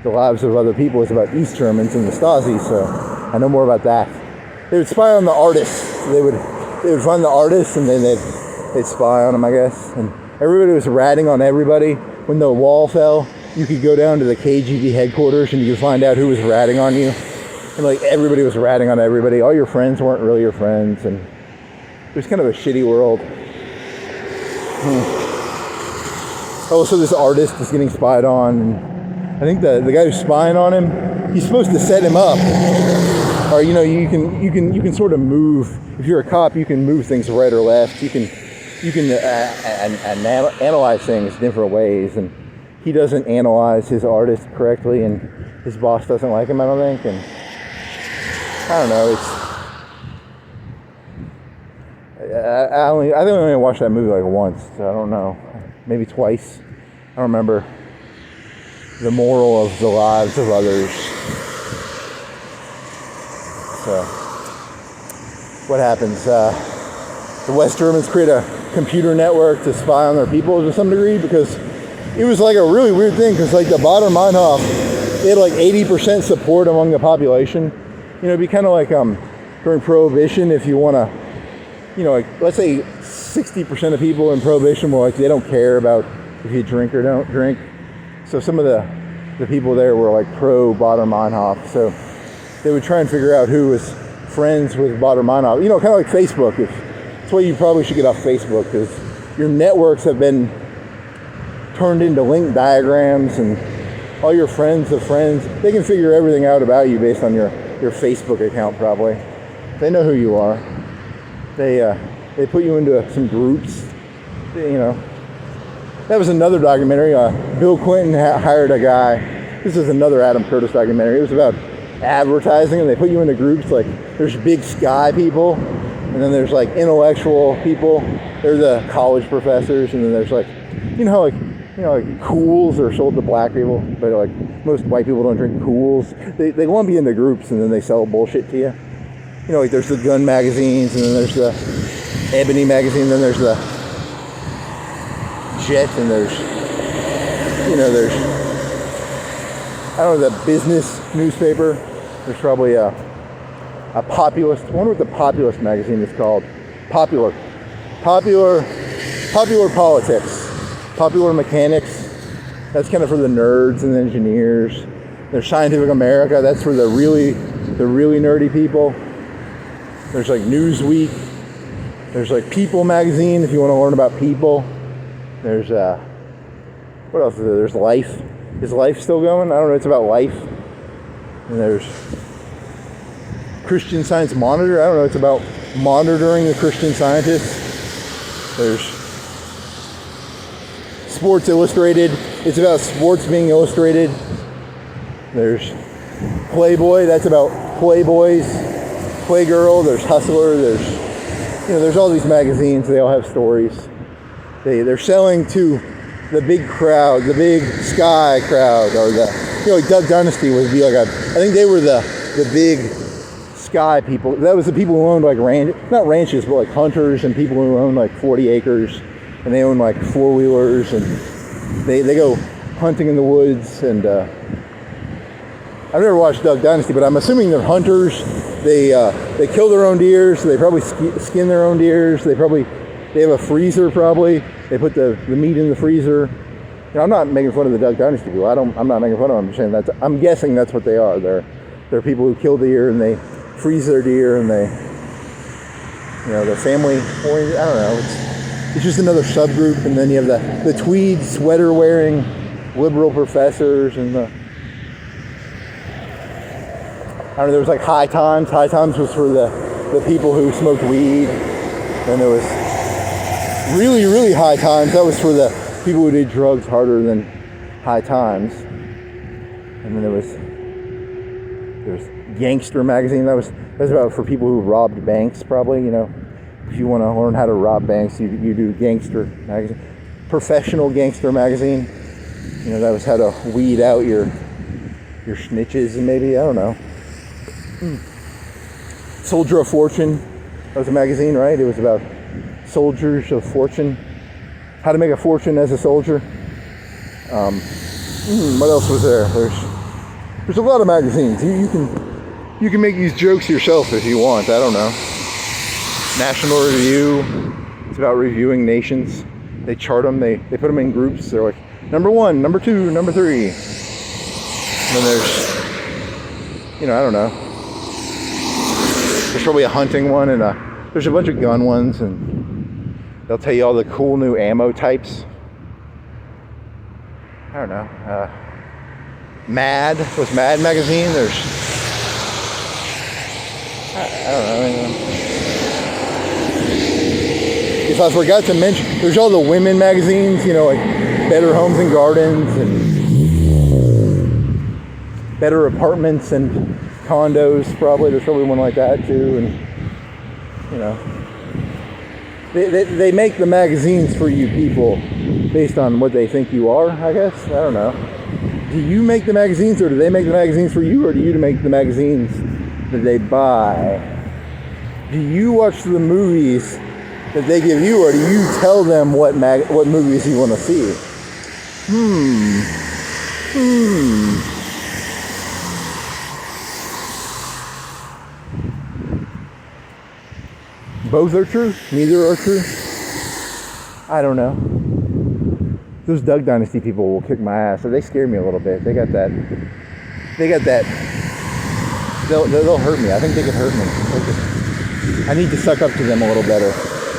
the lives of other people is about East Germans and the Stasi, so I know more about that. They would spy on the artists. They would find the artists and then they'd spy on them, I guess. And everybody was ratting on everybody. When the wall fell, you could go down to the KGB headquarters and you could find out who was ratting on you. And like everybody was ratting on everybody. All your friends weren't really your friends, and it was kind of a shitty world. Oh, so this artist is getting spied on, and I think the guy who's spying on him, he's supposed to set him up. Or, you know, you can sort of move. If you're a cop, you can move things right or left. You can analyze things different ways, and he doesn't analyze his artist correctly, and his boss doesn't like him, I don't think. And I don't know. I think I only watched that movie like once, so I don't know. Maybe twice. I don't remember the moral of the lives of others. So, what happens? The West Germans create a computer network to spy on their people to some degree, because it was like a really weird thing, because like the Baader Meinhof, they had like 80% support among the population. You know, it'd be kind of like during Prohibition, if you want to, you know, like let's say 60% of people in Prohibition were like, they don't care about if you drink or don't drink. So some of the people there were like pro Baader Meinhof. So they would try and figure out who was friends with Baader Meinhof. You know, kind of like Facebook. That's why you probably should get off Facebook, because your networks have been turned into link diagrams, and all your friends of friends, they can figure everything out about you based on your Facebook account probably. They know who you are. They put you into some groups, you know. That was another documentary. Bill Clinton hired a guy. This is another Adam Curtis documentary. It was about advertising, and they put you into groups. Like there's big sky people, and then there's like intellectual people. They're the college professors, and then there's like, like Cools are sold to black people, but like most white people don't drink Cools. They lump you into groups, and then they sell bullshit to you. You know, like there's the gun magazines, and then there's the Ebony magazine, and then there's the Jet, and there's I don't know, the business newspaper. There's probably a populist. I wonder what the populist magazine is called. Popular politics. Popular mechanics. That's kind of for the nerds and the engineers. There's Scientific America. That's for the really nerdy people. There's like Newsweek. There's like People magazine if you want to learn about people. There's what else is there? There's Life. Is Life still going? I don't know. It's about life. And there's Christian Science Monitor. I don't know. It's about monitoring the Christian scientists. There's Sports Illustrated. It's about sports being illustrated. There's Playboy. That's about Playboys. Playgirl. There's Hustler. There's all these magazines. They all have stories. They're selling to the big crowd, the big Sky crowd, or like Duck Dynasty would be like I think they were the big Sky people. That was the people who owned like not ranches, but like hunters and people who owned like 40 acres, and they own like 4-wheelers, and they go hunting in the woods. And I've never watched Duck Dynasty, but I'm assuming they're hunters. They kill their own deer, so they probably skin their own deers. They have a freezer probably. They put the meat in the freezer. I'm not making fun of the Duck Dynasty people. I'm not making fun of them. I'm saying I'm guessing that's what they are. They're people who kill deer and they freeze their deer, and they're family oriented. I don't know. It's just another subgroup. And then you have the tweed sweater wearing liberal professors, and I don't know. There was like High Times. High Times was for the people who smoked weed. And there was really, really High Times. That was for the people who did drugs harder than High Times. And then there's Gangster magazine. That's about for people who robbed banks, probably. If you want to learn how to rob banks, you do Gangster magazine. Professional Gangster magazine. That was how to weed out your snitches, and maybe, I don't know. Soldier of Fortune. That was a magazine, right? It was about soldiers of fortune, how to make a fortune as a soldier. What else was there? There's a lot of magazines. You can make these jokes yourself if you want. I don't know. National Review. It's about reviewing nations. They chart them. They put them in groups. They're like number 1, number 2, number 3. And then there's I don't know. There's probably a hunting one, and there's a bunch of gun ones, and they'll tell you all the cool new ammo types. I don't know. Mad was Mad magazine. There's I don't know. If I forgot to mention, there's all the women magazines. Like Better Homes and Gardens, and Better Apartments and Condos. There's probably one like that too, and They make the magazines for you people based on what they think you are, I guess. I don't know. Do you make the magazines, or do they make the magazines for you, or do you make the magazines that they buy? Do you watch the movies that they give you, or do you tell them what movies you want to see? Both are true? Neither are true? I don't know. Those Duck Dynasty people will kick my ass. So they scare me a little bit. They got that. They'll hurt me. I think they could hurt me. I need to suck up to them a little better.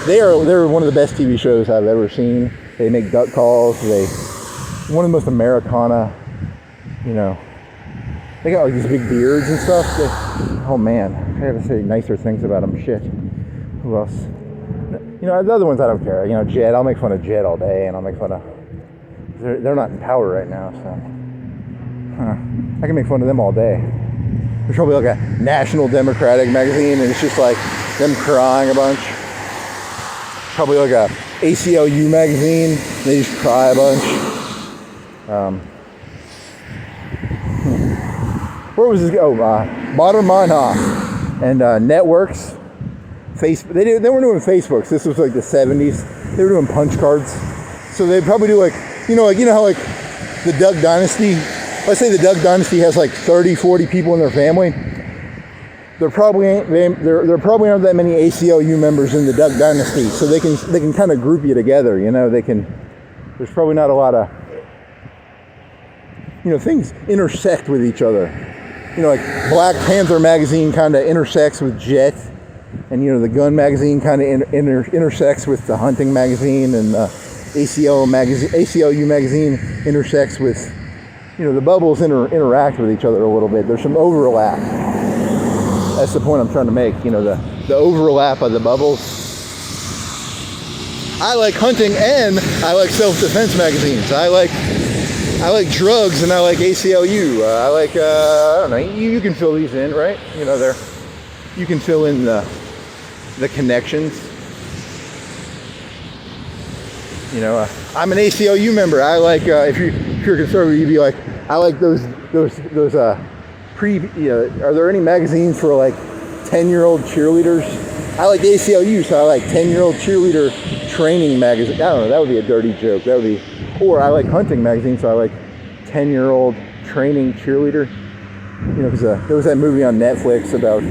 They're one of the best TV shows I've ever seen. They make duck calls. One of the most Americana, they got like these big beards and stuff. Oh man, I gotta say nicer things about them. Shit. Who else? The other ones I don't care. Jed. I'll make fun of Jed all day, and I'll make fun of. They're not in power right now, so I can make fun of them all day. There's probably like a National Democratic magazine, and it's just like them crying a bunch. Probably like a ACLU magazine. They just cry a bunch. Where was this? Modern Meinhof and Networks. Facebook. They were doing Facebooks. This was like the 70s. They were doing punch cards. So they'd probably do like how like the Duck Dynasty. Let's say the Duck Dynasty has like 30, 40 people in their family. There probably aren't that many ACLU members in the Duck Dynasty, so they can kind of group you together. There's probably not a lot of things intersect with each other. Like Black Panther magazine kind of intersects with Jet. And the gun magazine kind of intersects with the hunting magazine, and ACLU magazine intersects with, the bubbles interact with each other a little bit. There's some overlap. That's the point I'm trying to make. The overlap of the bubbles. I like hunting and I like self-defense magazines. I like drugs and I like ACLU. I like I don't know. You can fill these in, right? You can fill in the connections. I'm an ACLU member. I like if you're conservative, you'd be like, I like those are there any magazines for like 10-year-old cheerleaders? I like ACLU, so I like 10-year-old cheerleader training magazine. I don't know, that would be a dirty joke. Or I like hunting magazines, so I like 10-year-old training cheerleader. Because there was that movie on Netflix about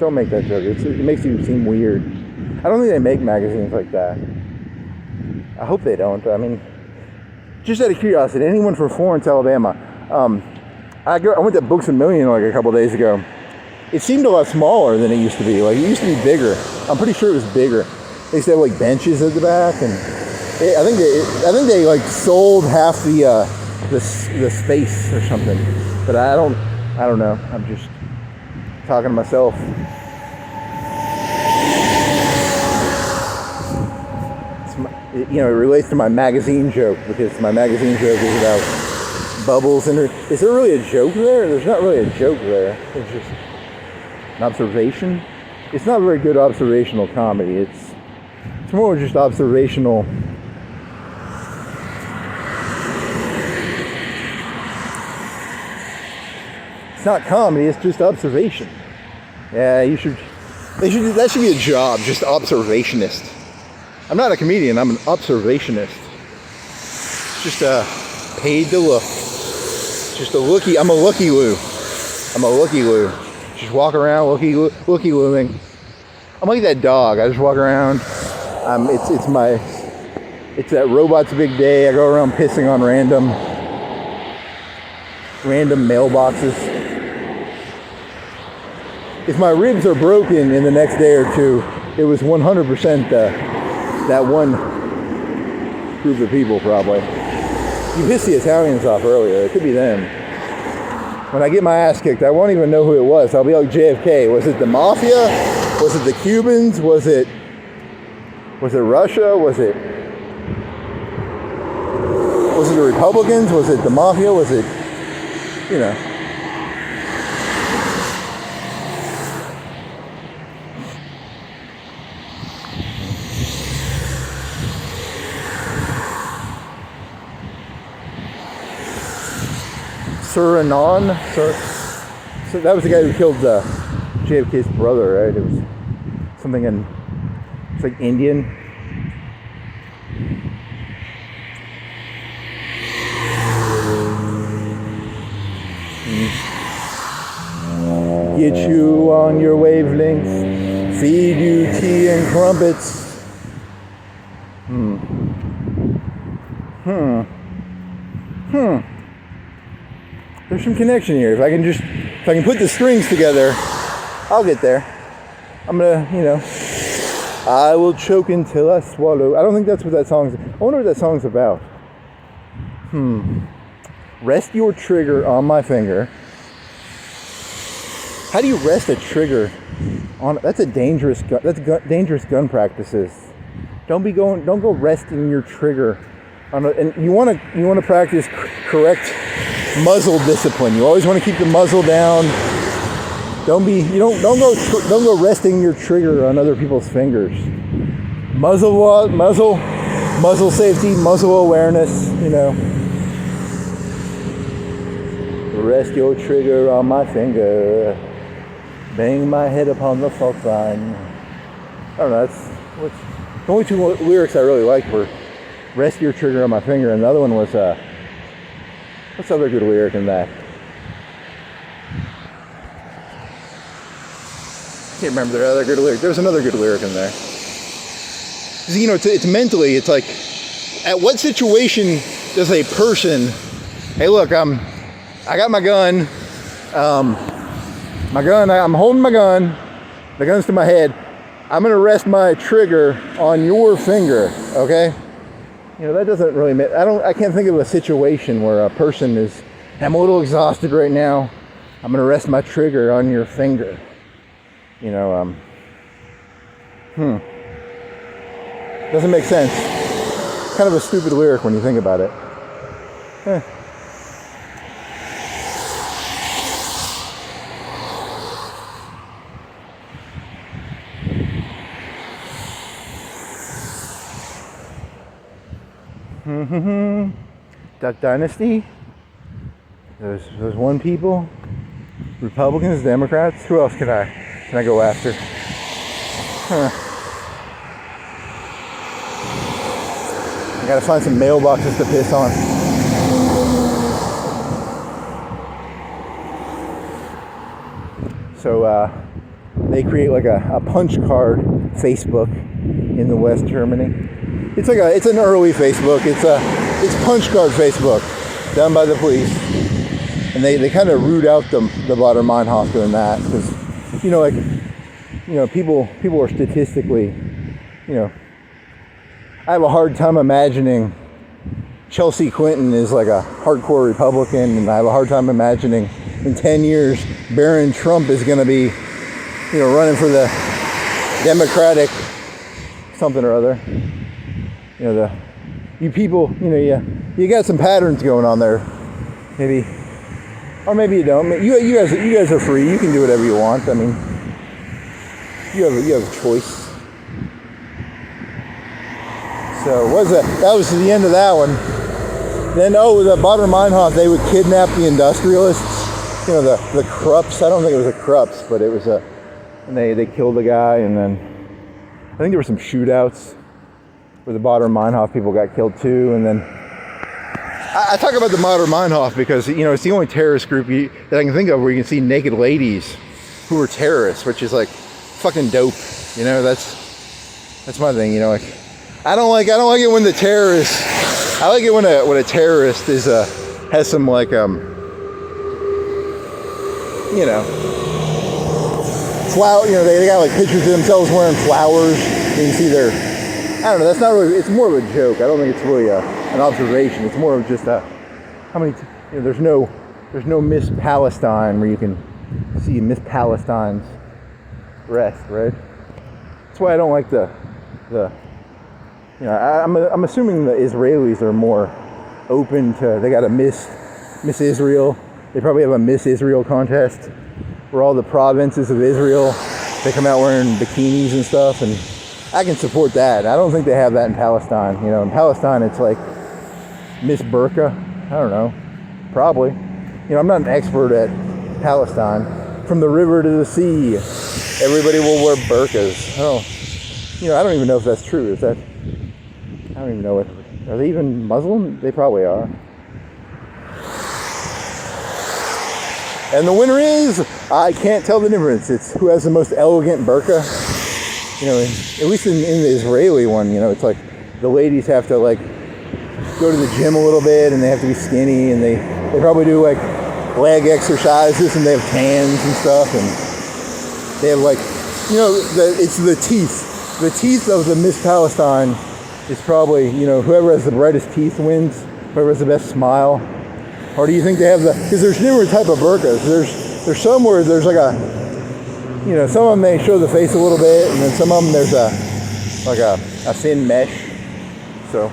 don't make that joke. It makes you seem weird. I don't think they make magazines like that. I hope they don't. I mean, just out of curiosity, anyone from Florence, Alabama? I went to Books A Million like a couple days ago. It seemed a lot smaller than it used to be. Like, it used to be bigger. I'm pretty sure it was bigger. They used to have like benches at the back, and I think they like sold half the space or something. But I don't know. I'm just talking to myself. It relates to my magazine joke, because my magazine joke is about bubbles. Is there really a joke there? There's not really a joke there. It's just an observation. It's not very good observational comedy. It's more just observational. It's not comedy. It's just observation. Yeah, that should be a job. Just observationist. I'm not a comedian, I'm an observationist. Just paid to look. Just I'm a looky-loo. Just walk around looky-looing. I'm like that dog. I just walk around. It's that robot's big day. I go around pissing on random mailboxes. If my ribs are broken in the next day or two, it was 100% that one group of people, probably. You pissed the Italians off earlier. It could be them. When I get my ass kicked, I won't even know who it was. I'll be like JFK. Was it the mafia? Was it the Cubans? Was it Russia? Was it the Republicans? Was it the mafia? Was it, Suriname. So that was the guy who killed JFK's brother, right? It was something it's like Indian. Get you on your wavelength, feed you tea and crumpets. There's some connection here. If I can put the strings together, I'll get there. I'm gonna, I will choke until I swallow. I don't think that's what that song's. I wonder what that song's about. Rest your trigger on my finger. How do you rest a trigger on? That's dangerous gun practices. Don't go resting your trigger on. And you want to practice correct muzzle discipline. You always want to keep the muzzle down. Don't go resting your trigger on other people's fingers. Muzzle safety, muzzle awareness. Rest your trigger on my finger. Bang my head upon the fault line. I don't know. The only two lyrics I really liked were "Rest your trigger on my finger," and the other one was what's the other good lyric in that? I can't remember the other good lyric. There was another good lyric in there. It's mentally. It's like, at what situation does a person? Hey, look, I got my gun. I'm holding my gun. The gun's to my head. I'm gonna rest my trigger on your finger, okay? You know, that doesn't really make, I can't think of a situation where a person is, I'm a little exhausted right now, I'm gonna rest my trigger on your finger. You know, doesn't make sense. Kind of a stupid lyric when you think about it. Duck Dynasty. There's one people. Republicans, Democrats. Who else can I go after? I gotta find some mailboxes to piss on. So they create like a punch card Facebook in the West Germany. It's an early Facebook. It's punch card Facebook done by the police, and they kind of root out the Baader Meinhof doing that because people are statistically, I have a hard time imagining Chelsea Clinton is like a hardcore Republican, and I have a hard time imagining in 10 years Barron Trump is going to be, running for the Democratic something or other. You people, you got some patterns going on there, maybe, or maybe you don't. You guys are free. You can do whatever you want. I mean, you have a choice. So that was the end of that one. Then the Baader Meinhof, they would kidnap the industrialists, the Krupps. I don't think it was the Krupps, but it was and they killed the guy, and then I think there were some shootouts where the Baader Meinhof people got killed too. And then I talk about the Baader Meinhof because it's the only terrorist group that I can think of where you can see naked ladies who are terrorists, which is like fucking dope. That's my thing. I don't like it when the terrorist. I like it when a terrorist has some like flower. They got like pictures of themselves wearing flowers. You can see their. I don't know. That's not really. It's more of a joke. I don't think it's really an observation. It's more of just how many. There's no Miss Palestine where you can see Miss Palestine's breast, right? That's why I don't like the. I'm assuming the Israelis are more open to. They got a Miss Israel. They probably have a Miss Israel contest where all the provinces of Israel they come out wearing bikinis and stuff, and I can support that. I don't think they have that in Palestine. In Palestine it's like Miss Burqa. I don't know. Probably. I'm not an expert at Palestine. From the river to the sea, everybody will wear burqas. I don't even know if that's true. Is that? I don't even know what. Are they even Muslim? They probably are. And the winner is, I can't tell the difference. It's who has the most elegant burqa. At least in the Israeli one, it's like the ladies have to like go to the gym a little bit and they have to be skinny, and they probably do like leg exercises, and they have tans and stuff, and they have like, it's the teeth. The teeth of the Miss Palestine is probably, whoever has the brightest teeth wins, whoever has the best smile. Or do you think they have because there's different type of burqas. There's some where there's like some of them they show the face a little bit, and then some of them there's a thin mesh. So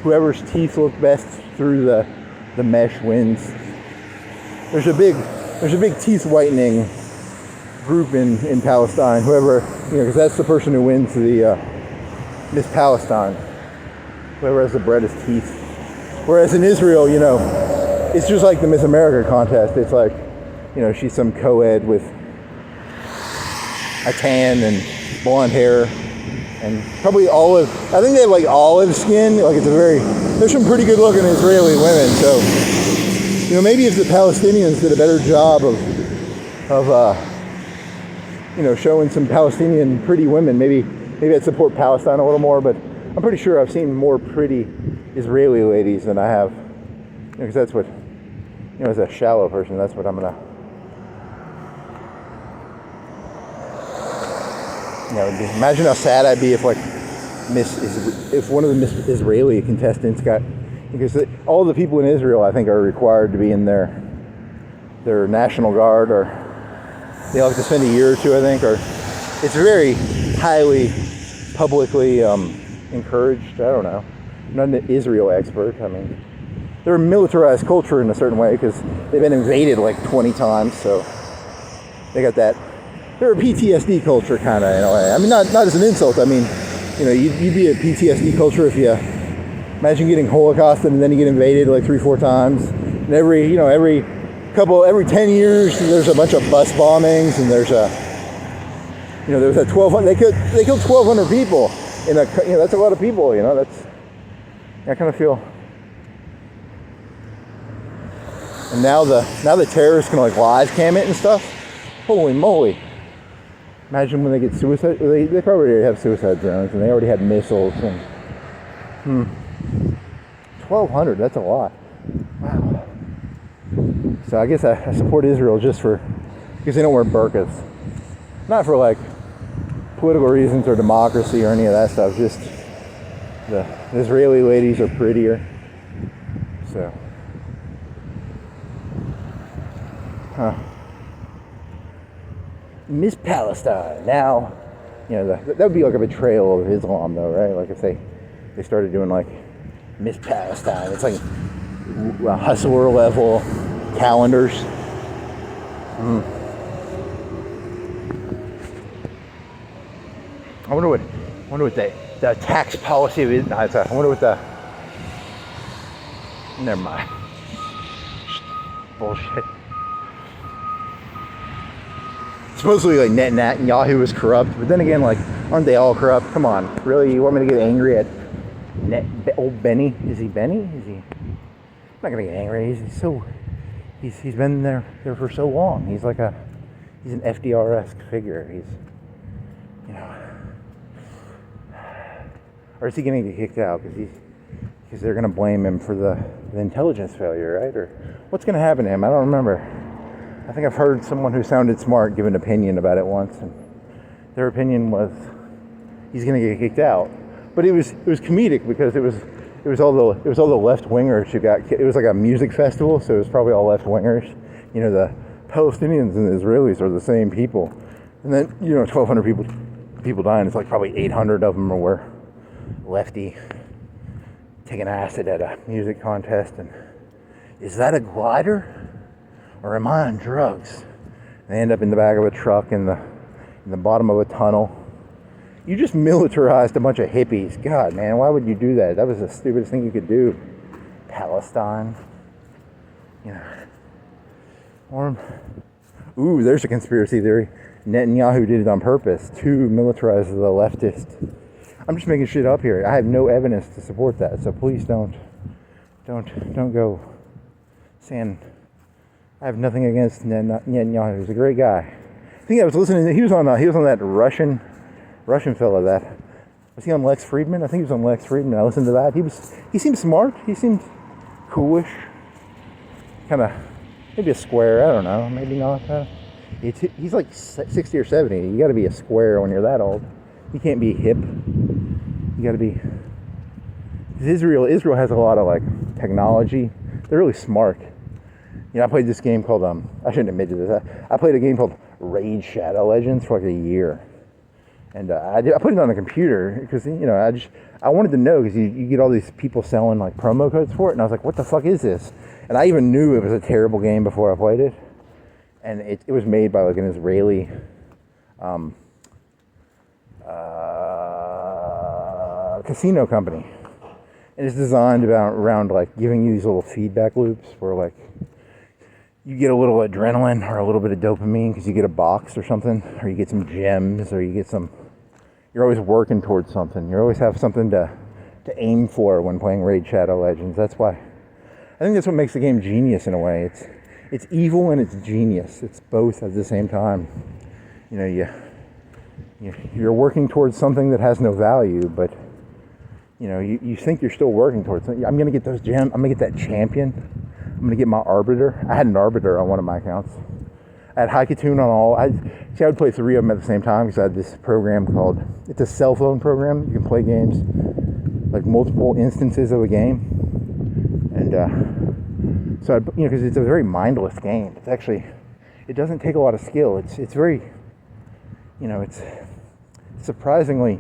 whoever's teeth look best through the mesh wins. There's a big teeth whitening group in Palestine. Whoever, because that's the person who wins the Miss Palestine. Whoever has the brightest teeth. Whereas in Israel, it's just like the Miss America contest. It's like, she's some co-ed with a tan and blonde hair and probably olive. I think they have like olive skin. Like there's some pretty good looking Israeli women. So, maybe if the Palestinians did a better job of showing some Palestinian pretty women, maybe I'd support Palestine a little more. But I'm pretty sure I've seen more pretty Israeli ladies than I have, because that's what, as a shallow person, that's what I'm gonna. Imagine how sad I'd be if like if one of the Miss Israeli contestants got, because all the people in Israel I think are required to be in their National Guard, or they'll have to spend a year or two, I think, or it's very highly publicly encouraged. I don't know. I'm not an Israel expert. I mean, they're a militarized culture in a certain way because they've been invaded like 20 times, so they got that. They're a PTSD culture kind of in a way. I mean, not as an insult. I mean, you'd be a PTSD culture if you imagine getting Holocausted and then you get invaded like 3-4 times. And every 10 years there's a bunch of bus bombings, and there's that 1,200. They killed 1,200 people in a. That's a lot of people. That's. I kind of feel. And now the terrorists can like live cam it and stuff. Holy moly! Imagine when they get suicide. They probably already have suicide drones, and they already had missiles. And 1,200. That's a lot. Wow. So I guess I support Israel just because they don't wear burqas. Not for like political reasons or democracy or any of that stuff. Just the Israeli ladies are prettier. So. Miss Palestine. Now, that would be like a betrayal of Islam, though, right? Like if they started doing like Miss Palestine, it's like hustler level calendars. I wonder what the tax policy of it. I wonder what the. Never mind. Bullshit. Supposedly, like Netanyahu was corrupt, but then again, like, aren't they all corrupt? Come on, really? You want me to get angry at old Benny? Is he Benny? I'm not gonna get angry. He's been there for so long. He's an FDR-esque figure. Or is he gonna get kicked out because they're gonna blame him for the intelligence failure, right? Or what's gonna happen to him? I don't remember. I think I've heard someone who sounded smart give an opinion about it once, and their opinion was he's going to get kicked out. But it was comedic because it was all the left wingers who got. It was like a music festival, so it was probably all left wingers. The Palestinians and the Israelis are the same people, and then 1,200 people dying. It's like probably 800 of them were lefty, taking acid at a music contest. And is that a glider? Or am I on drugs? They end up in the back of a truck in the bottom of a tunnel. You just militarized a bunch of hippies. God, man, why would you do that? That was the stupidest thing you could do. Palestine. Ooh, there's a conspiracy theory. Netanyahu did it on purpose to militarize the leftist. I'm just making shit up here. I have no evidence to support that, so please don't go saying. I have nothing against Netanyahu. He's a great guy. I think I was listening. He was on that Russian fella. Was he on Lex Friedman? I think he was on Lex Friedman. I listened to that. He seemed smart. He seemed coolish. Kind of maybe a square. I don't know. Maybe not. He's like 60 or 70. You got to be a square when you're that old. You can't be hip. You got to be. Israel has a lot of like technology. They're really smart. I played this game called, I shouldn't admit to this, I played a game called Raid Shadow Legends for like a year. And I put it on a computer because, I wanted to know because you get all these people selling like promo codes for it. And I was like, what the fuck is this? And I even knew it was a terrible game before I played it. And it was made by like an Israeli casino company. And it's designed around like giving you these little feedback loops where like, you get a little adrenaline or a little bit of dopamine because you get a box or something, or you get some gems, or you're always working towards something. You always have something to aim for when playing Raid Shadow Legends. That's why I think that's what makes the game genius in a way. It's evil and it's genius. It's both at the same time. You're working towards something that has no value, but you think you're still working towards something. I'm gonna get those gems. I'm gonna get that champion. I'm going to get my arbiter. I had an arbiter on one of my accounts. I had Hikatune on all. I would play 3 of them at the same time because I had this program called, it's a cell phone program. You can play games, like multiple instances of a game. And so, because it's a very mindless game. It's actually, it doesn't take a lot of skill. It's very, it's surprisingly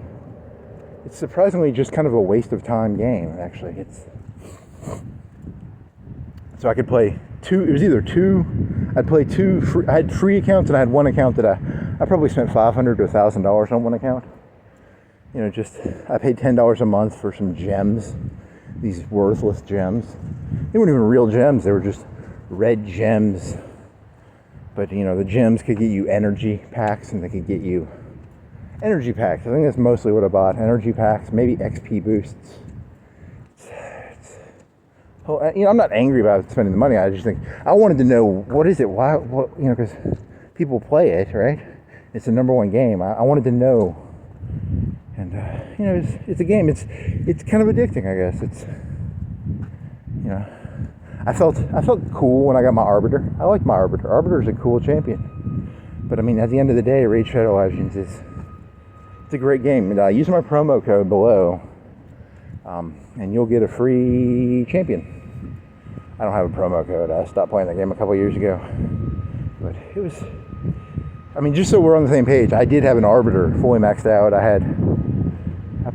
just kind of a waste of time game, actually. So I could play 2, it was either 2, I'd play 2, I had free accounts, and I had one account that I probably spent $500 to $1,000 on one account. I paid $10 a month for some gems, these worthless gems. They weren't even real gems, they were just red gems. But the gems could get you energy packs, and they could get you energy packs. I think that's mostly what I bought. Energy packs, maybe XP boosts. I'm not angry about spending the money. I just think I wanted to know what is it, why, because people play it, right? It's the number 1 game. I wanted to know, and it's a game. It's kind of addicting, I guess. I felt cool when I got my Arbiter. I like my Arbiter. Arbiter's a cool champion. But I mean, at the end of the day, Raid Shadow Legends it's a great game. And use my promo code below, and you'll get a free champion. I don't have a promo code. I stopped playing that game a couple years ago. But it was, just so we're on the same page, I did have an Arbiter fully maxed out. I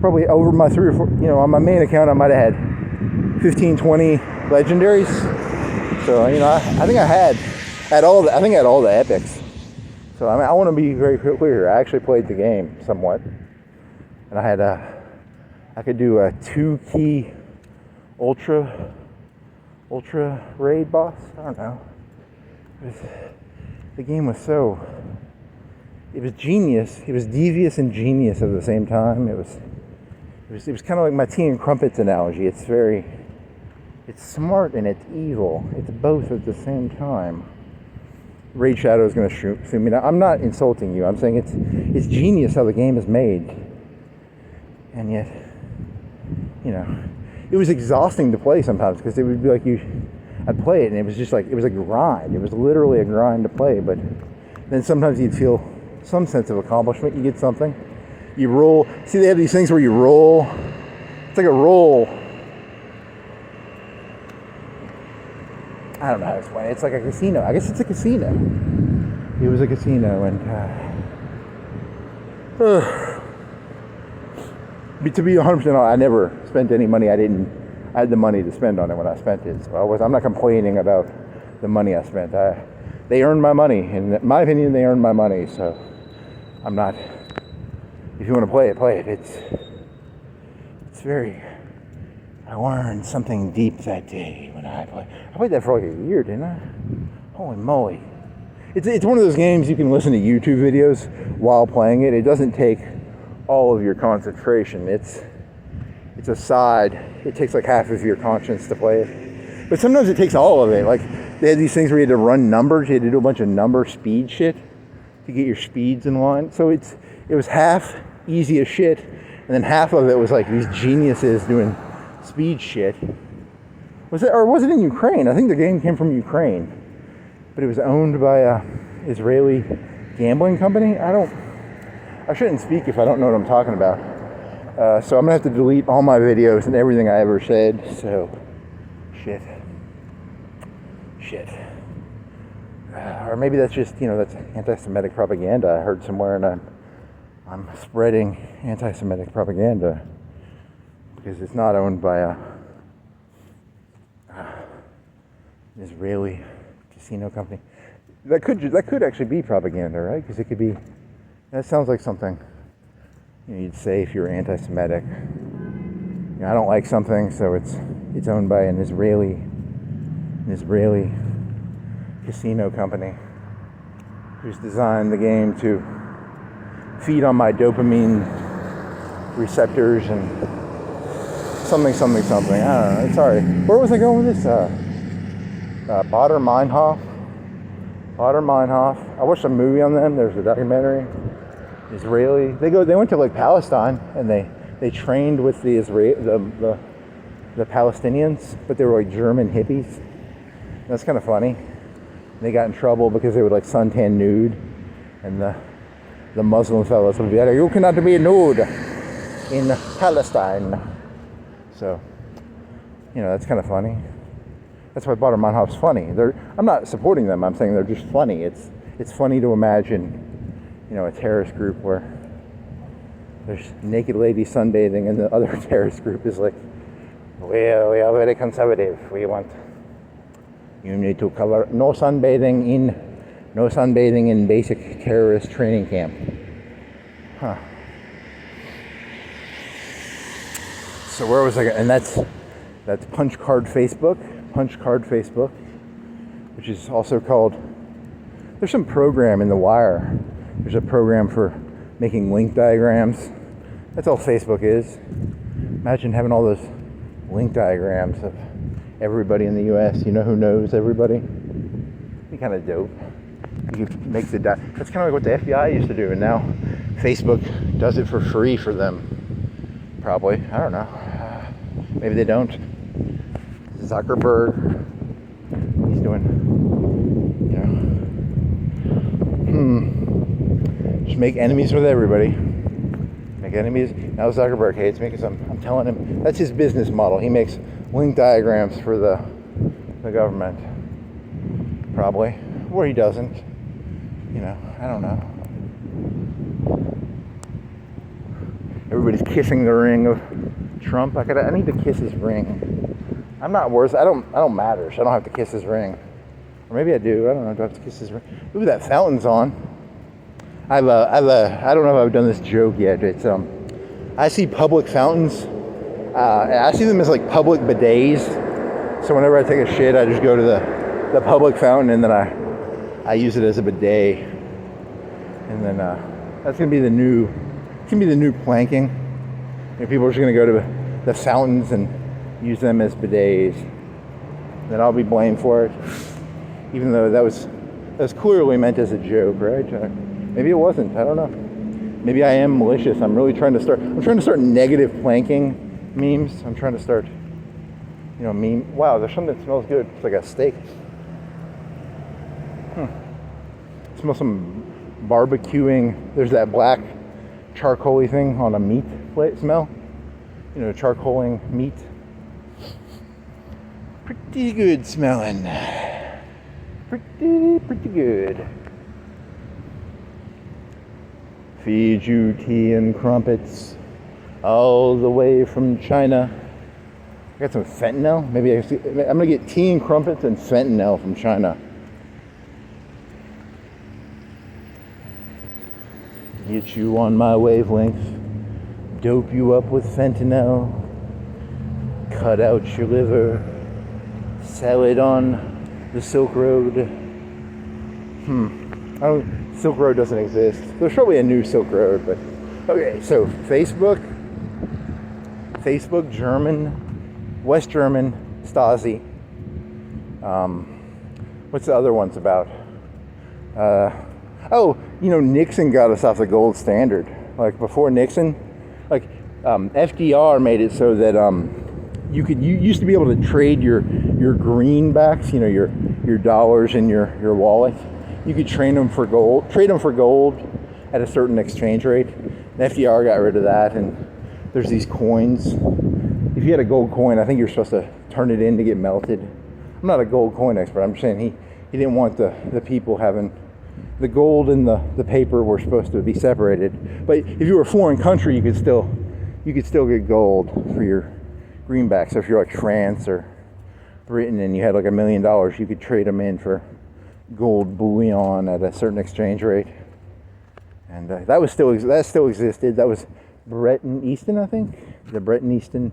probably, over my 3 or 4, on my main account, I might have had 15, 20 legendaries. So, I think I had all the epics. So, I want to be very clear here. I actually played the game somewhat. And I could do a 2-key ultra raid boss. I don't know. The game was it was genius. It was devious and genius at the same time. It was kind of like my tea and crumpets analogy. It's smart and it's evil. It's both at the same time. Raid Shadow is going to shoot me. Now, I'm not insulting you. I'm saying it's genius how the game is made. And yet, it was exhausting to play sometimes because it would be like I'd play it and it was just like, it was a grind. It was literally a grind to play, but then sometimes you'd feel some sense of accomplishment. You get something. You roll. See, they have these things where you roll. It's like a roll. I don't know how to explain it. It's like a casino. I guess it's a casino. It was a casino, and to be 100% honest, I never spent any money. I had the money to spend on it when I spent it. So I'm not complaining about the money I spent. They earned my money. In my opinion, they earned my money. So I'm not. If you want to play it, play it. It's very. I learned something deep that day when I played. I played that for like a year, didn't I? Holy moly! It's one of those games you can listen to YouTube videos while playing it. It doesn't take all of your concentration. It's a side. It takes like half of your conscience to play it. But sometimes it takes all of it. Like they had these things where you had to run numbers. You had to do a bunch of number speed shit to get your speeds in line. So it was half easy as shit, and then half of it was like these geniuses doing speed shit. Was it in Ukraine? I think the game came from Ukraine, but it was owned by a Israeli gambling company. I shouldn't speak if I don't know what I'm talking about. So I'm gonna have to delete all my videos and everything I ever said. So, shit. Or maybe that's just, that's anti-Semitic propaganda I heard somewhere, and I'm spreading anti-Semitic propaganda because it's not owned by an Israeli casino company. That could actually be propaganda, right? Because it could be. That sounds like something you'd say if you're anti-Semitic. I don't like something, so it's owned by an Israeli casino company who's designed the game to feed on my dopamine receptors and something. I don't know. Sorry. Where was I going with this? Bader Meinhof. I watched a movie on them. There's a documentary. Israeli. They went to like Palestine and they trained with the Palestinians, but they were like German hippies. That's kind of funny. They got in trouble because they would like suntan nude, and the Muslim fellas would be like, "You cannot be nude in Palestine." So, that's kind of funny. That's why Bader Meinhof's funny. I'm not supporting them. I'm saying they're just funny. It's funny to imagine, a terrorist group where there's naked ladies sunbathing, and the other terrorist group is like, we are very conservative. We want you need to cover no sunbathing in basic terrorist training camp. Huh. So where was I? And that's Punch Card Facebook, which is also called. There's some program in the Wire. There's a program for making link diagrams. That's all Facebook is. Imagine having all those link diagrams of everybody in the U.S. Who knows everybody. Be kind of dope. You could make that's kind of like what the FBI used to do, and now Facebook does it for free for them. Probably. I don't know. Maybe they don't. Zuckerberg. He's doing. Just make enemies with everybody. Make enemies. Now Zuckerberg hates me because I'm telling him that's his business model. He makes link diagrams for the government. Probably. Or he doesn't. I don't know. Everybody's kissing the ring of Trump. I need to kiss his ring. I'm not worse. I don't matter, so I don't have to kiss his ring. Or maybe I do. I don't know. Do I have to kiss his ring? Ooh, that fountain's on. I don't know if I've done this joke yet. It's I see public fountains. I see them as like public bidets. So whenever I take a shit, I just go to the public fountain, and then I use it as a bidet. And then that's gonna be the new planking. People are just gonna go to the fountains and use them as bidets. Then I'll be blamed for it, even though that was clearly meant as a joke, right? Maybe it wasn't. I don't know. Maybe I am malicious. I'm trying to start negative planking memes. I'm trying to start, meme. Wow, there's something that smells good. It's like a steak. It smells some barbecuing. There's that black charcoaly thing on a meat plate smell. Charcoaling meat. Pretty good smelling. Pretty good. Feed you tea and crumpets all the way from China. I got some fentanyl. Maybe I'm gonna get tea and crumpets and fentanyl from China. Get you on my wavelength. Dope you up with fentanyl. Cut out your liver. Sell it on the Silk Road. Silk Road doesn't exist. There's probably a new Silk Road, but okay. So Facebook, German, West German, Stasi. What's the other ones about? Nixon got us off the gold standard. Like before Nixon, FDR made it so that you used to be able to trade your greenbacks, your dollars in your wallet. You could trade them for gold at a certain exchange rate. And FDR got rid of that, and there's these coins. If you had a gold coin, I think you're supposed to turn it in to get melted. I'm not a gold coin expert. I'm just saying he didn't want the people having the gold and the paper were supposed to be separated. But if you were a foreign country, you could still get gold for your greenbacks. So if you're like France or Britain and you had like $1 million, you could trade them in for gold bullion at a certain exchange rate. And that still existed. That was Bretton Easton, I think. The Bretton Easton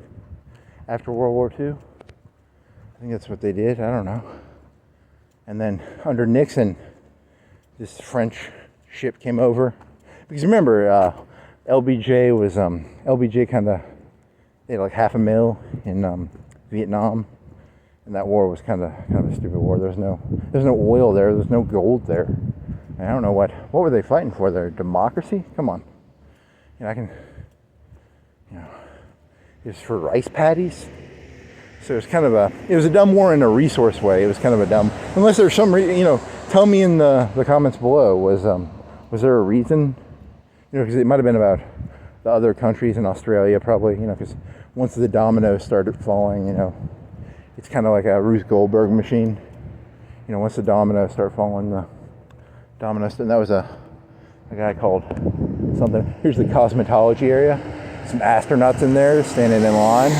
after World War II. I think that's what they did. I don't know. And then under Nixon, this French ship came over. Because remember, LBJ kind of, they had like $500,000 in Vietnam. And that war was kind of a stupid war. There's no oil there. There's no gold there. And I don't know what were they fighting for there? Democracy? Come on. It's for rice paddies. So it was a dumb war in a resource way. It was kind of a dumb, unless there's some Tell me in the comments below, was there a reason? You know, because it might have been about the other countries in Australia, probably. You know, because once the dominoes started falling, you know, it's kind of like a Ruth Goldberg machine. You know, once the dominoes start falling, the dominoes. And that was a guy called something. Here's the cosmetology area. Some astronauts in there standing in line.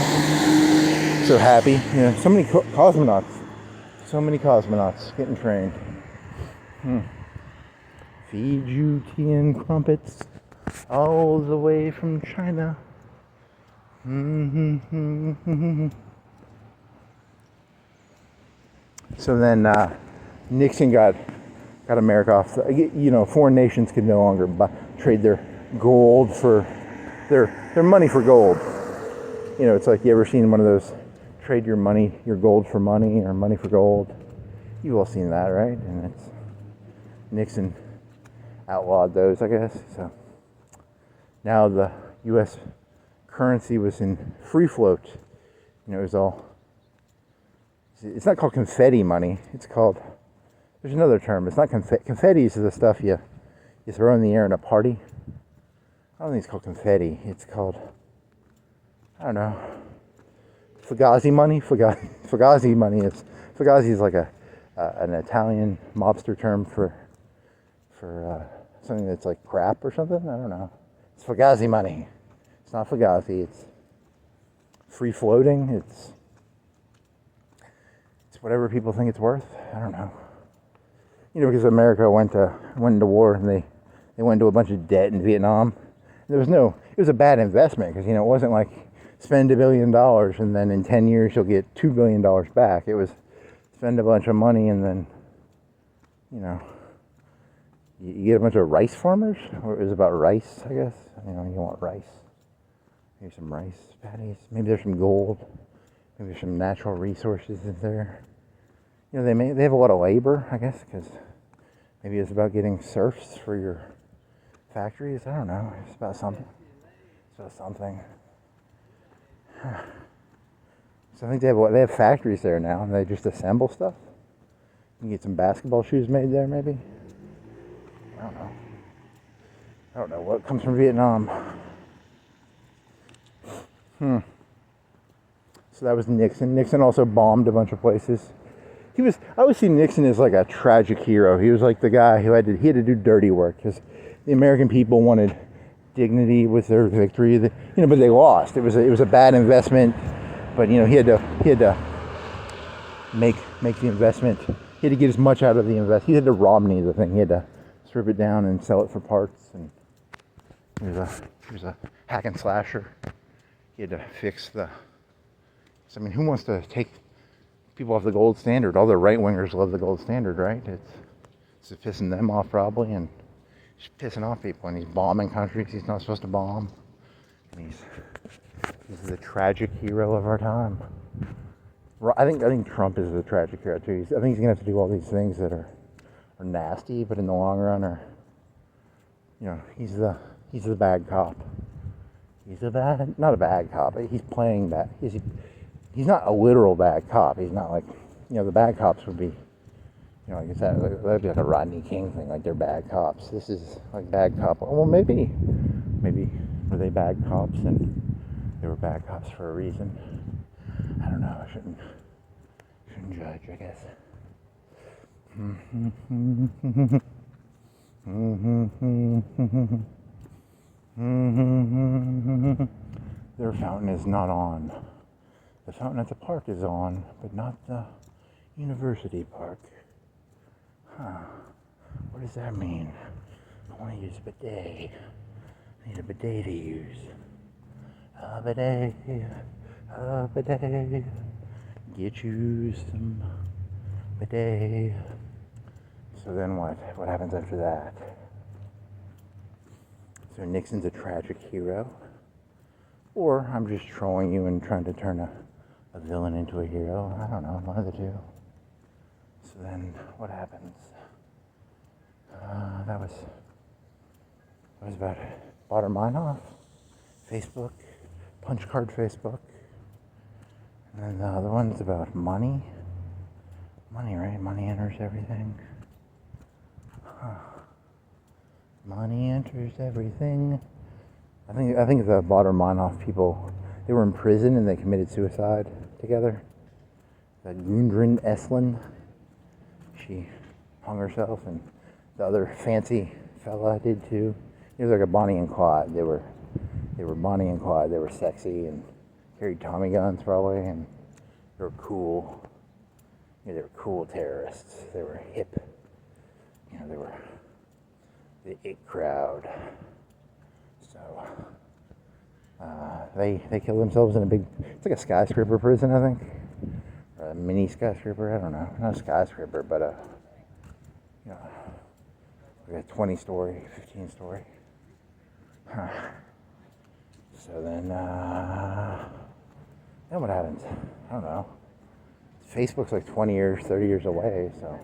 So happy. You know, so many cosmonauts. So many cosmonauts getting trained. Feed you tea and crumpets all the way from China. So then Nixon got America off. You know, foreign nations could no longer trade their gold for their money for gold. You know, it's like, you ever seen one of those trade your gold for money, or money for gold? You've all seen that, right? And it's Nixon outlawed those, I guess. So now the U.S. currency was in free float. You know, it was all. It's not called confetti money. It's called. There's another term. It's not confetti. Confetti is the stuff you throw in the air in a party. I don't think it's called confetti. It's called. I don't know. Fugazi money. Fugazi money is. Fugazi is like an Italian mobster term for something that's like crap or something. I don't know. It's Fugazi money. It's not Fugazi. It's free floating. It's whatever people think it's worth. I don't know. You know, because America went into war, and they went into a bunch of debt in Vietnam. It was a bad investment, because, you know, it wasn't like spend $1 billion and then in 10 years you'll get $2 billion back. It was spend a bunch of money and then, you know, you get a bunch of rice farmers. Or it was about rice, I guess. You know, you want rice. Maybe some rice patties. Maybe there's some gold. Maybe there's some natural resources in there. You know, they have a lot of labor, I guess, because maybe it's about getting serfs for your factories. I don't know. It's about something. So I think they have factories there now, and they just assemble stuff. You can get some basketball shoes made there, maybe. I don't know what comes from Vietnam. So that was Nixon. Nixon also bombed a bunch of places. I always see Nixon as like a tragic hero. He was like the guy who had to do dirty work, because the American people wanted dignity with their victory. You know, but they lost. It was a bad investment. But, you know, he had to make the investment. He had to get as much out of the investment. He had to Romney the thing. He had to strip it down and sell it for parts. And he was a hack and slasher. He had to fix the. So, I mean, who wants to take people off the gold standard? All the right wingers love the gold standard, right? It's pissing them off probably, and he's pissing off people, and he's bombing countries he's not supposed to bomb. And he's the tragic hero of our time. I think Trump is the tragic hero too. I think he's gonna have to do all these things that are nasty, but in the long run are, you know, he's the bad cop. Not a bad cop. He's playing that. He's not a literal bad cop. He's not like, you know, the bad cops would be, you know, like I said, that'd be like a Rodney King thing, like they're bad cops. This is like bad cop. Well, maybe were they bad cops and they were bad cops for a reason. I don't know. I shouldn't judge, I guess. Their fountain is not on. The fountain at the park is on, but not the university park. What does that mean? I want to use a bidet. I need a bidet to use. A bidet. Get you some bidet. So then what? What happens after that? So Nixon's a tragic hero? Or I'm just trolling you and trying to turn a villain into a hero? I don't know, one of the two. So then what happens? That was about bought her mind off. Facebook, punch card Facebook. And then the other one's about money. Money, right? Money enters everything. Money enters everything. I think the Baader-Meinhof people, they were in prison and they committed suicide together. That Gudrun Esslin, she hung herself, and the other fancy fella did too. It was like a Bonnie and Clyde. They were Bonnie and Clyde. They were sexy and carried Tommy guns probably, and they were cool. They were cool terrorists. They were hip. They were the it crowd. So they killed themselves in a big, it's like a skyscraper prison, I think, or a mini skyscraper. I don't know, not a skyscraper, but like a 20-story, 15-story. So then what happens? I don't know. Facebook's like 20 years, 30 years away, so.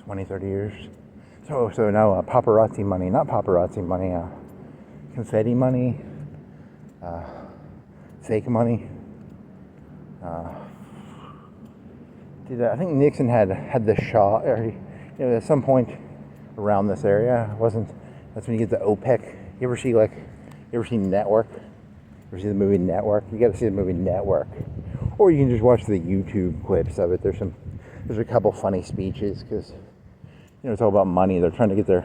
20, 30 years. So now paparazzi money, not paparazzi money, confetti money, fake money. I think Nixon had the shot, or at some point around this area. That's when you get the OPEC. You ever see Network? Ever see the movie Network? You got to see the movie Network, or you can just watch the YouTube clips of it. There's a couple funny speeches because it's all about money. They're trying to get their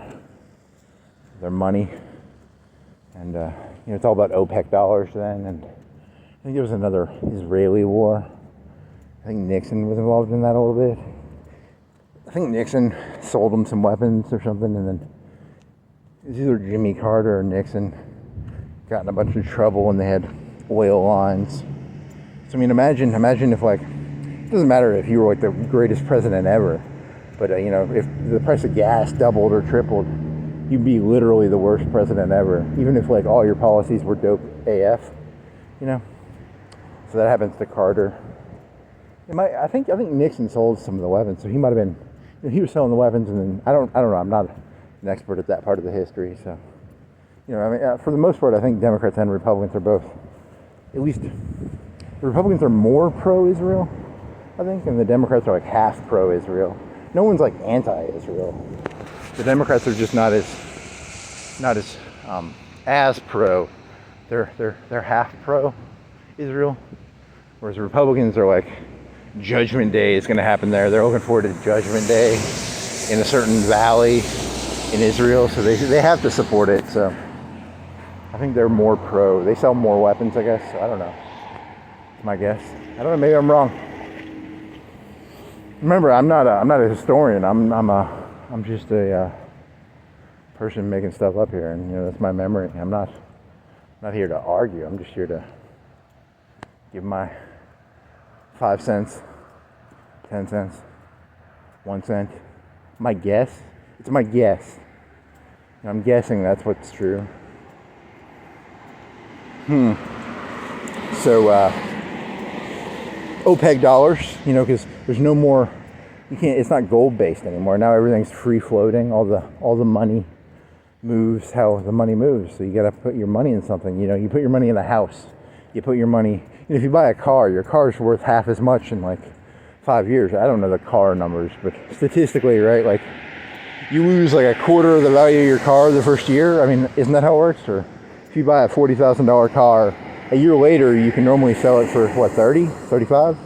money, and it's all about OPEC dollars then. And I think there was another Israeli war. I think Nixon was involved in that a little bit. I think Nixon sold them some weapons or something, and then it was either Jimmy Carter or Nixon got in a bunch of trouble and they had oil lines. So I mean, imagine if it doesn't matter if you were like the greatest president ever, but if the price of gas doubled or tripled, you'd be literally the worst president ever, even if like all your policies were dope AF, So that happens to Carter. I think Nixon sold some of the weapons, so he might have been. He was selling the weapons, and then I don't know. I'm not an expert at that part of the history, so for the most part, I think Democrats and Republicans are both. At least the Republicans are more pro-Israel, I think, and the Democrats are like half pro-Israel. No one's like anti-Israel. The Democrats are just not as pro. They're half pro-Israel, whereas the Republicans are like, Judgment Day is going to happen there. They're looking forward to Judgment Day in a certain valley in Israel, so they have to support it. So I think they're more pro. They sell more weapons, I guess. So I don't know. It's my guess. I don't know. Maybe I'm wrong. Remember, I'm not a historian. I'm just a person making stuff up here, and that's my memory. I'm not here to argue. I'm just here to give my 5 cents, 10 cents, 1 cent. My guess. It's my guess. I'm guessing that's what's true. So OPEC dollars, because there's no more. You can't. It's not gold based anymore. Now everything's free floating. All the money moves how the money moves. So you got to put your money in something. You put your money in a house. You put your money. If you buy a car, your car's worth half as much in like 5 years. I don't know the car numbers, but statistically, right? Like you lose like a quarter of the value of your car the first year. I mean, isn't that how it works? Or if you buy a $40,000 car, a year later you can normally sell it for what, 30, 35?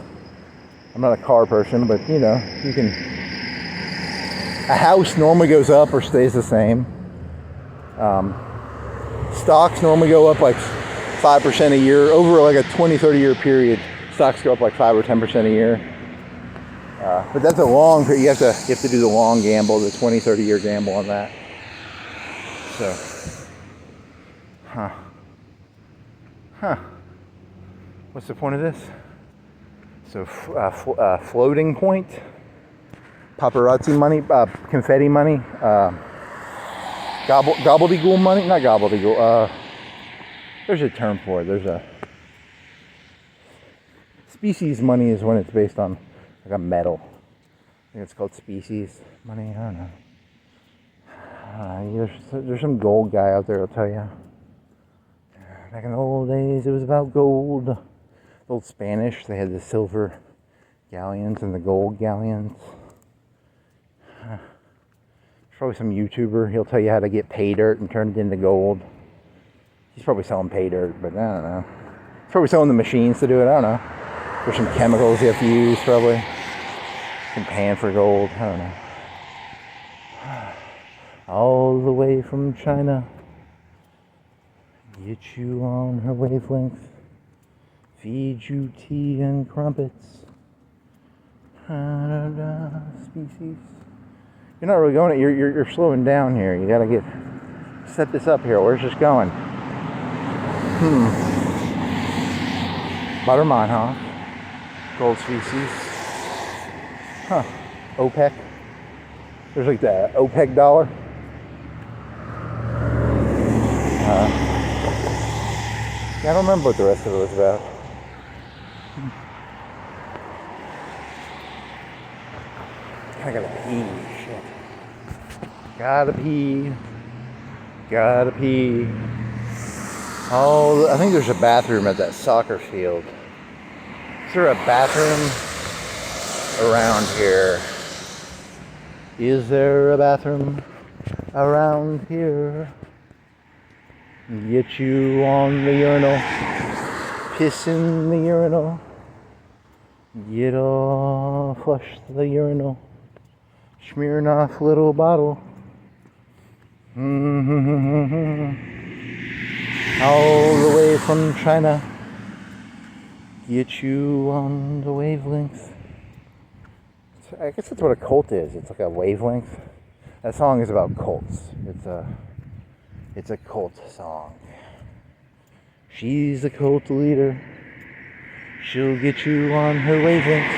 I'm not a car person, but you can. A house normally goes up or stays the same. Stocks normally go up like 5% a year. Over like a 20-30 year period, stocks go up like 5 or 10% a year. But that's a long period. You have to do the long gamble, the 20-30 year gamble on that. So, what's the point of this? So, floating point, paparazzi money, confetti money, gobbledygook money, not gobbledygook. There's a term for it. There's a species money is when it's based on like a metal. I think it's called species money. I don't know. There's some gold guy out there who'll tell you. Back in the old days, it was about gold. The old Spanish, they had the silver galleons and the gold galleons. There's probably some YouTuber, he'll tell you how to get pay dirt and turn it into gold. He's probably selling pay dirt, but I don't know. He's probably selling the machines to do it, I don't know. There's some chemicals you have to use, probably. Some pan for gold, I don't know. All the way from China. Get you on her wavelength. Feed you tea and crumpets. Species. You're not really going. You're slowing down here. You gotta set this up here. Where's this going? Buttermeinhof. Gold species. Huh. OPEC. There's like the OPEC dollar. I don't remember what the rest of it was about. I gotta pee. Shit. Gotta pee. Gotta pee. Oh, I think there's a bathroom at that soccer field. Is there a bathroom around here? Is there a bathroom around here? Get you on the urinal, piss in the urinal, get all flush the urinal, Smirnoff little bottle. All the way from China, get you on the wavelength. I guess that's what a cult is. It's like a wavelength. That song is about cults. It's a cult song. She's a cult leader. She'll get you on her wavelength.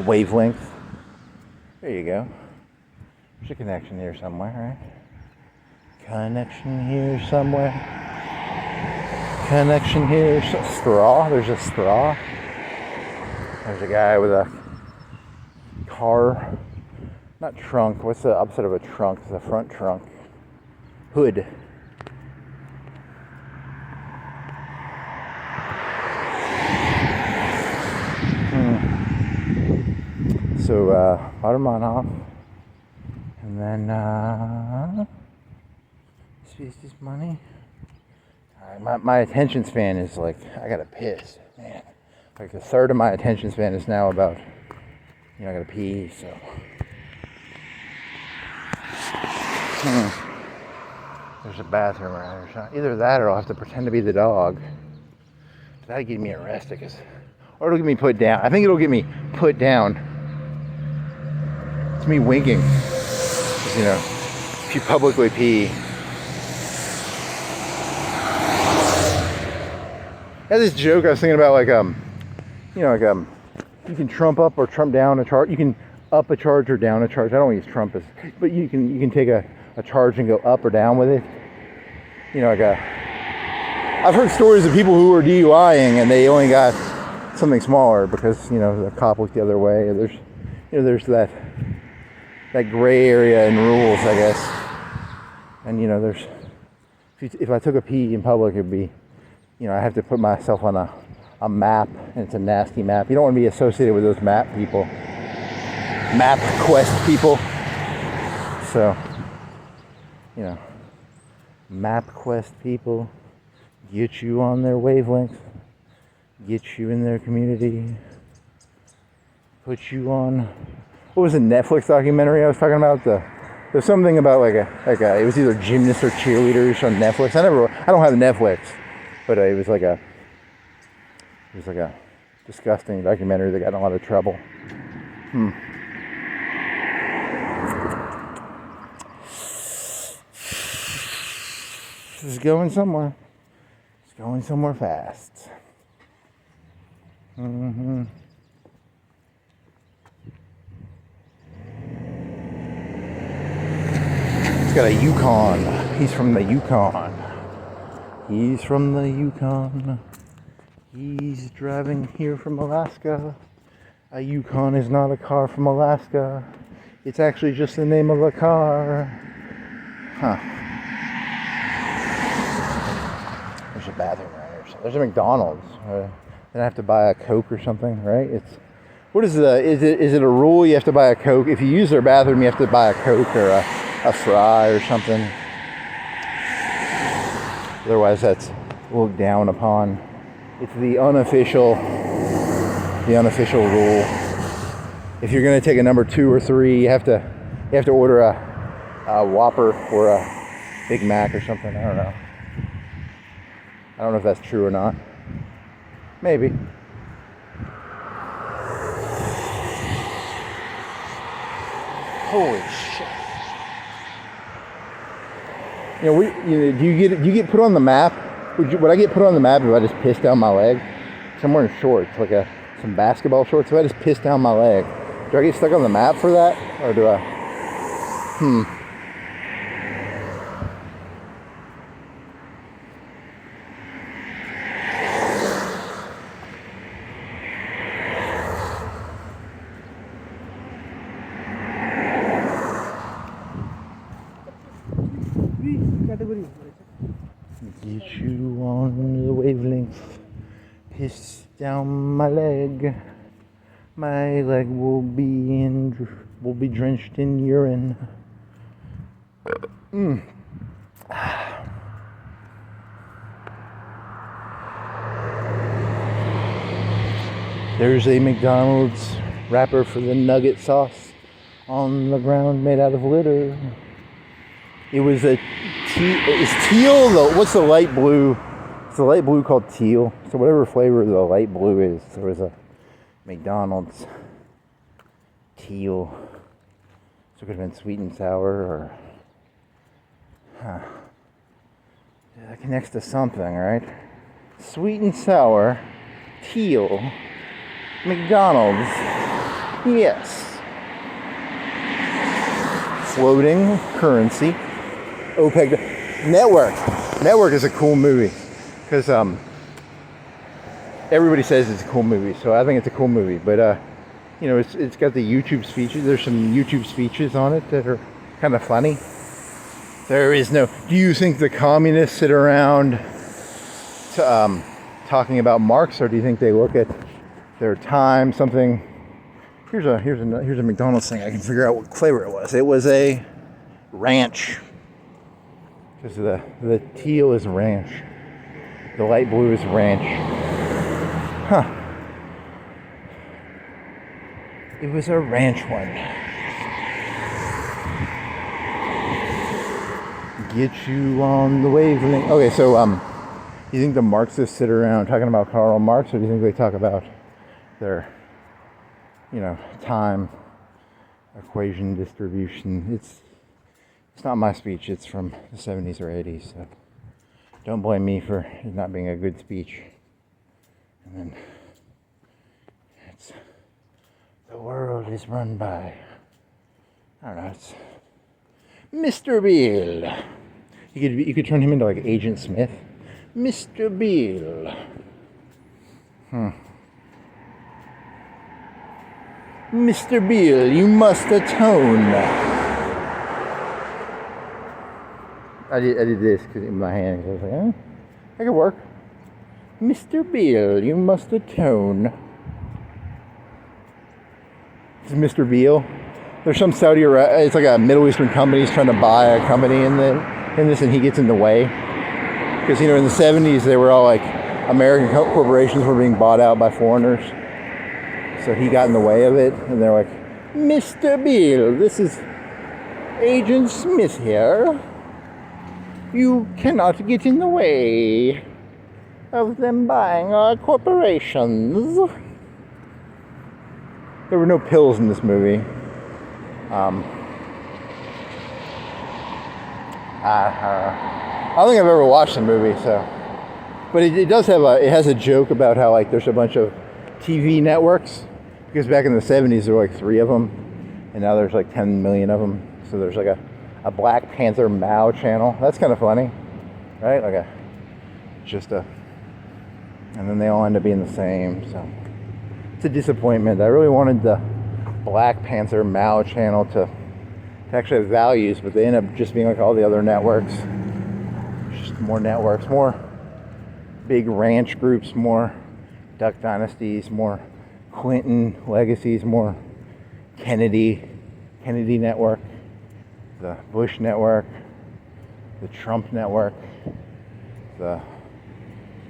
Wavelength. There you go. There's a connection here somewhere, right? Connection here somewhere. Connection here. Straw. There's a straw. There's a guy with a car. Not trunk. What's the opposite of a trunk? It's a front trunk. Hood. So, Buttermeinhof. And then, species money. Alright, my attention span is like, I gotta piss, man. Like a third of my attention span is now about, I gotta pee, so. There's a bathroom around here. Either that or I'll have to pretend to be the dog. That'll get me arrested, or it'll get me put down. I think it'll get me put down. It's me winking. If you publicly pee. I had this joke I was thinking about, you can trump up or trump down a charge. You can up a charge or down a charge. I don't use trump as, but you can take a charge and go up or down with it. I've heard stories of people who were DUIing and they only got something smaller because, the cop looked the other way. There's that gray area in rules, I guess. And, if I took a pee in public, it'd be, I have to put myself on a map, and it's a nasty map. You don't want to be associated with those map people. Map quest people. So, map quest people get you on their wavelength, get you in their community, put you on. What was the Netflix documentary I was talking about? There's something about it was either gymnasts or cheerleaders on Netflix. I don't have Netflix, but it was like a disgusting documentary that got in a lot of trouble. This is going somewhere. It's going somewhere fast. He's got a Yukon. He's from the Yukon. He's from the Yukon. He's driving here from Alaska. A Yukon is not a car from Alaska. It's actually just the name of a car. Huh. there's a bathroom around here. So there's a McDonald's. Then I have to buy a Coke or something, right? What is is it a rule you have to buy a Coke? If you use their bathroom, you have to buy a Coke or a fry or something. Otherwise, that's looked down upon. It's the unofficial rule. If you're gonna take a number 2 or 3, you have to order a Whopper or a Big Mac or something. I don't know. I don't know if that's true or not. Maybe. Holy shit! Do you get put on the map? Would I get put on the map if I just pissed down my leg? I'm wearing shorts, like some basketball shorts. If I just piss down my leg, do I get stuck on the map for that, or do I? Get you on the wavelength. Piss down my leg. My leg will be drenched in urine. There's a McDonald's wrapper for the nugget sauce on the ground made out of litter. It was is teal though? What's the light blue? It's the light blue called teal. So whatever flavor the light blue is, there was a McDonald's teal. So it could have been sweet and sour or that connects to something, right? Sweet and sour, teal, McDonald's. Yes. Floating currency. OPEC Network is a cool movie because everybody says it's a cool movie, so I think it's a cool movie. But it's got the YouTube speeches. There's some YouTube speeches on it that are kind of funny. There is no. Do you think the communists sit around talking about Marx, or do you think they look at their time? Something. Here's a McDonald's thing. I can figure out what flavor it was. It was a ranch. Because the teal is ranch. The light blue is ranch. Huh. It was a ranch one. Get you on the wavelength. Okay, so you think the Marxists sit around talking about Karl Marx, or do you think they talk about their, time equation distribution? It's not my speech. It's from the 70s or 80s. So don't blame me for it not being a good speech. And then it's the world is run by, I don't know, it's Mr. Beale. You could turn him into like Agent Smith. Mr. Beale. Mr. Beale, you must atone. I did this in my hand. I was like, that could work. Mr. Beale, you must atone. This is Mr. Beale. There's some Saudi Arabia. It's like a Middle Eastern company. He's trying to buy a company in this, and he gets in the way. Because in the 70s they were all like American corporations were being bought out by foreigners. So he got in the way of it, and they're like, Mr. Beale, this is Agent Smith here. You cannot get in the way of them buying our corporations. There were no pills in this movie. I don't think I've ever watched the movie, so. But it has a joke about how like there's a bunch of TV networks, because back in the 70s there were like 3 of them, and now there's like 10 million of them. So there's like a Black Panther Mao channel. That's kind of funny, right? And then they all end up being the same. So it's a disappointment. I really wanted the Black Panther Mao channel to actually have values, but they end up just being like all the other networks. Just more networks, more big ranch groups, more Duck Dynasties, more Clinton legacies, more Kennedy network, the Bush network, the Trump network, the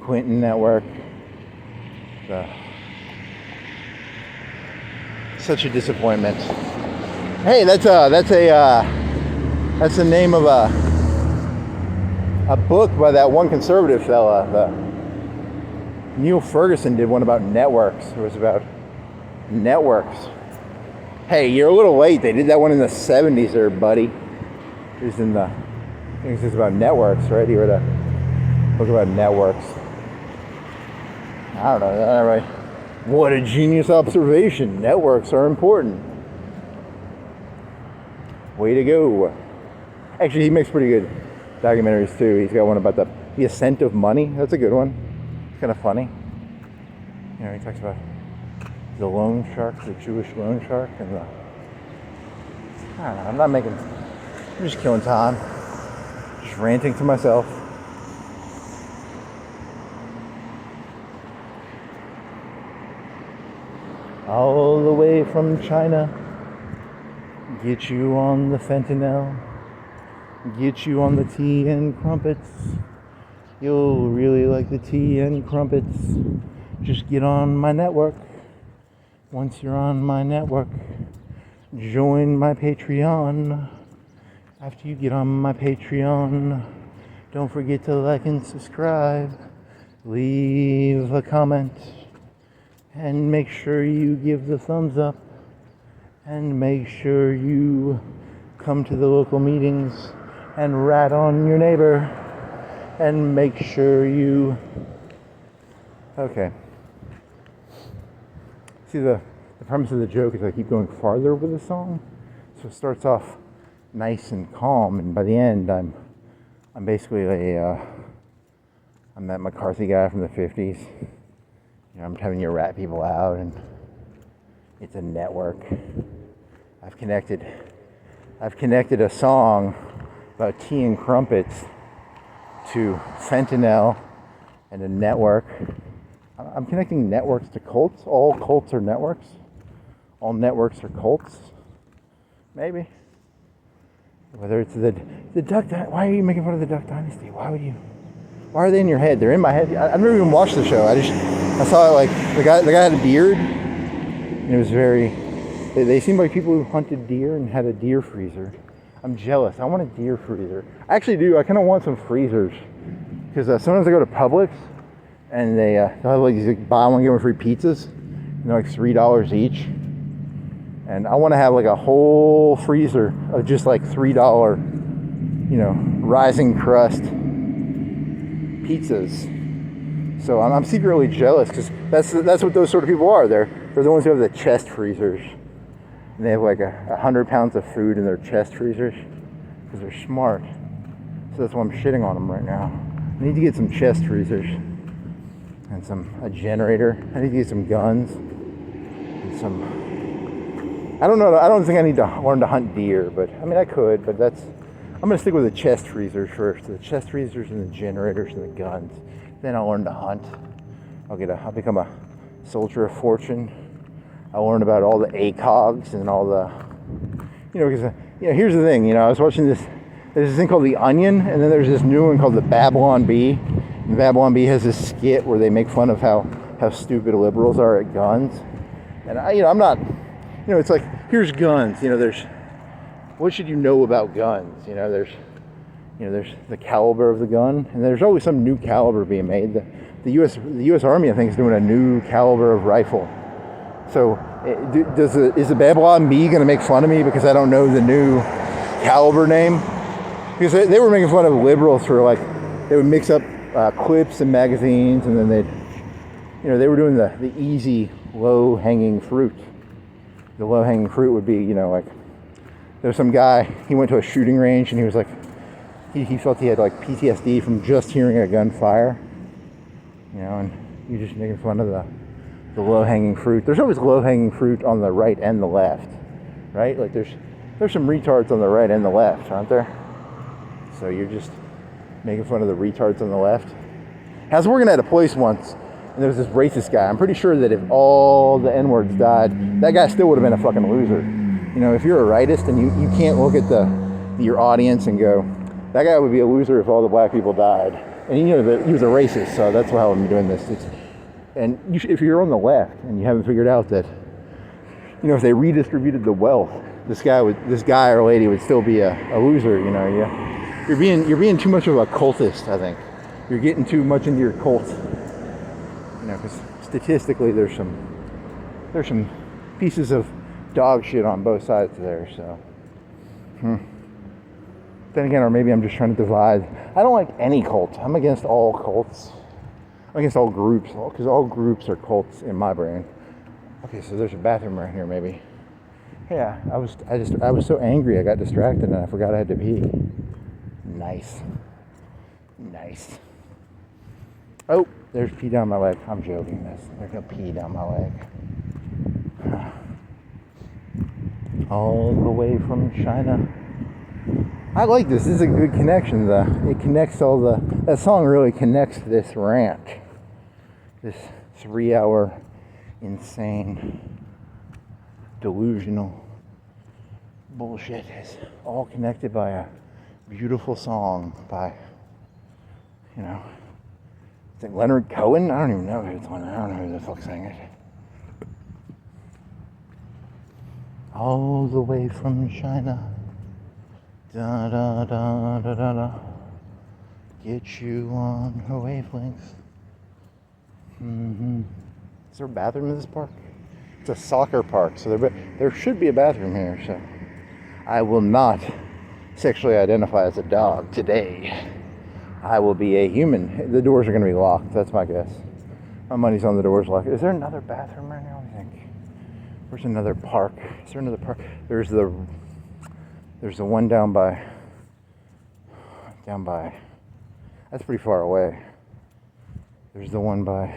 Clinton network, such a disappointment. Hey, that's the name of a book by that one conservative fella. Neil Ferguson did one about networks. It was about networks. Hey, you're a little late. They did that one in the 70s there, buddy. It was in the, I think it's about networks, right? He wrote a book about networks. I don't know. All right. What a genius observation. Networks are important. Way to go. Actually, he makes pretty good documentaries too. He's got one about the ascent of money. That's a good one. It's kind of funny. You know, he talks about the loan shark, the Jewish loan shark, and the, I don't know, I'm just killing time. Just ranting to myself. All the way from China. Get you on the fentanyl. Get you on the tea and crumpets. You'll really like the tea and crumpets. Just get on my network. Once you're on my network, join my Patreon. After you get on my Patreon, don't forget to like and subscribe. Leave a comment. And make sure you give the thumbs up. And make sure you come to the local meetings and rat on your neighbor. And make sure you... Okay. See, the premise of the joke is I keep going farther with the song. So it starts off nice and calm, and by the end I'm basically I'm that McCarthy guy from the 50s. You know, I'm telling you rat people out, and it's a network. I've connected a song about tea and crumpets to fentanyl and a network. I'm connecting networks to cults. All cults are networks. All networks are cults. Maybe. Whether it's the Duck Dynasty. Why are you making fun of the Duck Dynasty? Why are they in your head? They're in my head. I've never even watched the show. I saw it, like the guy had a beard. And it was very. They seemed like people who hunted deer and had a deer freezer. I'm jealous. I want a deer freezer. I actually do. I kind of want some freezers because sometimes I go to Publix and they'll have like these buy one get one free pizzas. And they're like $3 each. And I want to have like a whole freezer of just like $3, you know, rising crust pizzas. So I'm secretly jealous because that's what those sort of people are. They're the ones who have the chest freezers. And they have like 100 pounds of food in their chest freezers because they're smart. So that's why I'm shitting on them right now. I need to get some chest freezers and a generator. I need to get some guns and some. I don't know. I don't think I need to learn to hunt deer, but I mean I could. But I'm gonna stick with the chest freezers first. The chest freezers and the generators and the guns. Then I'll learn to hunt. I'll become a soldier of fortune. I'll learn about all the ACOGs and all the, because, here's the thing, I was watching there's this thing called The Onion, and then there's this new one called the Babylon Bee. And the Babylon Bee has this skit where they make fun of how stupid liberals are at guns. And I'm not, it's like, here's guns, there's, what should you know about guns? There's the caliber of the gun, and there's always some new caliber being made. The U.S. Army, I think, is doing a new caliber of rifle. So, is the Babylon Bee going to make fun of me because I don't know the new caliber name? Because they were making fun of liberals for they would mix up clips and magazines, and then they were doing the easy, low-hanging fruit. The low-hanging fruit would be, there's some guy, he went to a shooting range, and he was like, he felt he had PTSD from just hearing a gunfire, and you're just making fun of the low-hanging fruit. There's always low-hanging fruit on the right and the left, right? There's some retards on the right and the left, aren't there? So you're just making fun of the retards on the left. I was working at a place once, and there was this racist guy. I'm pretty sure that if all the N-words died, that guy still would have been a fucking loser. You know, if you're a rightist and you can't look at your audience and go, that guy would be a loser if all the black people died. And he was a racist, so that's how I'm doing this. If you're on the left and you haven't figured out that, you know, if they redistributed the wealth, this guy or lady would still be a loser. You know, you're being too much of a cultist. I think you're getting too much into your cult. You know, because statistically, there's some pieces of dog shit on both sides there. So, then again, or maybe I'm just trying to divide. I don't like any cult. I'm against all cults. I'm against all groups, because all groups are cults in my brain. Okay, so there's a bathroom right here, maybe. Yeah, I was so angry I got distracted and I forgot I had to pee. Nice. Oh, there's pee down my leg. I'm joking. There's no pee down my leg. All the way from China. I like this. This is a good connection. It connects that song really connects this rant. This 3-hour insane delusional bullshit is all connected by a beautiful song by, you know, I think Leonard Cohen. I don't even know who's on it. I don't know who the fuck sang it. All the way from China, da da da da da da, get you on her wavelengths. Is there a bathroom in this park? It's a soccer park, so there should be a bathroom here. So I will not sexually identify as a dog today. I will be a human. The doors are going to be locked. That's my guess. My money's on the doors locked. Is there another bathroom right now? I think. Where's another park? Is there another park? There's the one down by. That's pretty far away. There's the one by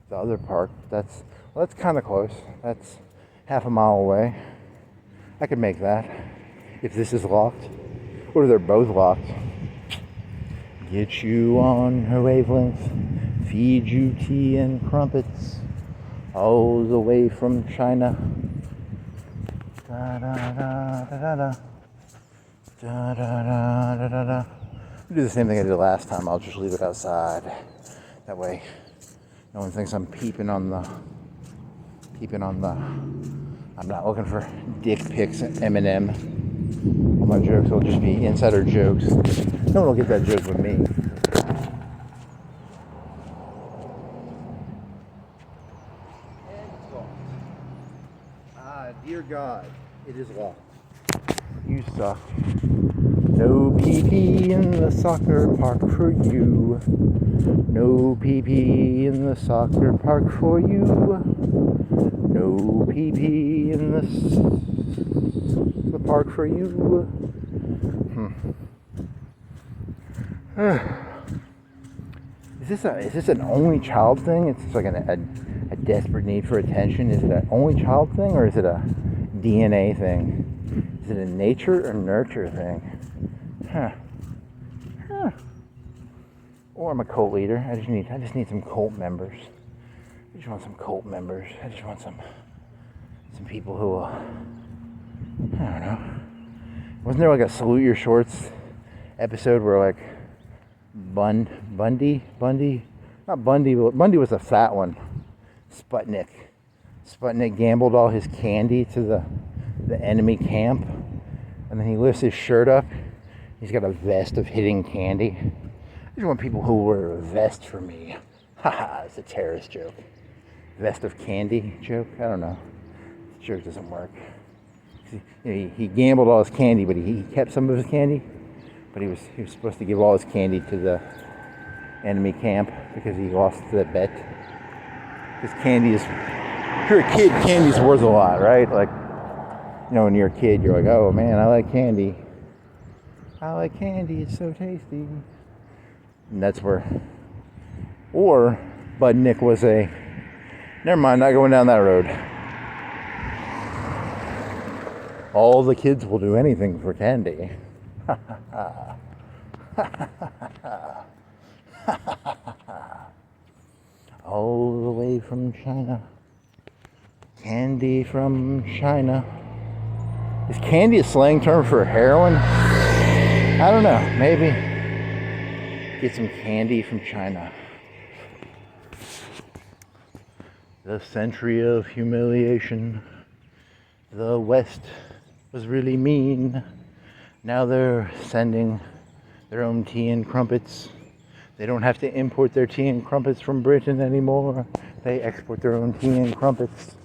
the other park. That's kind of close. That's half a mile away. I could make that if this is locked, or if they're both locked. Get you on her wavelength, feed you tea and crumpets, all the way from China. Da da da da da da. Da da da da da da. I'll do the same thing I did last time. I'll just leave it outside. That way, no one thinks I'm peeping on the. I'm not looking for dick pics and M&M. All my jokes will just be insider jokes. No one will get that joke with me. And it's locked. Dear God, it is locked. You suck. No pee-pee in the soccer park for you. No pee-pee in the soccer park for you. No pee-pee in the park for you. Is this an only child thing? It's like a desperate need for attention. Is it an only child thing, or is it a DNA thing? Is it a nature or nurture thing? Or I'm a cult leader. I just need some cult members. I just want some cult members. I just want some people who I don't know. Wasn't there like a Salute Your Shorts episode where like Bundy, not Bundy, but Bundy was a fat one. Sputnik gambled all his candy to the enemy camp, and then he lifts his shirt up. He's got a vest of hidden candy. I just want people who wear a vest for me. Haha, it's a terrorist joke. Vest of candy joke? I don't know. This joke doesn't work. He gambled all his candy, but he kept some of his candy. But he was supposed to give all his candy to the enemy camp because he lost the bet. Because candy is, if you're a kid, candy's worth a lot, right? Like, you know, when you're a kid, you're like, oh man, I like candy. It's so tasty. And that's where, or Budnick was a, never mind, not going down that road. All the kids will do anything for candy. All the way from China. Candy from China. Is candy a slang term for heroin? I don't know. Maybe. Get some candy from China. The century of humiliation. The West was really mean. Now they're sending their own tea and crumpets. They don't have to import their tea and crumpets from Britain anymore. They export their own tea and crumpets.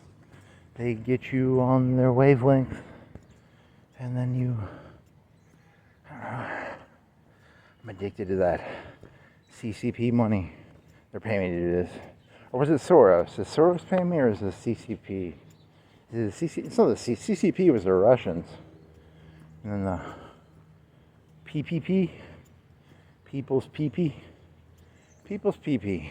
They get you on their wavelength. And then you... I'm addicted to that CCP money. They're paying me to do this. Or was it Soros? Is Soros paying me or is it CCP? Is it CCP? So the CCP was the Russians. And then the PPP, People's PP, People's PP.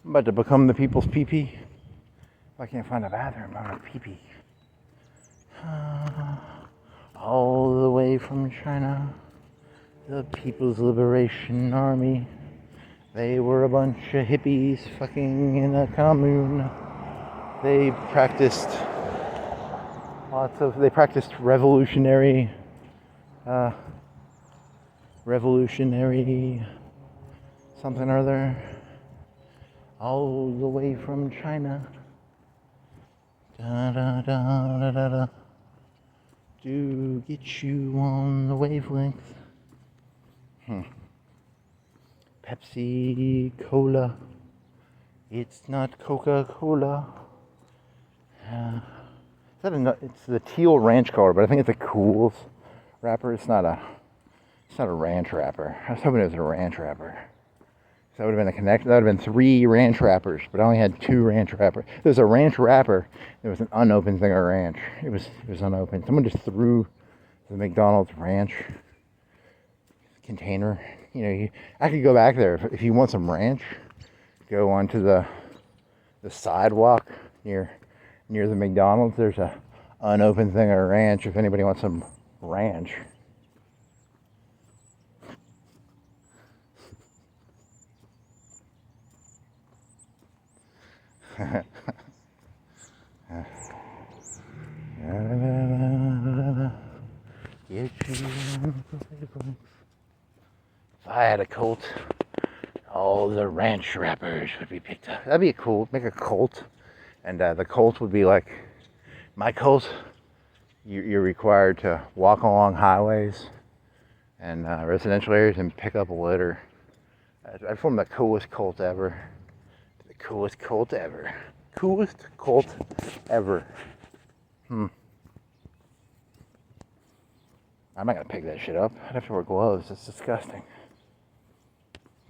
I'm about to become the People's PP. If I can't find a bathroom, I'm a PP. All the way from China, the People's Liberation Army. They were a bunch of hippies fucking in a commune. They practiced revolutionary something or other, all the way from China. Da da da da da da. To get you on the wavelength. Pepsi Cola. It's not Coca-Cola. It's the teal ranch color, but I think it's a Cools wrapper. It's not a ranch wrapper. I was hoping it was a ranch wrapper. So that would have been a connection. That would have been 3 ranch wrappers, but I only had 2 ranch wrappers. There was a ranch wrapper. There was an unopened thing of ranch. It was unopened. Someone just threw the McDonald's ranch container. You know, I could go back there if you want some ranch. Go onto the sidewalk near the McDonald's. There's a unopened thing of ranch. If anybody wants some ranch. If I had a cult, all the ranch wrappers would be picked up. That'd be cool. Make a cult, and the cult would be like my cult. You're required to walk along highways and residential areas and pick up litter. I'd form the coolest cult ever. The coolest cult ever. Coolest cult ever. I'm not gonna pick that shit up. I'd have to wear gloves. It's disgusting.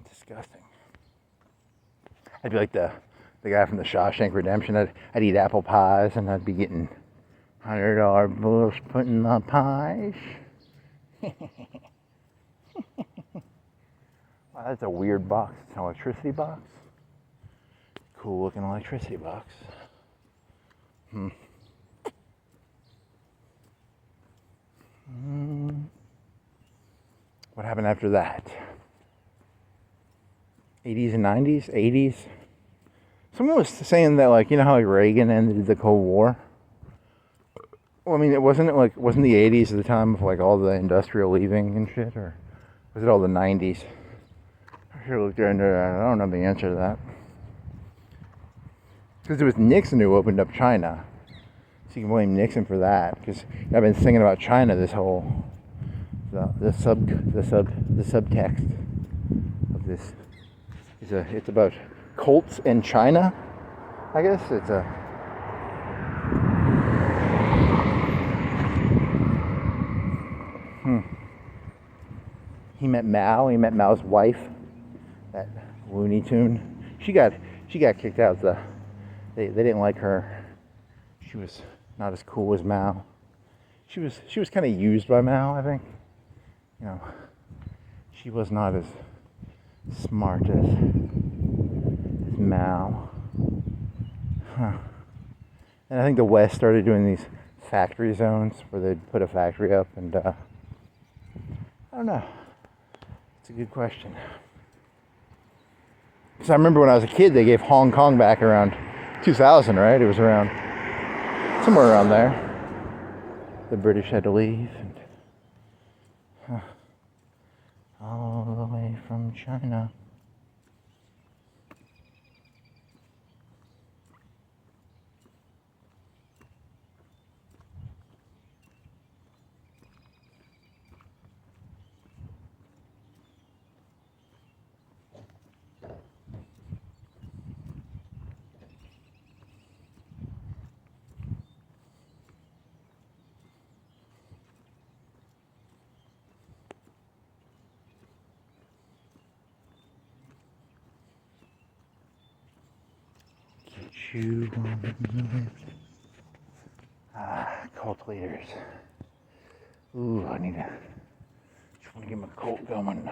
Disgusting. I'd be like the guy from the Shawshank Redemption. I'd eat apple pies and I'd be getting $100 bills put in the pies. Wow, that's a weird box. It's an electricity box. Cool looking electricity box. What happened after that? 80s and 90s? 80s? Someone was saying that, like, you know how like Reagan ended the Cold War? Well, I mean, wasn't the 80s the time of like all the industrial leaving and shit, or was it all the 90s? I should look into that. I don't know the answer to that. Because it was Nixon who opened up China. So you can blame Nixon for that. Because I've been thinking about China this whole the subtext of this. It's about cults in China. I guess it's a. He met Mao. He met Mao's wife, that Looney Tune. She got kicked out. They didn't like her. She was not as cool as Mao. She was kind of used by Mao, I think. You know, she was not as smart as Mao. And I think the West started doing these factory zones where they'd put a factory up, and I don't know. It's a good question. So I remember when I was a kid, they gave Hong Kong back around 2000, right? It was around somewhere around there. The British had to leave. And, all the way from China. You cult leaders. Ooh, I need to. Just want to get my cult going.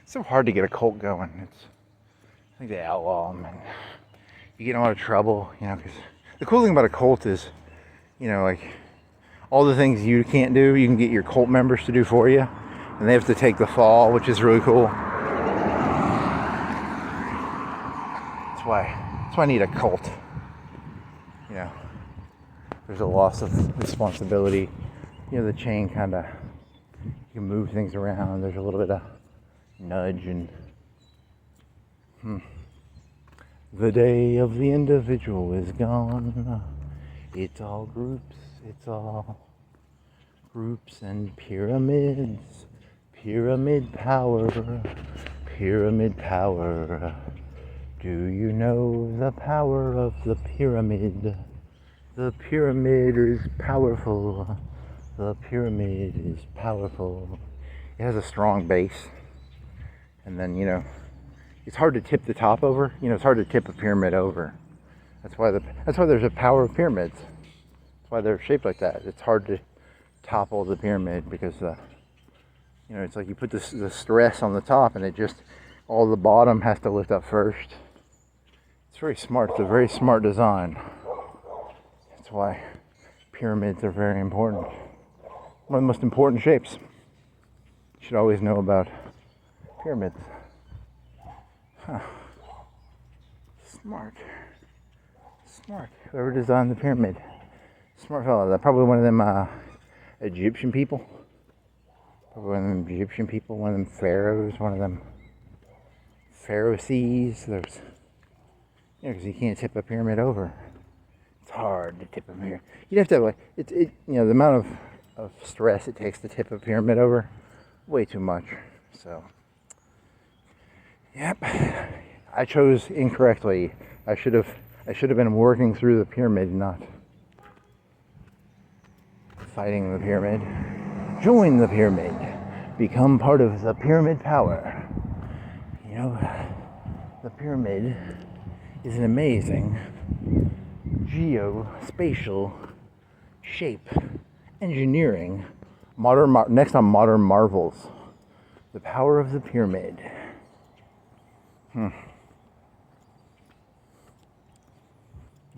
It's so hard to get a cult going. I think they outlaw them, and you get in a lot of trouble. Because the cool thing about a cult is, like all the things you can't do, you can get your cult members to do for you, and they have to take the fall, which is really cool. That's why I need a cult. There's a loss of responsibility. The chain kind of, you can move things around. There's a little bit of nudge and the day of the individual is gone. It's all groups and pyramids. Pyramid power. Do you know the power of the pyramid? The pyramid is powerful. The pyramid is powerful. It has a strong base. And then, it's hard to tip the top over. It's hard to tip a pyramid over. That's why there's a power of pyramids. That's why they're shaped like that. It's hard to topple the pyramid because it's like you put the stress on the top and all the bottom has to lift up first. It's very smart. It's a very smart design. That's why pyramids are very important. One of the most important shapes. You should always know about pyramids. Smart. Whoever designed the pyramid. Smart fellow. That's probably one of them Egyptian people. One of them pharaohs, one of them pharaohs. There's, because you can't tip a pyramid over. It's hard to tip a pyramid. You'd have to have the amount of stress it takes to tip a pyramid over, way too much. So, yep, I chose incorrectly. I should have been working through the pyramid, not fighting the pyramid. Join the pyramid. Become part of the pyramid power. The pyramid is an amazing geospatial shape engineering. Next on Modern Marvels. The power of the pyramid.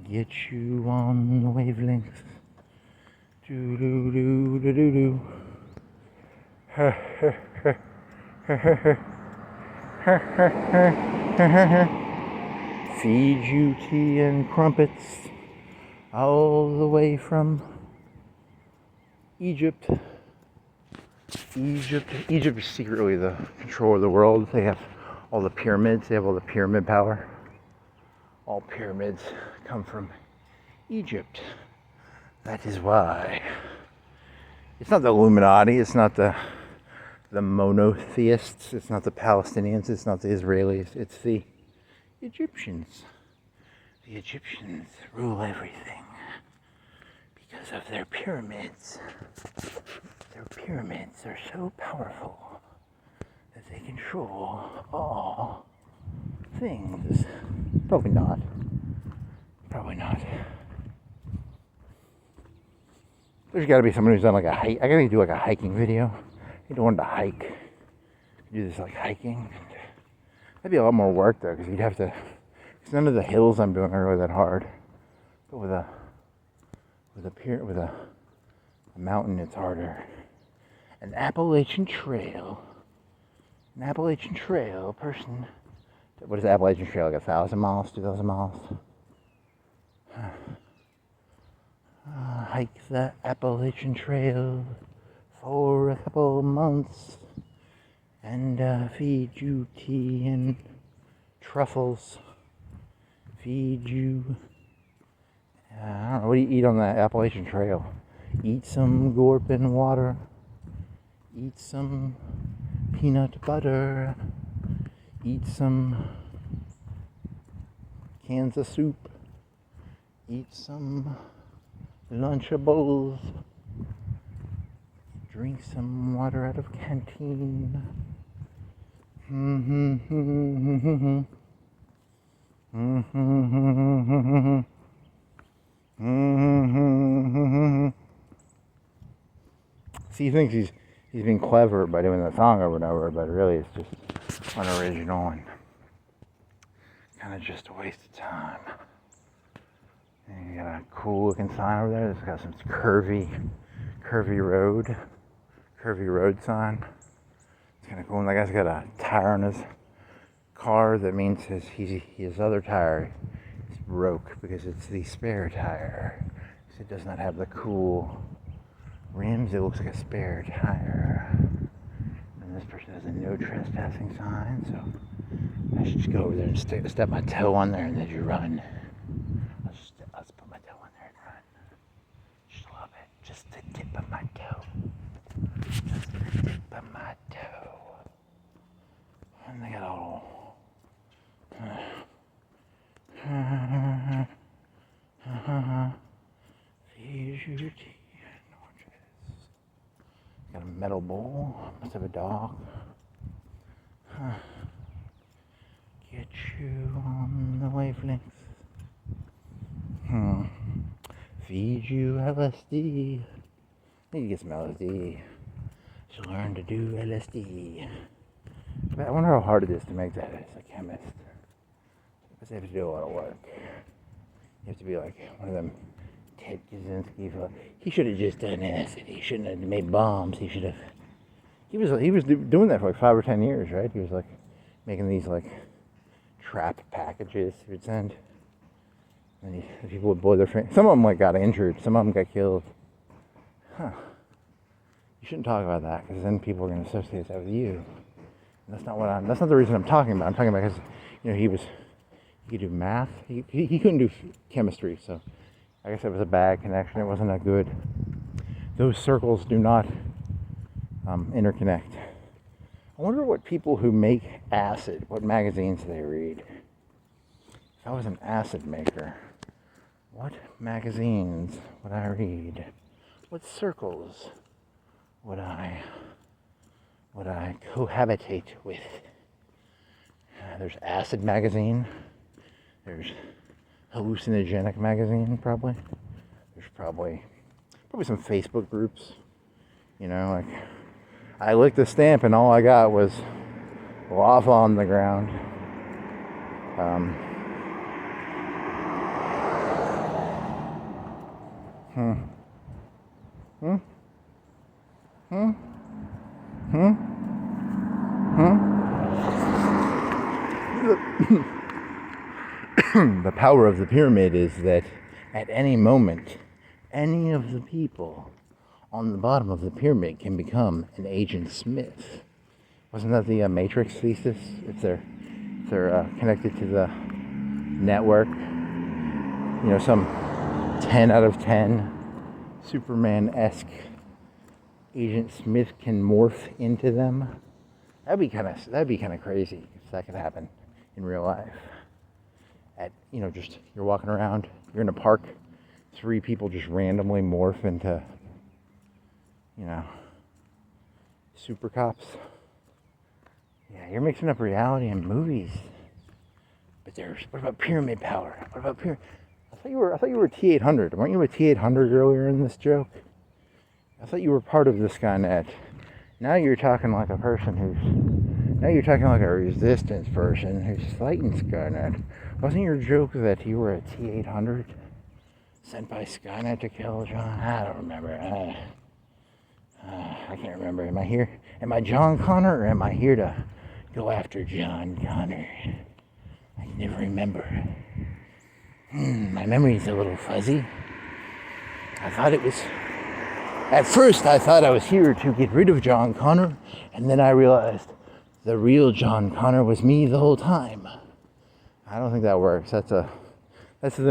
Get you on the wavelengths. Do do do do do do. Feed you tea and crumpets all the way from Egypt. Egypt is secretly the control of the world. They have all the pyramids. They have all the pyramid power. All pyramids come from Egypt. That is why. It's not the Illuminati. It's not the monotheists. It's not the Palestinians. It's not the Israelis. It's the Egyptians. The Egyptians rule everything because of their pyramids. Their pyramids are so powerful that they control all things. Probably not. There's got to be someone who's done like a hike. I gotta do like a hiking video. I need to learn to hike. Do this like hiking. That'd be a lot more work though, because you'd have to. Because none of the hills I'm doing are really that hard. But with a mountain, it's harder. An Appalachian Trail An Appalachian Trail person. What is the Appalachian Trail? Like 1,000 miles, 2,000 miles? Hike the Appalachian Trail for a couple months and feed you tea and truffles. Feed you. I don't know. What do you eat on the Appalachian Trail? Eat some Gorpin water. Eat some peanut butter. Eat some cans of soup. Eat some Lunchables. Drink some water out of canteen. See, he thinks he's being clever by doing the song over and over, but really it's just unoriginal and kind of just a waste of time. And you got a cool looking sign over there that's got some curvy road sign. It's kind of cool. And that guy's got a tire on his car that means his other tire is broke because it's the spare tire. So it does not have the cool rims. It looks like a spare tire. And this person has a no trespassing sign, so I should just go over there and step my toe on there and then you run. Let's put my toe on there and run. Just a little bit. Just the tip of my toe. Just the tip of my toe. And they got all feed you tea and oranges. Got a metal bowl. Must have a dog. Get you on the wavelengths. Feed you LSD. Need to get some LSD. Should learn to do LSD. But I wonder how hard it is to make that as a chemist. Because they have to do a lot of work. You have to be like one of them Ted Kaczynski. He should have just done acid. He shouldn't have made bombs. He should have. He was doing that for like 5 or 10 years, right? He was like making these like trap packages he would send. And people would blow their fingers. Some of them like got injured. Some of them got killed. You shouldn't talk about that because then people are going to associate that with you. And that's not the reason I'm talking about. I'm talking about because he could do math. He couldn't do chemistry. So I guess it was a bad connection. It wasn't a good. Those circles do not interconnect. I wonder what people who make acid, what magazines they read. If I was an acid maker, what magazines would I read? What circles would I cohabitate with? There's Acid magazine. There's Hallucinogenic magazine, probably. There's probably some Facebook groups. Like I licked the stamp and all I got was lava on the ground. The power of the pyramid is that at any moment, any of the people on the bottom of the pyramid can become an Agent Smith. Wasn't that the Matrix thesis? If they're connected to the network, some 10 out of 10 Superman-esque Agent Smith can morph into them. That'd be kind of crazy if that could happen in real life. Just you're walking around, you're in a park, 3 people just randomly morph into, super cops. Yeah, you're mixing up reality and movies. But what about pyramid power? What about pyramid? I thought you were T-800. Weren't you a T-800 earlier in this joke? I thought you were part of the Skynet. Now you're talking like a resistance person who's fighting Skynet. Wasn't your joke that you were a T-800 sent by Skynet to kill John? I don't remember. I can't remember. Am I here? Am I John Connor or am I here to Go after John Connor. I can never remember. My memory's a little fuzzy. At first I thought I was here to get rid of John Connor, and then I realized the real John Connor was me the whole time. I don't think that works. That's the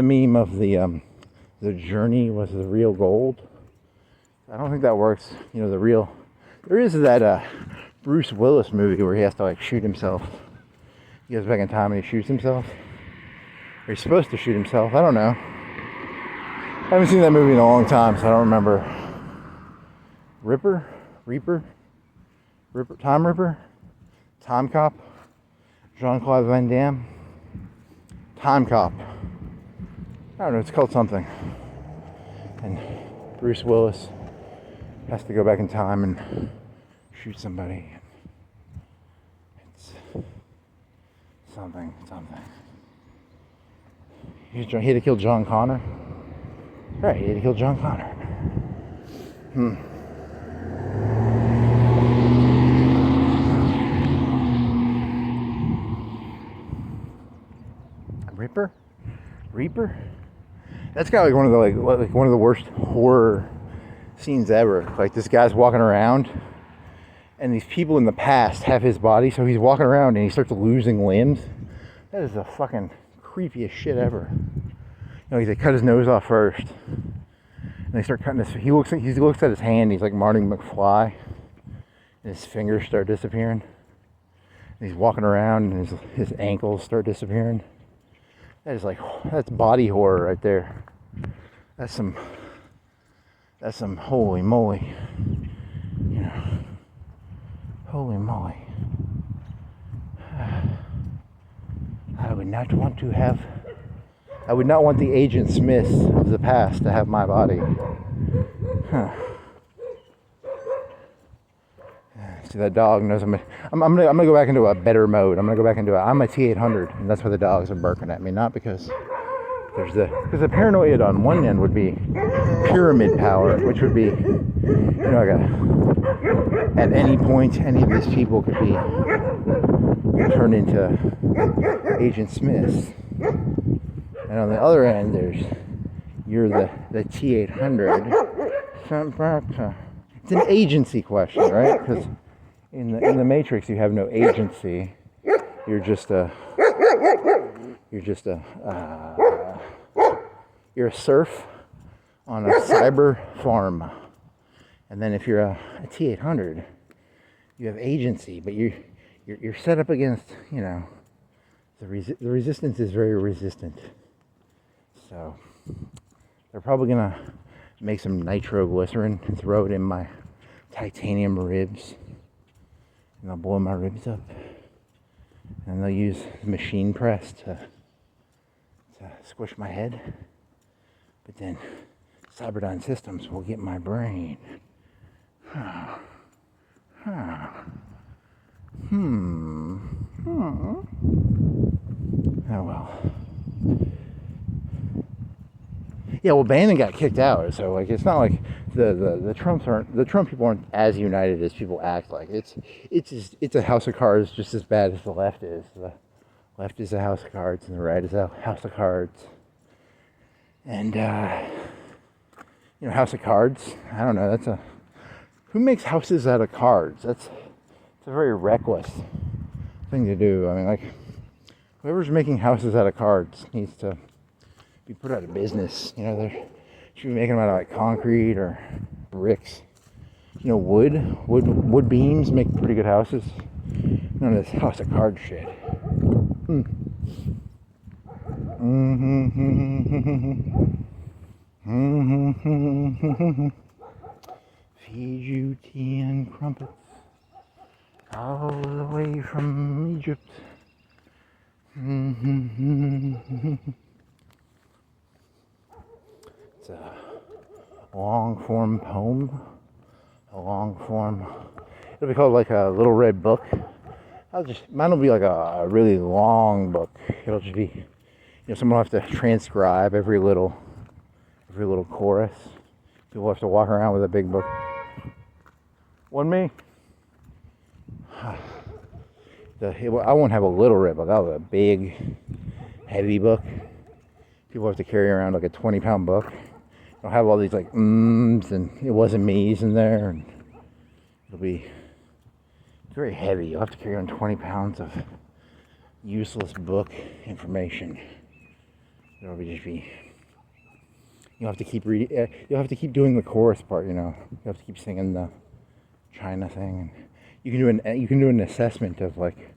meme of the journey was the real gold. I don't think that works. There is that Bruce Willis movie where he has to like shoot himself. He goes back in time and he shoots himself. Or he's supposed to shoot himself. I don't know. I haven't seen that movie in a long time, so I don't remember. Reaper, Time Ripper, Time Cop, Jean-Claude Van Damme, Time Cop. I don't know, it's called something. And Bruce Willis has to go back in time and shoot somebody. It's something. He had to kill John Connor. Right, he had to kill John Connor. Reaper? That's got like one of the worst horror scenes ever. Like this guy's walking around and these people in the past have his body, so he's walking around and he starts losing limbs. That is the fucking creepiest shit ever. They cut his nose off first. And they start cutting he looks at his hand, he's like Marty McFly. And his fingers start disappearing. And he's walking around and his ankles start disappearing. That's body horror right there. That's some holy moly. Holy moly. I would not want the Agent Smith of the past to have my body. See, that dog knows I'm gonna go back into a better mode. I'm a T800, and that's why the dogs are barking at me. Not because because the paranoid on one end would be pyramid power, which would be, at any point any of these people could be turned into Agent Smiths. And on the other end, you're the T800. It's an agency question, right? Because in the Matrix, you have no agency. You're a serf on a cyber farm. And then if you're a T800, you have agency, but you're set up against, the resistance is very resistant. So they're probably gonna make some nitroglycerin and throw it in my titanium ribs, and they'll blow my ribs up, and they'll use the machine press to squish my head. But then Cyberdyne Systems will get my brain. Oh well. Yeah, well, Bannon got kicked out, so it's not like the Trump people aren't as united as people act like. It's a house of cards just as bad as the left is. The left is a house of cards, and the right is a house of cards. And house of cards. I don't know. Who makes houses out of cards? It's a very reckless thing to do. I mean, whoever's making houses out of cards needs to be put out of business. They should be making them out of concrete or bricks. Wood beams make pretty good houses. None of this house of cards shit. Feed you tea and crumpets all the way from Egypt. It's a long form poem. It'll be called like a Little Red Book. Mine will be like a really long book. It'll just be, someone will have to transcribe every little chorus. People have to walk around with a big book. Wasn't me. I won't have a little red book. I'll have a big, heavy book. People have to carry around like a 20-pound book. I'll have all these like and it wasn't me's in there, and it'll be very heavy. You'll have to carry on 20 pounds of useless book information. It'll just be. You'll have to keep reading. You'll have to keep doing the chorus part. You know, you have to keep singing the China thing. And you can do an assessment of like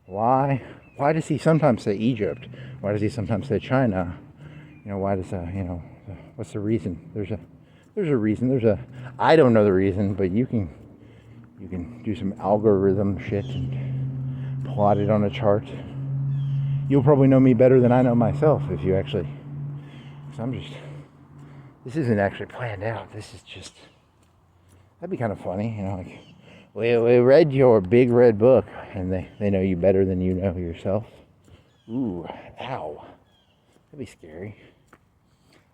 why does he sometimes say Egypt? Why does he sometimes say China? You know, why does what's the reason? There's a reason. I don't know the reason, but you can do some algorithm shit and plot it on a chart. You'll probably know me better than I know myself if you actually. Because this isn't actually planned out. This is just. That'd be kind of funny, you know. Like, we read your big red book, and they know you better than you know yourself. Ooh, ow. That'd be scary.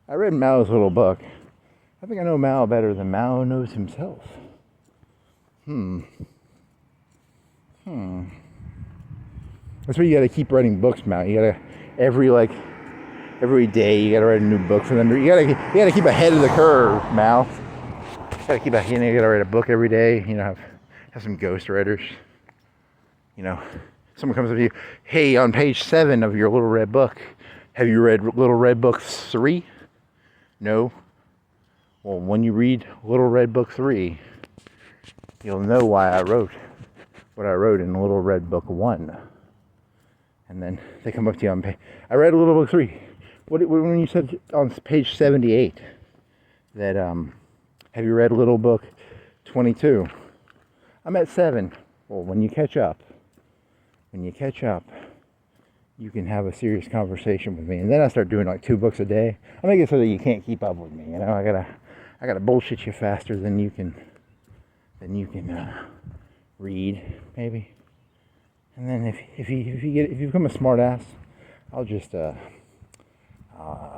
I read Mao's little book. I think I know Mao better than Mao knows himself. That's why you gotta keep writing books, Mao. You gotta, every day, you gotta write a new book for them. You gotta keep ahead of the curve, Mao. You gotta write a book every day. You know, have some ghostwriters. You know, someone comes up to you, hey, on page 7 of your Little Red Book, have you read Little Red Book 3? No. Well, when you read Little Red Book 3, you'll know why I wrote what I wrote in Little Red Book 1. And then they come up to you on page. I read Little Book 3. When you said on page 78 that have you read Little Book 22? I'm at 7. Well, when you catch up, you can have a serious conversation with me. And then I start doing like 2 books a day. I make it so that you can't keep up with me. You know, I gotta bullshit you faster than you can read, maybe. And then if you become a smart ass, I'll just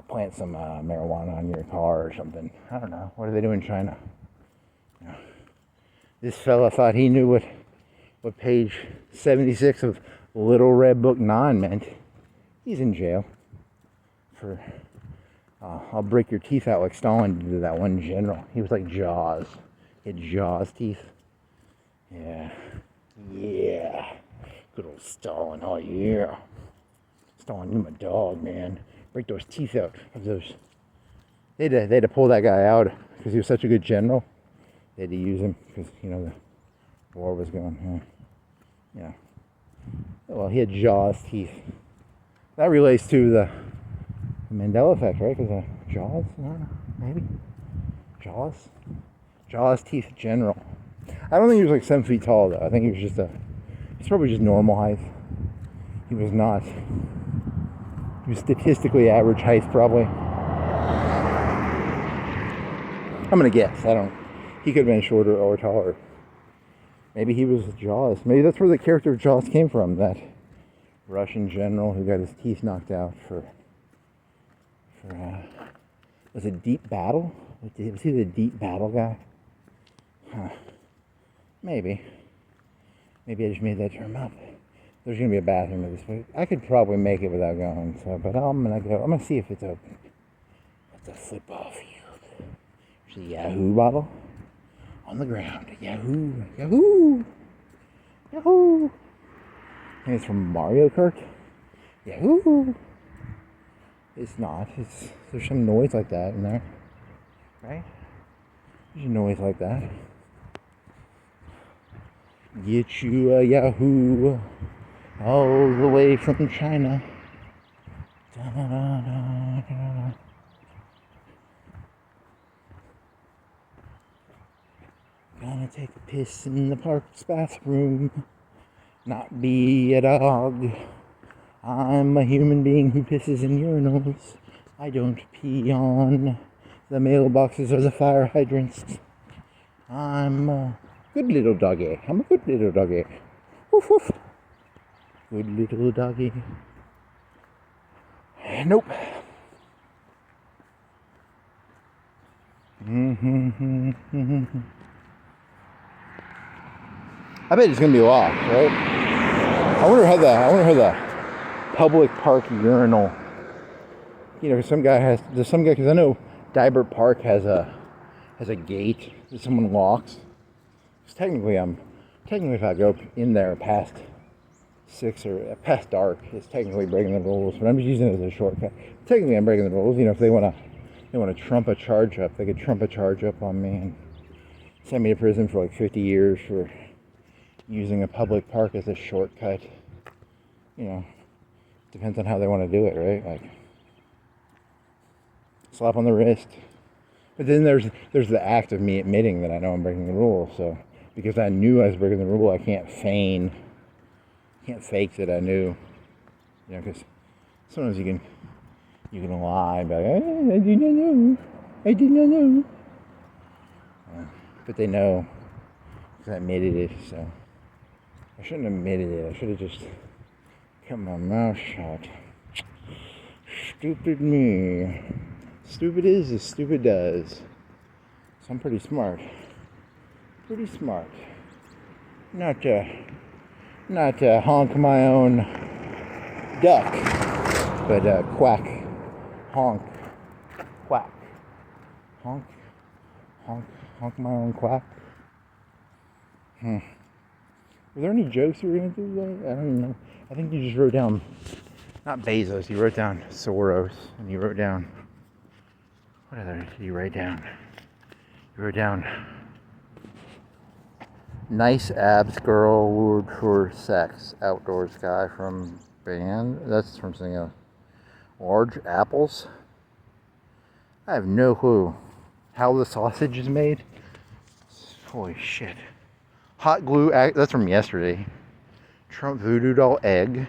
plant some marijuana on your car or something. I don't know. What do they do in China? You know, this fella thought he knew what page 76 of Little Red Book 9 meant. He's in jail for I'll break your teeth out like Stalin did to that one general. He was like Jaws. He had Jaws teeth. Yeah. Good old Stalin. Oh yeah. Stalin, you're my dog, man. Break those teeth out of those. They had to pull that guy out because he was such a good general. They had to use him because, you know, the war was going. Yeah. Well, he had Jaws teeth. That relates to the Mandela effect, right? Because Jaws, I don't know, maybe. Jaws teeth general. I don't think he was like 7 feet tall though. I think he was he's probably just normal height. He was not. He was statistically average height, probably. I'm gonna guess. He could have been shorter or taller. Maybe he was Jaws. Maybe that's where the character of Jaws came from. That Russian general who got his teeth knocked out for was it Deep Battle? Was he the Deep Battle guy? Huh. Maybe I just made that term up. There's gonna be a bathroom in this place. I could probably make it without going, but I'm gonna see if it's open. It's a football field. There's a Yahoo bottle on the ground. Yahoo. I think it's from Mario Kart. Yahoo. It's not. There's some noise like that in there, right? There's a noise like that. Get you a Yahoo all the way from China. Da-da-da-da-da-da. Gonna take a piss in the park's bathroom, not be a dog. I'm a human being who pisses in urinals. I don't pee on the mailboxes or the fire hydrants. I'm a good little doggy. Woof woof. Good little doggy. Nope. I bet it's gonna be locked, right? I wonder how the public park urinal. You know, there's some guy because I know Dybert Park has a gate that someone locks. Because technically if I go in there past 6 or past dark, it's technically breaking the rules. But I'm just using it as a shortcut. Technically, I'm breaking the rules. You know, if they want to trump a charge up, they could trump a charge up on me and send me to prison for like 50 years for using a public park as a shortcut. You know, depends on how they want to do it, right? Like slap on the wrist. But then there's the act of me admitting that I know I'm breaking the rule. So because I knew I was breaking the rule, I can't fake that I knew. You know, because sometimes you can lie, but I did not know. I did not know. But they know because I admitted it. So I shouldn't have admitted it. I should have just kept my mouth shut. Stupid me. Stupid is as stupid does. So I'm pretty smart. Pretty smart. Not to honk my own duck, but quack, honk, quack, honk, honk, honk my own quack. Were there any jokes you were going to do today? I don't even know. I think you just wrote down, not Bezos, you wrote down Soros, and you wrote down, what other did you write down? You wrote down, nice abs girl lured for sex, outdoors guy from band, that's from something else. Large apples? I have no clue how the sausage is made. Holy shit. Hot glue, that's from yesterday. Trump voodoo doll egg.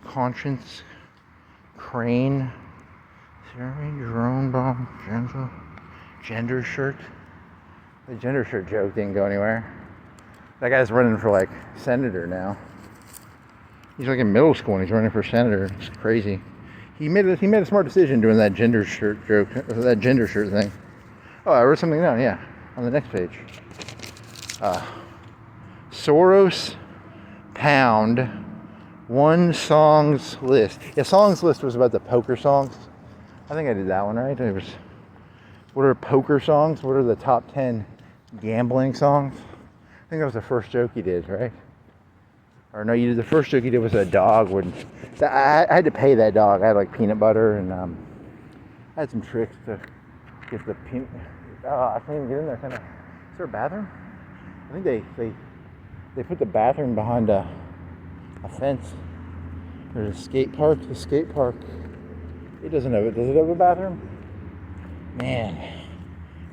Conscience. Crane. Drone bomb. Gender shirt. The gender shirt joke didn't go anywhere. That guy's running for like senator now. He's like in middle school and he's running for senator. It's crazy. He made a smart decision doing that gender shirt joke, or that gender shirt thing. Oh, I wrote something down, yeah. On the next page. Soros pound one songs list. Yeah, songs list was about the poker songs. I think I did that one, right? It was, what are poker songs? What are the top 10 gambling songs? I think that was the first joke he did, right? Or no, the first joke he did was a dog would. I had to pay that dog. I had like peanut butter and I had some tricks to get the peanut. I can't even get in there. Is there a bathroom? I think they put the bathroom behind a fence. There's a skate park. The skate park, it doesn't have it. Does it have a bathroom? Man,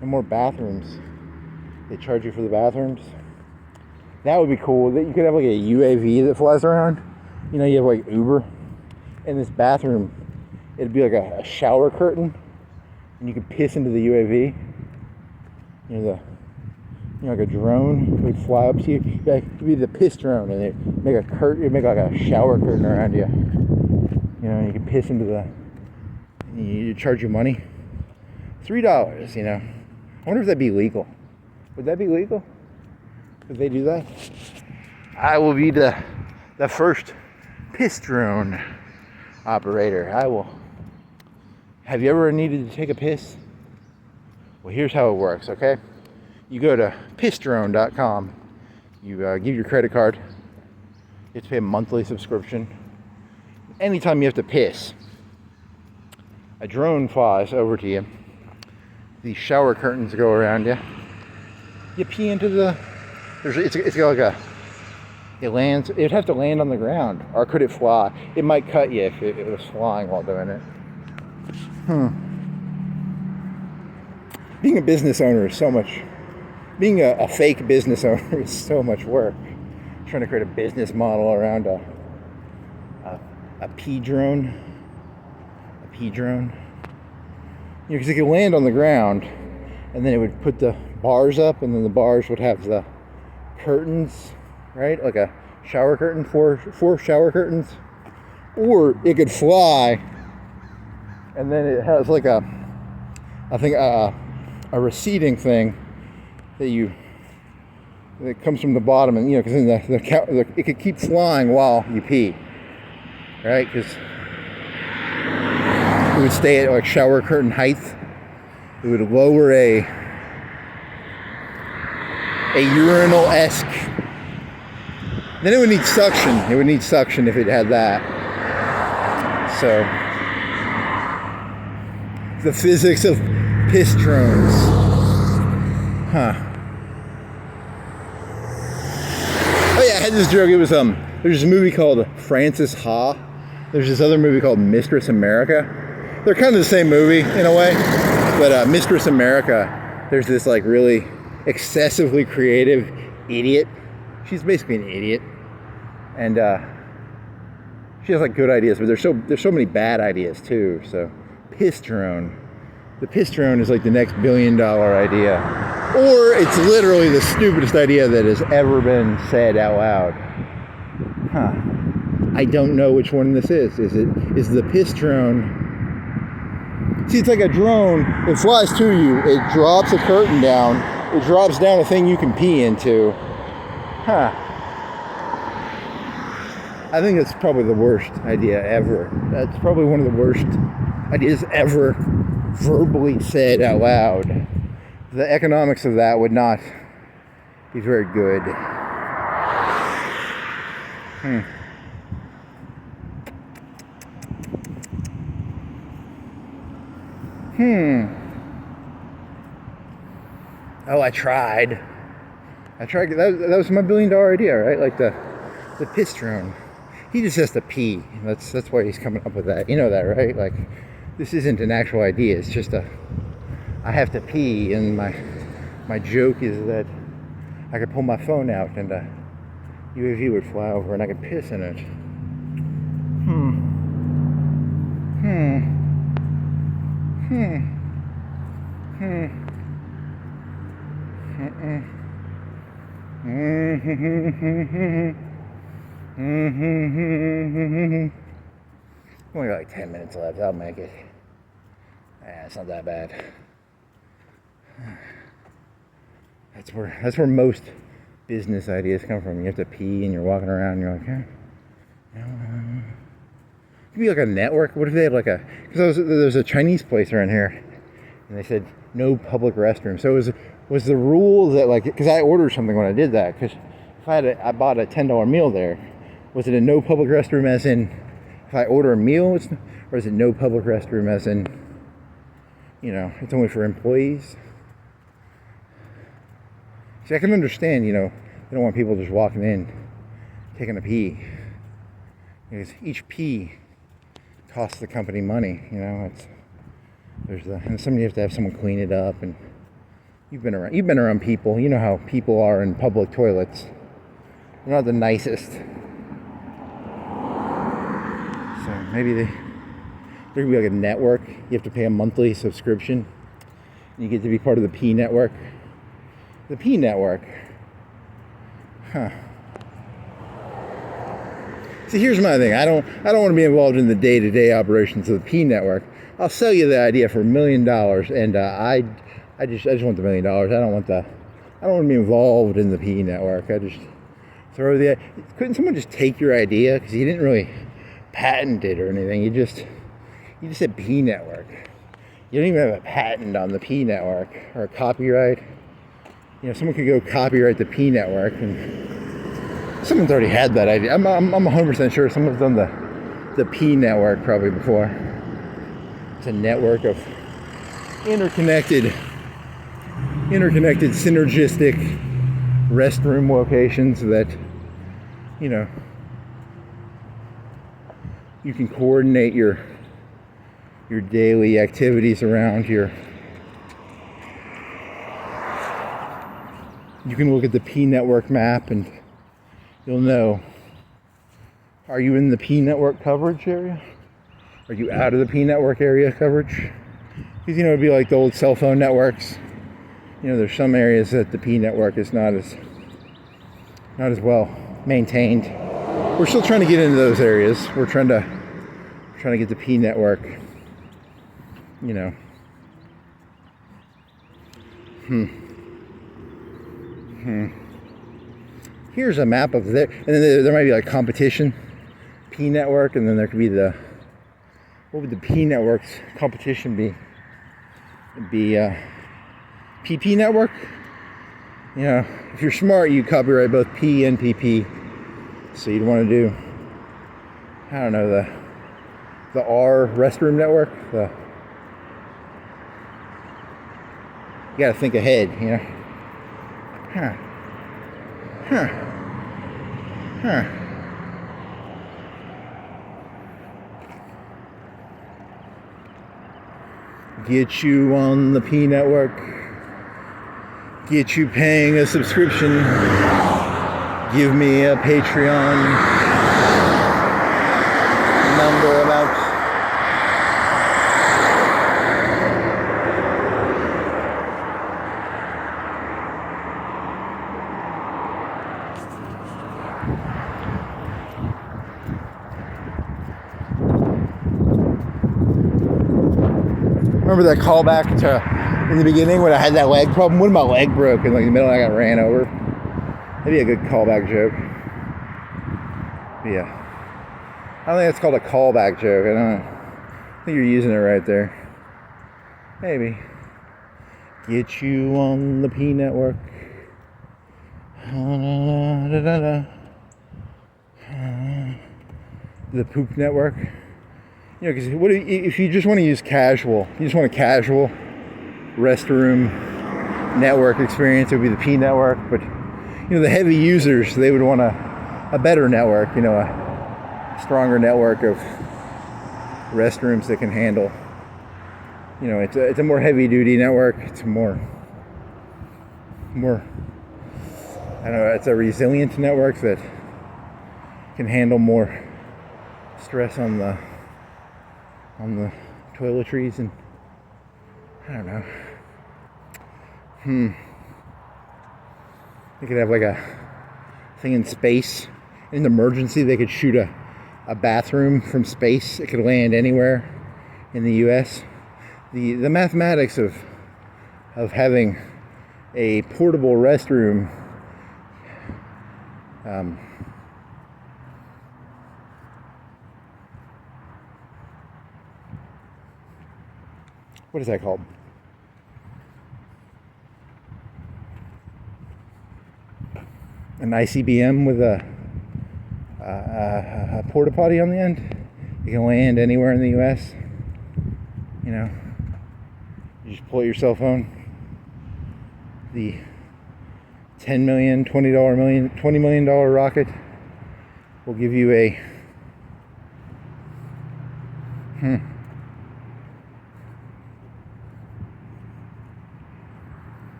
no more bathrooms. They charge you for the bathrooms. That would be cool. That you could have like a UAV that flies around. You know, you have like Uber. In this bathroom, it'd be like a shower curtain, and you could piss into the UAV. You know, like a drone would fly up to you. It'd be the piss drone, and they make a curtain. It'd make like a shower curtain around you. You know, and you can piss into the. You charge you money. $3. You know, I wonder if that'd be legal. Would that be legal? Could they do that? I will be the first piss drone operator. I will. Have you ever needed to take a piss? Well, here's how it works, okay? You go to pissdrone.com. You give your credit card. You have to pay a monthly subscription. Anytime you have to piss, a drone flies over to you. These shower curtains go around you. You pee into the. It's got like it lands. It'd have to land on the ground, or could it fly? It might cut you if it was flying while doing it. Being a business owner is so much. Being a fake business owner is so much work. Trying to create a business model around a pee drone. A pee drone. You know, because it could land on the ground, and then it would put the bars up, and then the bars would have the curtains, right? Like a shower curtain, four shower curtains. Or it could fly, and then it has like a receding thing that that comes from the bottom, and because then it could keep flying while you pee, right? Because it would stay at like shower curtain height. It would lower a urinal-esque. Then it would need suction. It would need suction if it had that. So the physics of piss drones. Huh. Oh yeah, I had this joke. It was there's this movie called Frances Ha. There's this other movie called Mistress America. They're kind of the same movie in a way, but Mistress America, there's this like really excessively creative idiot. She's basically an idiot, and she has like good ideas, but there's so many bad ideas too. So piss drone. The piss drone is like the next $1 billion idea. Or it's literally the stupidest idea that has ever been said out loud. Huh. I don't know which one this is. Is the piss drone... See, it's like a drone. It flies to you. It drops a curtain down. It drops down a thing you can pee into. Huh. I think that's probably the worst idea ever. That's probably one of the worst ideas ever verbally said out loud. The economics of that would not be very good. Oh, I tried. That was my $1 billion idea, right? Like the piss drone. He just has to pee. That's why he's coming up with that. You know that, right? Like, this isn't an actual idea. It's just I have to pee, and my joke is that I could pull my phone out and UAV would fly over and I could piss in it. Only got like 10 minutes left. I'll make it. Yeah, it's not that bad. That's where most business ideas come from. You have to pee and you're walking around and you're like, it could be like a network. What if they had like because there's a Chinese place around here, and they said no public restroom. So was the rule that like, because I ordered something when I did that, because if I bought a $10 meal there, was it a no public restroom as in if I order a meal, or is it no public restroom as in, it's only for employees? See, I can understand, they don't want people just walking in, taking a pee. Because each pee costs the company money, and somebody you have to have someone clean it up, and you've been around people, you know how people are in public toilets. They're not the nicest. So maybe there could be like a network. You have to pay a monthly subscription. You get to be part of the P network. The P network. Huh. See, here's my thing. I don't want to be involved in the day-to-day operations of the P network. I'll sell you the idea for $1 million, and I just want the $1 million. I don't want to be involved in the P network. I just throw couldn't someone just take your idea, because you didn't really patent it or anything. You just said P network. You don't even have a patent on the P network or a copyright. Someone could go copyright the P network, and someone's already had that idea. I'm 100% sure someone's done the P network probably before. It's a network of interconnected, synergistic restroom locations that, you can coordinate your daily activities around here. You can look at the P network map and you'll know, are you in the P network coverage area? Are you out of the P network area coverage? Because, it'd be like the old cell phone networks. There's some areas that the P network is not as well maintained. We're still trying to get into those areas. We're trying to get the P network, here's a map of there, and then there might be like competition, P network, and then there could be the, what would the P network's competition be? It'd be PP network. You know, if you're smart, you copyright both P and PP. So you'd want to do, I don't know, the R restroom network. You gotta think ahead, you know. Get you on the P network. Get you paying a subscription. Give me a Patreon number amount. Remember that callback to in the beginning when I had that leg problem? What if my leg broke and like in the middle and I got ran over? That'd be a good callback joke. But yeah. I don't think that's called a callback joke. I think you're using it right there. Maybe. Get you on the P network. The poop network. You know, because what if you just want to use casual? You just want a casual restroom network experience. It would be the P network, but you know the heavy users, they would want a better network. You know, a stronger network of restrooms that can handle. You know, it's a more heavy duty network. It's a more I don't know. It's a resilient network that can handle more stress on the toiletries, and I don't know. They could have like a thing in space. In an emergency, they could shoot a bathroom from space. It could land anywhere in the US. The mathematics of having a portable restroom what is that called? An ICBM with a porta potty on the end. You can land anywhere in the U.S. You know, you just pull out your cell phone. The $10 million, $20 million rocket will give you a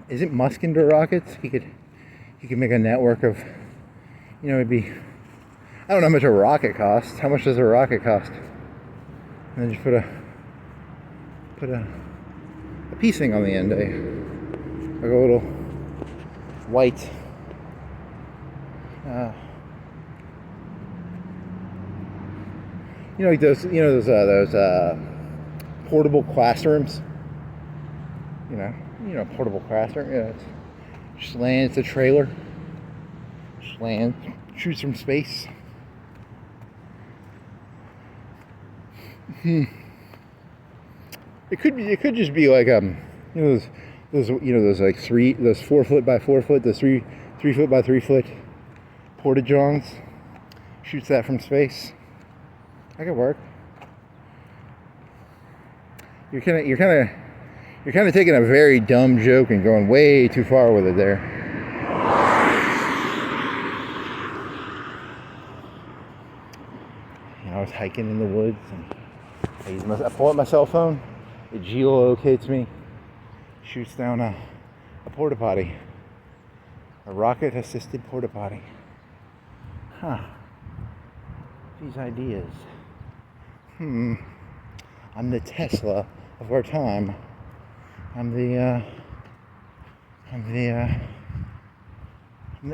Is it Musk into rockets? He could make a network of, you know, it'd be, I don't know how much a rocket costs. How much does a rocket cost? And then just put a peace thing on the end, like a little white you know, like those portable classrooms. You know, portable classroom. Yeah, it's just lands. It's a trailer. Just lands, shoots from space. It could just be like you know those 4 foot by 4 foot, those 3 foot by 3 foot porta-johns. Shoots that from space. That could work. You're kind of taking a very dumb joke and going way too far with it there. You know, I was hiking in the woods and I pull out my cell phone. It geolocates me, shoots down a porta potty, a rocket-assisted porta potty. These ideas. I'm the Tesla of our time. I'm the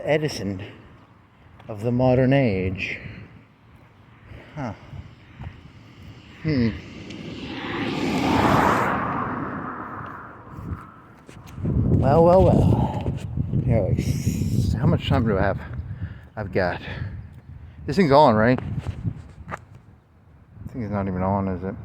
Edison of the modern age. Well, well, well. Yeah, like, how much time do I have? I've got. This thing's on, right? I think it's not even on, is it?